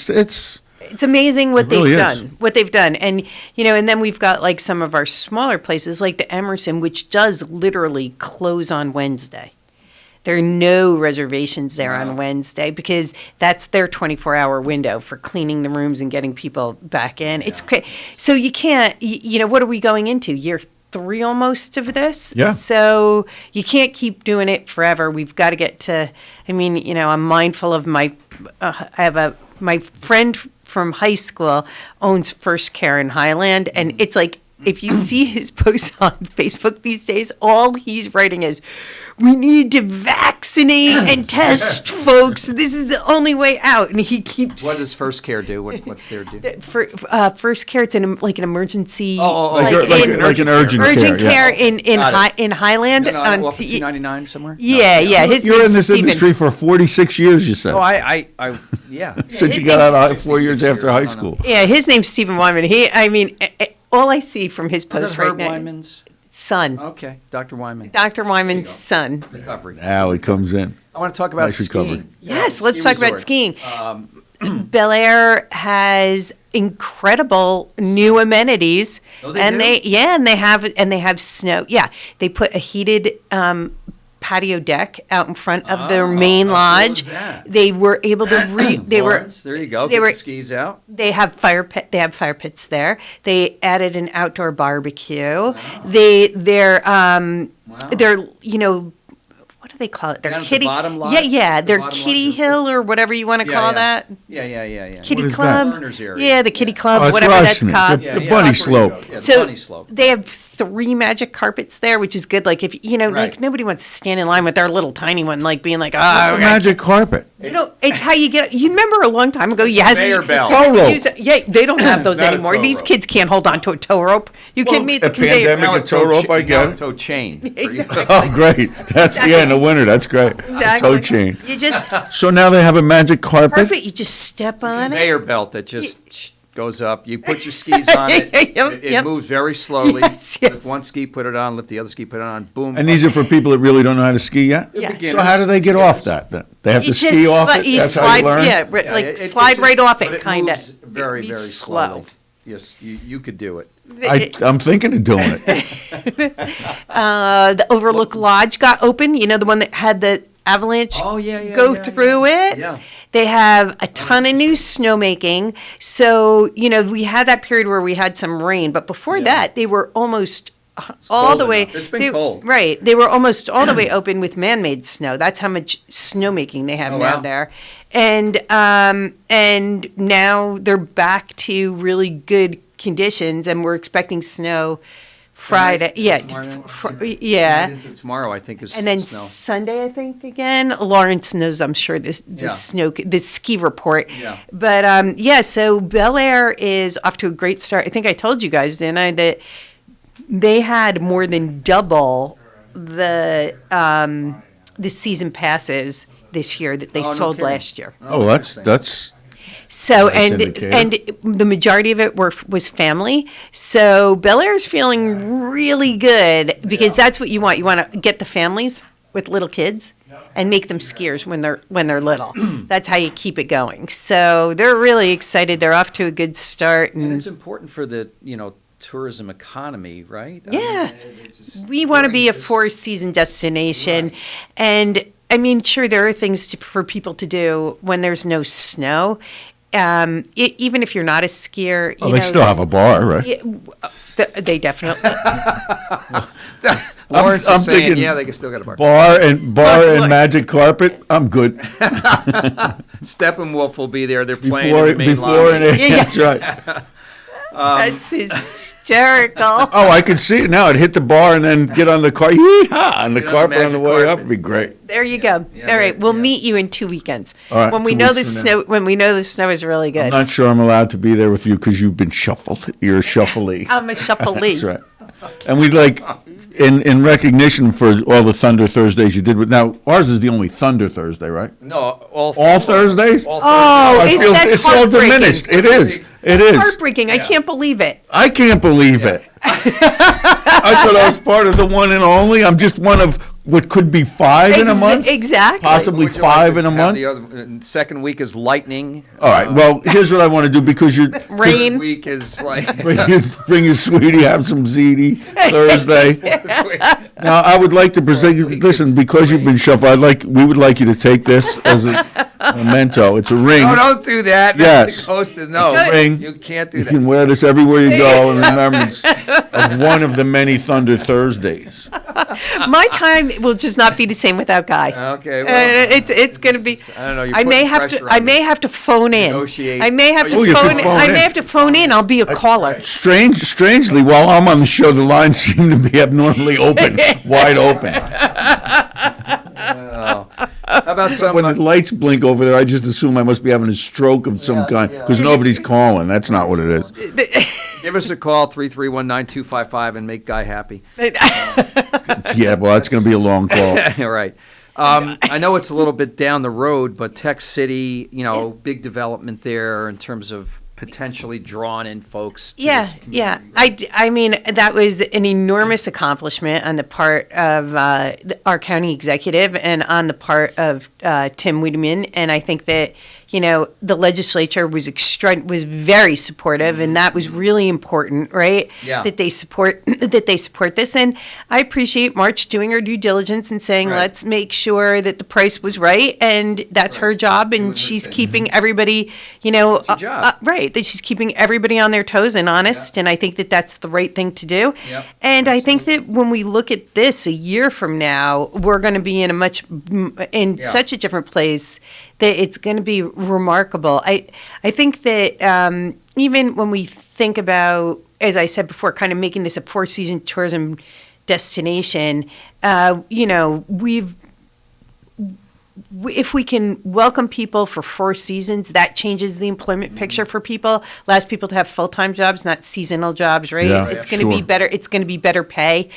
It's amazing what they've done. And, and then we've got like some of our smaller places like the Emerson, which does literally close on Wednesday. There are no reservations there on Wednesday because that's their 24-hour window for cleaning the rooms and getting people back in. It's so you can't, what are we going into? Year 3 almost of this? Yeah. So you can't keep doing it forever. We've got to get to, I'm mindful of my friend from high school owns First Care in Highland, and it's like, if you see his posts on Facebook these days, all he's writing is, we need to vaccinate and test, folks. This is the only way out. And he keeps... What does First Care do? What's their do? First Care, it's an emergency... Like an urgent care in Highland. On 299 somewhere? Yeah. You're in this industry for 46 years, you said. Oh, yeah. Since you got out 4 years after high school. Yeah, his name's Stephen Wyman. All I see from his post right now. Wyman's son. Okay, Dr. Wyman. Dr. Wyman's son. Recovery. Now he comes in. I want to talk about skiing. Yes, let's talk about skiing. Bel Air has incredible new amenities, they have snow. Yeah, they put a heated patio deck out in front of their main lodge. They were able to Lawrence, there you go. Get the skis out. They have fire pits there. They added an outdoor barbecue. They're what do they call it? Their Down at kitty the bottom lodge? Yeah, their bottom kitty lodge? hill or whatever you want to call that. Yeah. Kitty What is club. that? Learner's area. Yeah, the kitty club, that's whatever that's Russian. called. The bunny slope. Yeah, the So bunny slope. they have 3 magic carpets there, which is good. Like if like nobody wants to stand in line with their little tiny one, like being like, What's a magic carpet? it's how you get. You remember a long time ago, Conveyor belt. Tow rope. Yeah, they don't have those Not a anymore. tow These rope. kids can't hold on to a tow rope. You can meet the a conveyor. pandemic, a tow rope, I get it. Tow chain. Oh, great. That's, in the winter, that's great. Exactly. Tow chain. You just So now they have a magic carpet? you just step on it. Conveyor belt that just goes up. You put your skis on it. Yep, It moves very slowly. Yes. Lift one ski, put it on. Lift the other ski, put it on. Boom. And these are for people that really don't know how to ski yet? Yeah. So how do they get off that then? They have to You ski just off it? you That's how slide, you learn? yeah, slide just- right off but it, kind of. moves very, very slowly. Yes, you could do it. I'm thinking of doing it. The Overlook Lodge got open. You know, the one that had the avalanche go through it. Yeah. They have a ton of new snowmaking. So, we had that period where we had some rain, but before that, they were almost all the way. It's been cold. Right. They were almost all the way open with man-made snow. That's how much snowmaking they have now there. And now they're back to really good conditions, and we're expecting snow Friday. Tomorrow, I think, is And then snow. Sunday, I think, again. Lawrence knows, I'm sure, this ski report. Yeah. But, so Bel Air is off to a great start. I think I told you guys, didn't I, that they had more than double the season passes this year that they sold last year. Oh, that's So nice and indicator. the majority of it was family. So Bel Air is feeling really good because that's what you want. You want to get the families with little kids and make them skiers when they're little. That's how you keep it going. So they're really excited. They're off to a good start, And it's important for the tourism economy, right? Yeah. We want to be a 4-season destination. And I mean, sure, there are things for people to do when there's no snow. Even if you're not a skier. They still have a bar, right? Yeah, they definitely. Lawrence I'm is saying, thinking they can still get a bar. Bar and magic carpet, I'm good. Steppenwolf will be there. They're playing in the main Before and lobby. that's right. That's hysterical. Oh, I can see it now. I'd hit the bar and then get on the car. Yee-haw! On the Get on the carpet on the magic way up carpet. would be great. There you go. All right, we'll meet you in 2 weekends. All right, when we 2 know the weeks from snow. When we know the snow is really good. I'm not sure I'm allowed to be there with you because you've been shuffled. You're a shuffly. I'm a shuffly. That's right. And we'd like, in recognition for all the Thunder Thursdays you did with, now, ours is the only Thunder Thursday, right? No, all Thursdays? All Oh, I feel that's it's all heartbreaking. diminished. It is. It is. Heartbreaking. I can't believe it. I can't believe it. I thought I was part of the one and only. I'm just one of what could be 5 in a month. Exactly. Possibly Would you like 5 to in a have month. The other, second week is lightning. All right. Well, here's what I want to do because you're Rain. Third week is like. bring your sweetie, have some ziti Thursday. Now, I would like to present you. Listen, because you've been shuffled, we would like you to take this as a memento. It's a ring. No, don't do that. Yes. That's no, Ring. you can't do You that. can wear this everywhere you go in remembrance of one of the many Thunder Thursdays. My time will just not be the same without Guy. Okay, well, it's going to be. I don't know. You're I may putting have pressure to. on I me. may have to phone in. Negotiate. I may have Oh, to you phone can in. phone I in. may have to phone in. I'll be a caller. Strangely, while I'm on the show, the lines seem to be abnormally open, wide open. How about some? When the lights blink over there, I just assume I must be having a stroke of some kind because nobody's calling. That's not what it is. Give us a call, 331-9255, and make Guy happy. Yeah, well, that's going to be a long call. All right. I know it's a little bit down the road, but Tech City, big development there in terms of potentially drawing in folks. To this community, Yeah. right? I mean, that was an enormous accomplishment on the part of our county executive and on the part of Tim Wiedemann. And I think that, the legislature was very supportive, and that was really important, right? Yeah. That they support this, and I appreciate March doing her due diligence and saying, let's make sure that the price was right, and that's her job, and she's keeping everybody, right, that she's keeping everybody on their toes and honest, and I think that that's the right thing to do. Yep. And I think that when we look at this a year from now, we're going to be in such a different place that it's going to be remarkable. I think that even when we think about, as I said before, kind of making this a four-season tourism destination, if we can welcome people for 4 seasons, that changes the employment picture for people. Allows people to have full-time jobs, not seasonal jobs, right? Yeah, it's going to be better. It's going to be better pay.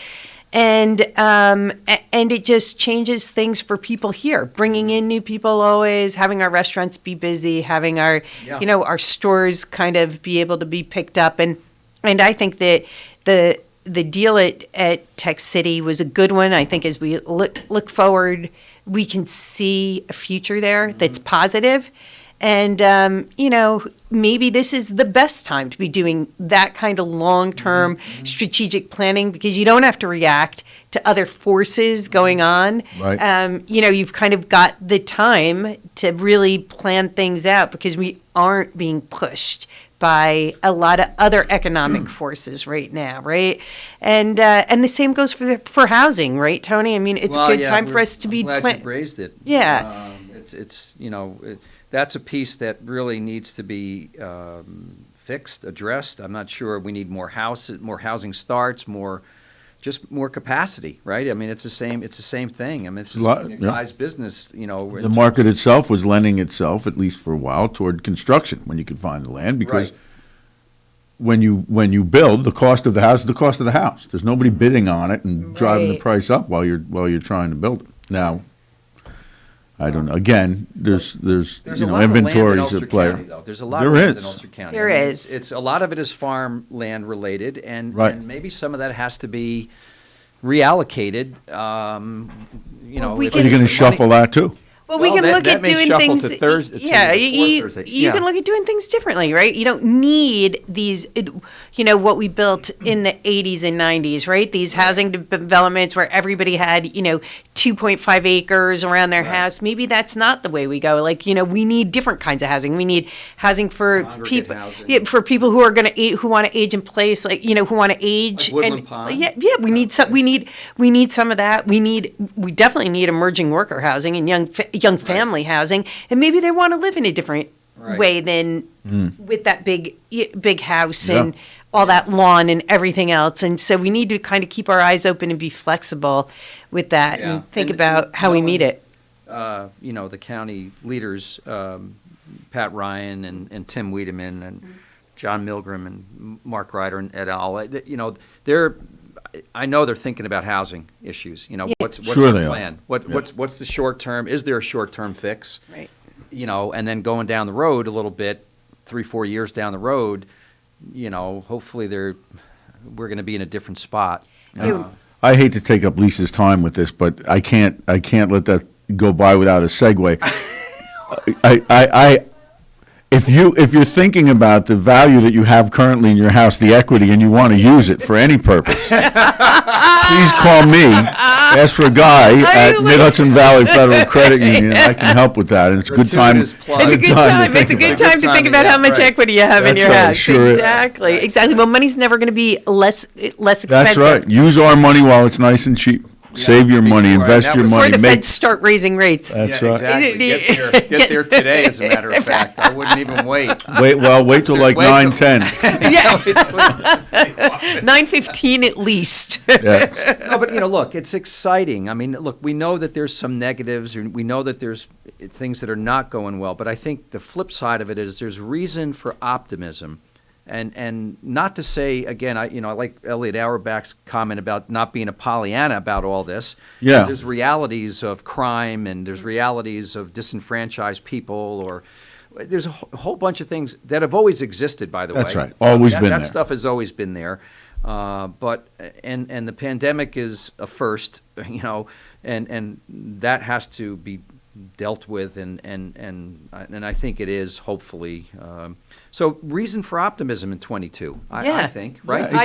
And it just changes things for people here, bringing in new people always, having our restaurants be busy, having our, our stores kind of be able to be picked up. And I think that the deal at Tech City was a good one. I think as we look forward, we can see a future there that's positive. And, maybe this is the best time to be doing that kind of long-term strategic planning, because you don't have to react to other forces going on. Right. You've kind of got the time to really plan things out, because we aren't being pushed by a lot of other economic forces right now, right? And the same goes for housing, right, Tony? I mean, it's a good time for us to be. I'm glad you raised it. Yeah. That's a piece that really needs to be fixed, addressed. I'm not sure we need more housing starts, more capacity, right? I mean, it's the same thing. I mean, it's a guy's business, The market itself was lending itself, at least for a while, toward construction when you could find the land, because when you build, the cost of the house is the cost of the house. There's nobody bidding on it and driving the price up while you're trying to build it. Now, I don't know. Again, there's a lot inventories at play. There's a lot of land in Ulster County. There is. It's a lot of it is farmland related, and maybe some of that has to be reallocated. We Are you going to shuffle that too? Well, we can look at doing things. You can look at doing things differently, right? You don't need these, what we built in the 80s and 90s, right? These housing developments where everybody had, 2.5 acres around their house. Maybe that's not the way we go. Like, we need different kinds of housing. We need housing for people, for people who are who want to age in place, like, who want to age. Like Woodland Pond. Yeah, we need some. We need some of that. We definitely need emerging worker housing and young family housing, and maybe they want to live in a different way than with that big house and all that lawn and everything else. And so we need to kind of keep our eyes open and be flexible with that and think about how we meet it. The county leaders, Pat Ryan and Tim Wiedemann and John Milgram and Mark Ryder et al. I know they're thinking about housing issues. What's the plan? What's the short term? Is there a short term fix? Right. And then going down the road a little bit, 3-4 years down the road, hopefully we're going to be in a different spot. I hate to take up Lisa's time with this, but I can't let that go by without a segue. If you're thinking about the value that you have currently in your house, the equity, and you want to use it for any purpose, please call me. Ask for a guy at Mid-Hudson Valley Federal Credit Union. I can help with that, and it's a good time. It's a good time. It's a good time to think about how much equity you have in your house. Sure exactly. Well, money's never going to be less expensive. That's right. Use our money while it's nice and cheap. Save your money, invest your money. Before the Feds start raising rates. That's right. Exactly. Get there today, as a matter of fact. I wouldn't even wait. Wait till like 9:10. Yeah. 9:15 at least. Yes. No, but look, it's exciting. I mean, look, we know that there's some negatives, and we know that there's things that are not going well. But I think the flip side of it is there's reason for optimism. And not to say, again, I like Elliott Auerbach's comment about not being a Pollyanna about all this. Yeah. There's realities of crime, and there's realities of disenfranchised people, or there's a whole bunch of things that have always existed, by the way. That's right. Always been there. That stuff has always been there. But the pandemic is a first, and that has to be dealt with, and I think it is, hopefully. So reason for optimism in 22, I think, right? Yeah.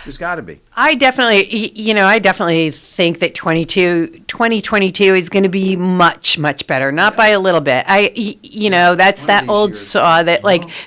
There's got to be. I definitely think that 2022 is going to be much, much better. Not by a little bit. That's that old saw that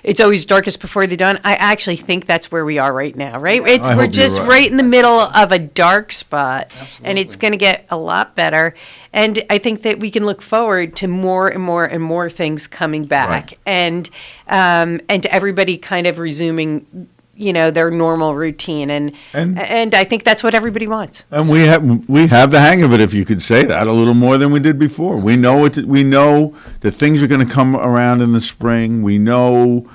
it's always darkest before the dawn. I actually think that's where we are right now, right? We're just right in the middle of a dark spot. Absolutely. And it's going to get a lot better. And I think that we can look forward to more and more and more things coming back, and to everybody kind of resuming, their normal routine, and I think that's what everybody wants. And we have the hang of it, if you could say that, a little more than we did before. We know that things are going to come around in the spring. We know.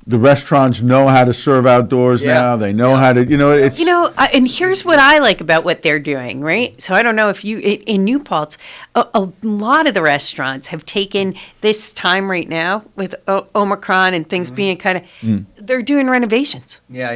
The restaurants know how to serve outdoors now. They know how to, it's... and here's what I like about what they're doing, right? So I don't know if in New Paltz, a lot of the restaurants have taken this time right now with Omicron and things being kind of, they're doing renovations. Yeah.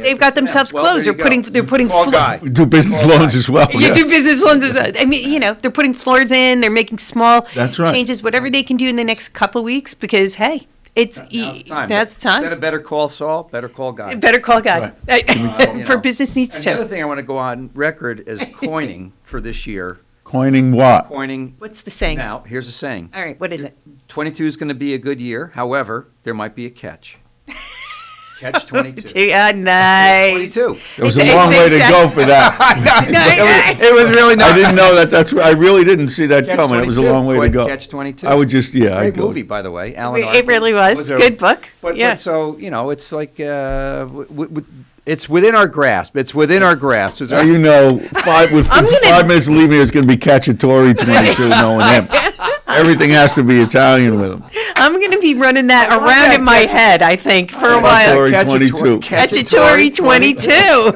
They've got themselves closed. They're putting We do business loans as well. You do business loans as well. I mean, they're putting floors in, they're making small changes, whatever they can do in the next couple of weeks, because, hey, now's the time. Instead of Better Call Saul, Better Call Guy. Better Call Guy. Right. For business needs too. The other thing I want to go on record as coining for this year. Coining what? What's the saying? Now, here's a saying. All right, what is it? 22 is going to be a good year. However, there might be a catch. Catch 22. Nice. 22. It was a long way to go for that. It was really not. I didn't know that. I really didn't see that coming. 22. It was a long way to go. Catch 22. I would just, Great movie, by the way. Alan It really was. Good book. But so, it's like, it's within our grasp. It's within our grasp. With 5 minutes to leave here, it's going to be Cacciatore 22, knowing him. Everything has to be Italian with him. I'm going to be running that around in my head, I think, for a while. Cacciatore 22.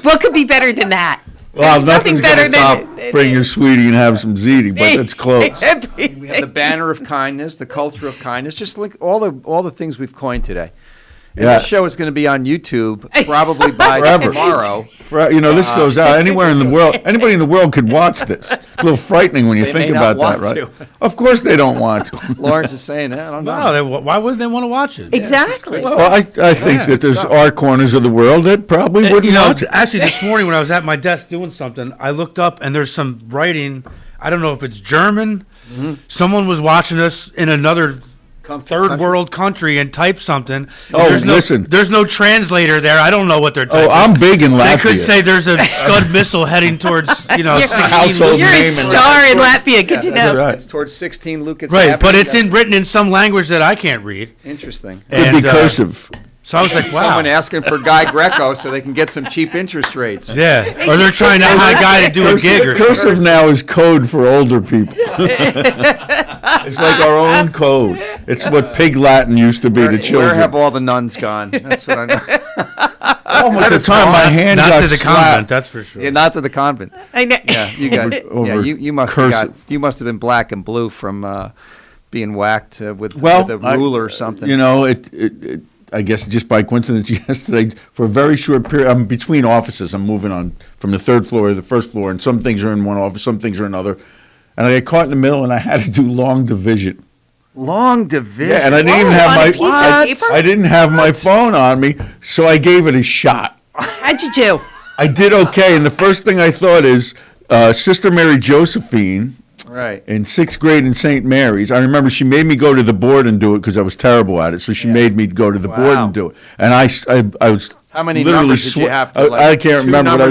What could be better than that? Well, nothing's going to top bring your sweetie and have some ziti, but that's close. We have the banner of kindness, the culture of kindness, just like all the things we've coined today. And this show is going to be on YouTube probably by tomorrow. This goes out anywhere in the world. Anybody in the world could watch this. It's a little frightening when you think about that, right? Of course they don't want to. Lawrence is saying that. I don't know. No, why would they want to watch it? Exactly. Well, I think that there's art corners of the world that probably wouldn't watch it. Actually, this morning when I was at my desk doing something, I looked up and there's some writing. I don't know if it's German. Mm-hmm. Someone was watching us in another third world country and type something. Listen. There's no translator there. I don't know what they're typing. I'm big in Latvia. They could say there's a Scud missile heading towards, 16. You're a star in Latvia. Good to know. Right. It's towards 16 Lucas. Right, but it's written in some language that I can't read. Interesting. Could be cursive. So I was like, wow. Someone asking for Guy Greco so they can get some cheap interest rates. Yeah, or they're trying to hire a guy to do a gig or something. Cursive now is code for older people. It's like our own code. It's what Pig Latin used to be to children. Where have all the nuns gone? That's what I know. Almost the time my hand got not to the convent, that's for sure. Yeah, not to the convent. I know. Yeah, you must have been black and blue from being whacked with a ruler or something. I guess just by coincidence, yesterday, for a very short period, I'm between offices. I'm moving on from the third floor to the first floor, and some things are in one office, some things are in another. And I got caught in the middle, and I had to do long division. Long division? Yeah, and I didn't have my phone on me, so I gave it a shot. How'd you do? I did okay, and the first thing I thought is Sister Mary Josephine. Right. In 6th grade in St. Mary's, I remember she made me go to the board and do it because I was terrible at it. So she made me go to the board and do it. And I was how many literally numbers did you have to? I can't remember. But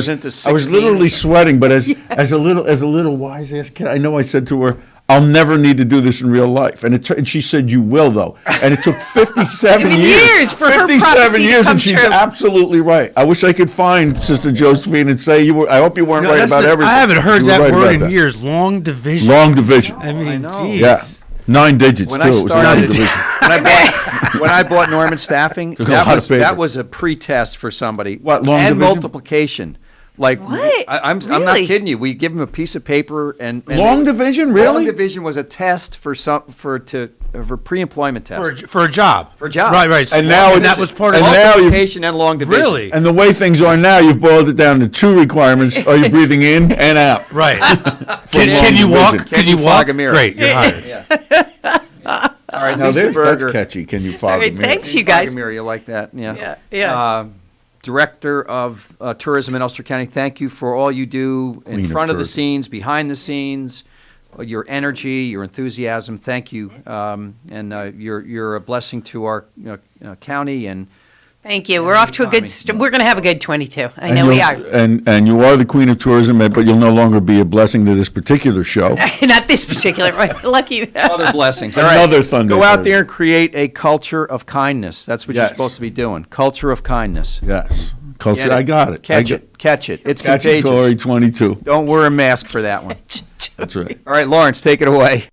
I was literally sweating. But as a little wise ass kid, I know I said to her, "I'll never need to do this in real life." And she said, "You will, though." And it took 57 years for her 57 years, and she's true. Absolutely right. I wish I could find Sister Josephine and say I hope you weren't right about everything. I haven't heard that word in years. Long division. Long division. I mean, geez. Yeah. 9 digits, when too. I started, when I bought Norman Staffing, that was a pre-test for somebody. What, long and division? multiplication. Like What? I'm not Really? kidding you. We give them a piece of paper and Long division, really? Long division was a test for pre-employment test For a job. For a job. Right. And now that was part of and now you've- multiplication and long division. Really? And the way things are now, you've boiled it down to 2 requirements. Are you breathing in and out? Right. Can you walk? division. Can you fog walk? a mirror? Great, you're hired. All right, Now Lisa that's Berger. catchy. Can you fog right, a mirror? thanks, you guys. Mirror, you like that? Yeah. Yeah. Director of Tourism in Ulster County, thank you for all you do in Queen of front of the tourism. scenes, behind the scenes, your energy, your enthusiasm. Thank you, and you're a blessing to our county. And Thank you. We're off to a good. We're going to have a good 22. I And know we you'll- are. And you are the queen of tourism, but you'll no longer be a blessing to this particular show. Not this particular one. Lucky. other blessings. All right. Another Thunder Go out Thursday. there and create a culture of kindness. That's what you're Yes. supposed to be doing. Culture of kindness. Yes. Culture, Get I got it. Catch it. Catch it. It's Cacciatore contagious. 22. Don't wear a mask for that one. That's right. All right, Lawrence, take it away.